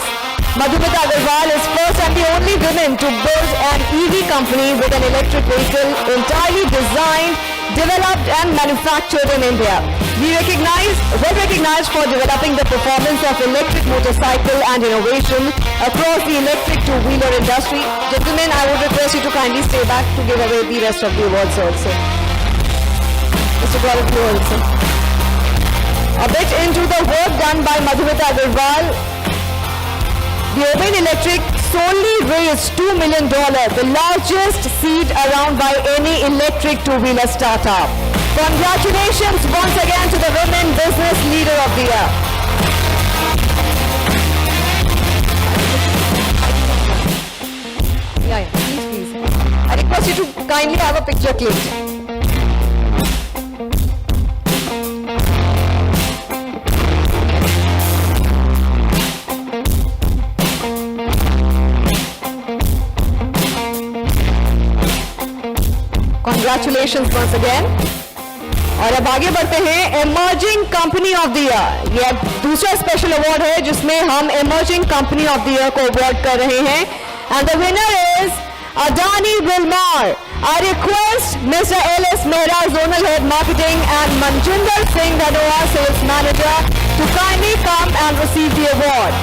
[SPEAKER 1] Madhumita Agarwal is first and the only woman to build an EV company with an electric vehicle entirely designed, developed and manufactured in India. Well recognized for developing the performance of electric motorcycle and innovation across the electric two-wheeler industry. Gentlemen, I would request you to kindly stay back to give away the rest of the awards also. Mr. Gaurav, you also. A bit into the work done by Madhumita Agarwal, the Oven Electric solely raised $2 million, the largest seed around by any electric two-wheeler startup. Congratulations once again to the Women Business Leader of the Year. Yeah, please. I request you to kindly have a picture clicked. Congratulations once again. और अब आगे बढ़ते हैं emerging company of the year. ये दूसरा special award है जिसमें हम emerging company of the year को अवार्ड कर रहे हैं. And the winner is Adani Wilmar. I request Mr. L.S. Mehra, Zonal Head Marketing, and Manjinder Singh Dhanoa, Sales Manager, to kindly come and receive the award.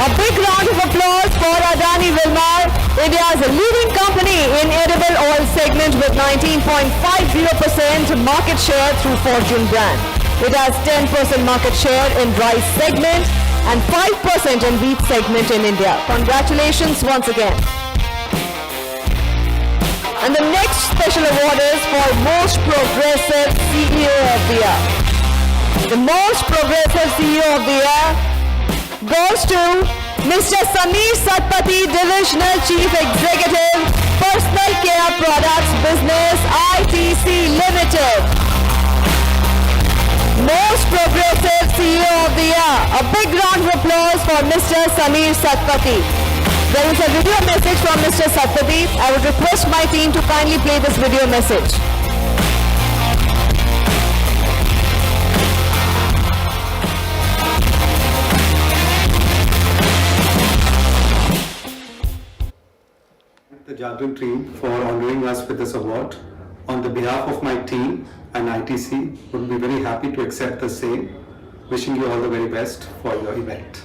[SPEAKER 1] A big round of applause for Adani Wilmar, India's leading company in edible oil segment with 19.50% market share through Fortune brand. It has 10% market share in rice segment and 5% in wheat segment in India. Congratulations once again. And the next special award is for Most Progressive CEO of the Year. The Most Progressive CEO of the Year goes to Mr. Sameer Satpathy, Divisional Chief Executive, Personal Care Products Business, ITC Limited. Most Progressive CEO of the Year. A big round of applause for Mr. Sameer Satpathy. There is a video message from Mr. Satpathy. I would request my team to kindly play this video message.
[SPEAKER 7] The Jagran team for honoring us with this award. On the behalf of my team and ITC, would be very happy to accept the same. Wishing you all the very best for your event.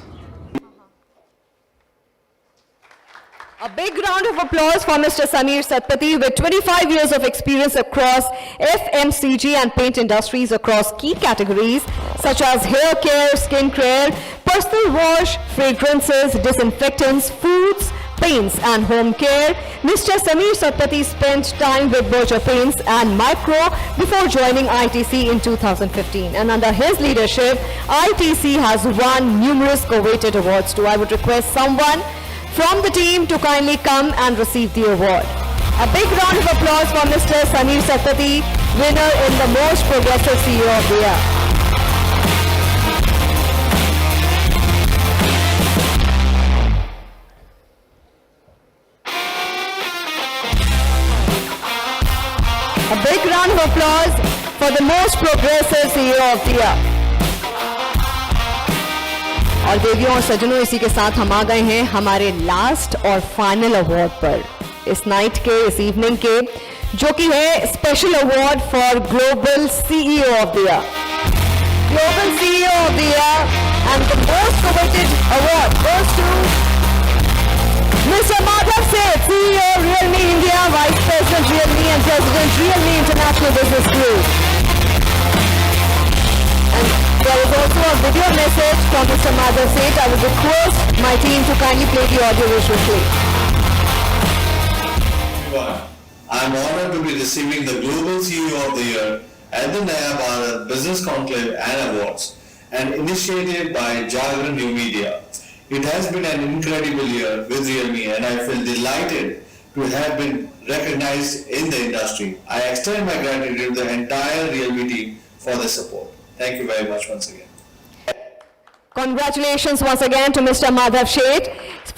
[SPEAKER 1] A big round of applause for Mr. Sameer Satpathy with 25 years of experience across FMCG and paint industries across key categories such as hair care, skin care, personal wash, fragrances, disinfectants, foods, paints and home care. Mr. Sameer Satpathy spent time with Berger Paints and Micro before joining ITC in 2015. And under his leadership, ITC has won numerous coveted awards too. I would request someone from the team to kindly come and receive the award. A big round of applause for Mr. Sameer Satpathy, winner in the Most Progressive CEO of the Year. A big round of applause for the Most Progressive CEO of the Year. और देवियों और सज्जनों, इसी के साथ हम आ गए हैं हमारे लास्ट और फाइनल अवार्ड पर इस नाइट के, इस इवनिंग के, जो कि है special award for global CEO of the year. Global CEO of the year and the most coveted award goes to Mr. Madhav Seth, CEO Realme India, Vice President Realme and President Realme International Business Group. And there is also a video message from Mr. Madhav Seth. I would request my team to kindly play the audio visual play.
[SPEAKER 22] I am honored to be receiving the Global CEO of the Year at the Naya Bharat Business Conclave and Awards, and initiated by Jagran New Media. It has been an incredible year with Realme, and I feel delighted to have been recognized in the industry. I extend my gratitude to the entire Realme team for the support. Thank you very much once again.
[SPEAKER 1] Congratulations once again to Mr. Madhav Seth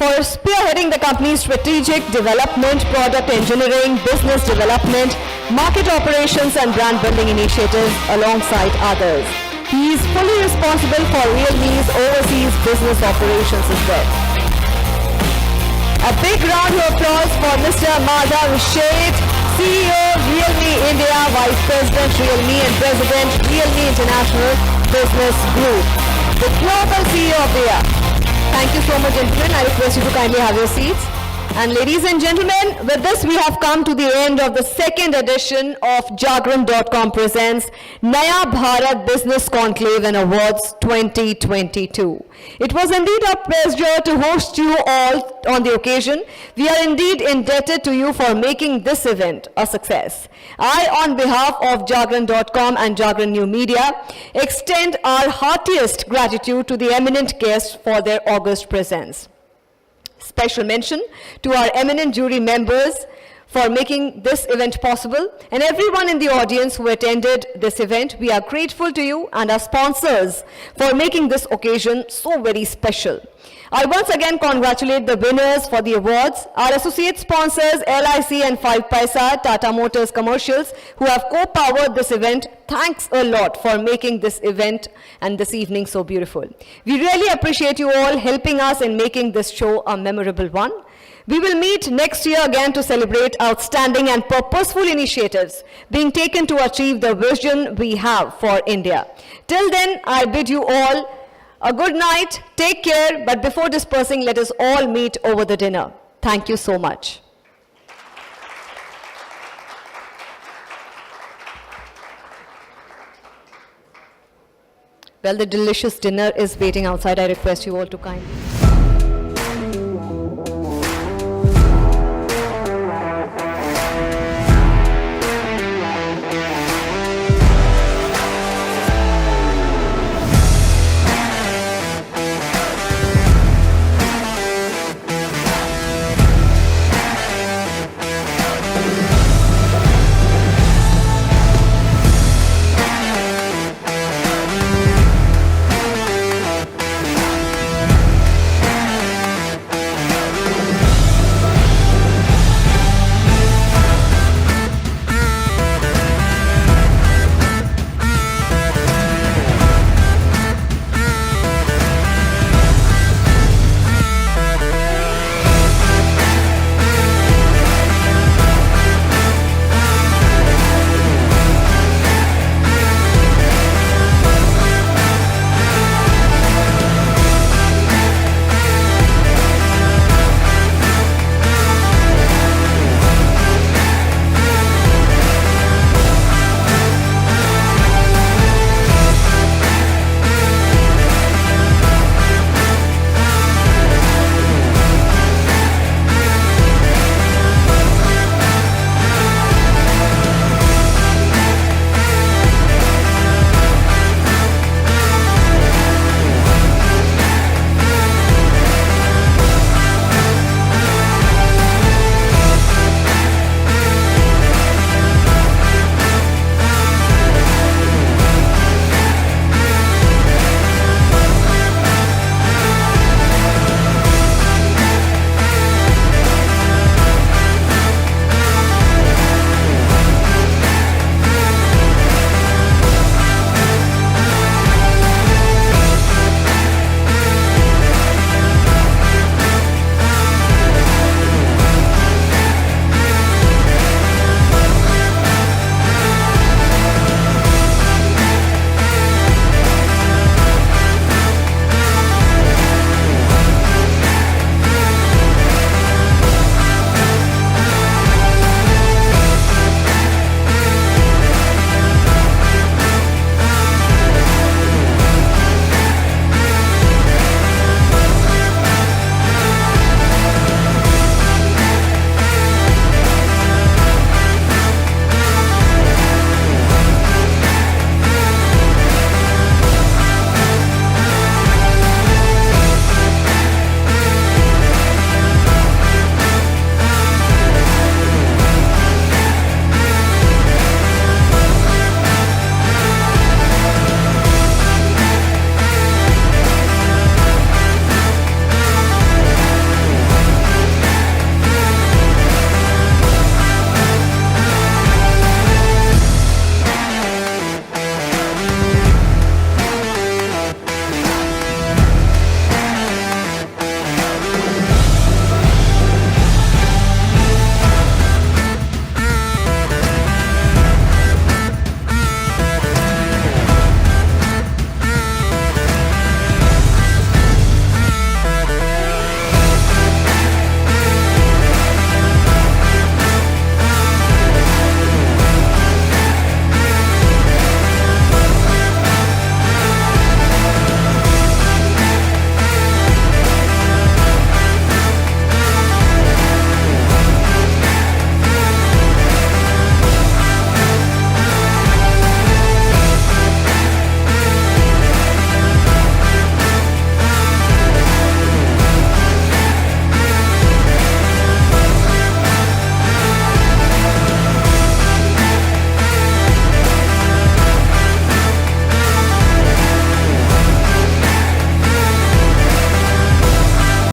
[SPEAKER 1] for spearheading the company's strategic development, product engineering, business development, market operations and brand building initiatives alongside others. He is fully responsible for Realme's overseas business operations as well. A big round of applause for Mr. Madhav Seth, CEO, Realme India, Vice President, Realme and President, Realme International Business Group. The Global CEO of the Year. Thank you so much, gentlemen. I request you to kindly have your seats. And ladies and gentlemen, with this we have come to the end of the second edition of Jagran.com presents Naya Bharat Business Conclave and Awards 2022. It was indeed a pleasure to host you all on the occasion. We are indeed indebted to you for making this event a success. I, on behalf of Jagran.com and Jagran New Media, extend our heartiest gratitude to the eminent guests for their august presence. Special mention to our eminent jury members for making this event possible, and everyone in the audience who attended this event. We are grateful to you and our sponsors for making this occasion so very special. I once again congratulate the winners for the awards, our associate sponsors LIC and 5 Paisa, Tata Motors Commercials, who have co-powered this event. Thanks a lot for making this event and this evening so beautiful. We really appreciate you all helping us in making this show a memorable one. We will meet next year again to celebrate outstanding and purposeful initiatives being taken to achieve the vision we have for India. Till then, I bid you all a good night, take care, but before dispersing, let us all meet over the dinner. Thank you so much. Well, the delicious dinner is waiting outside. I request you all to kindly.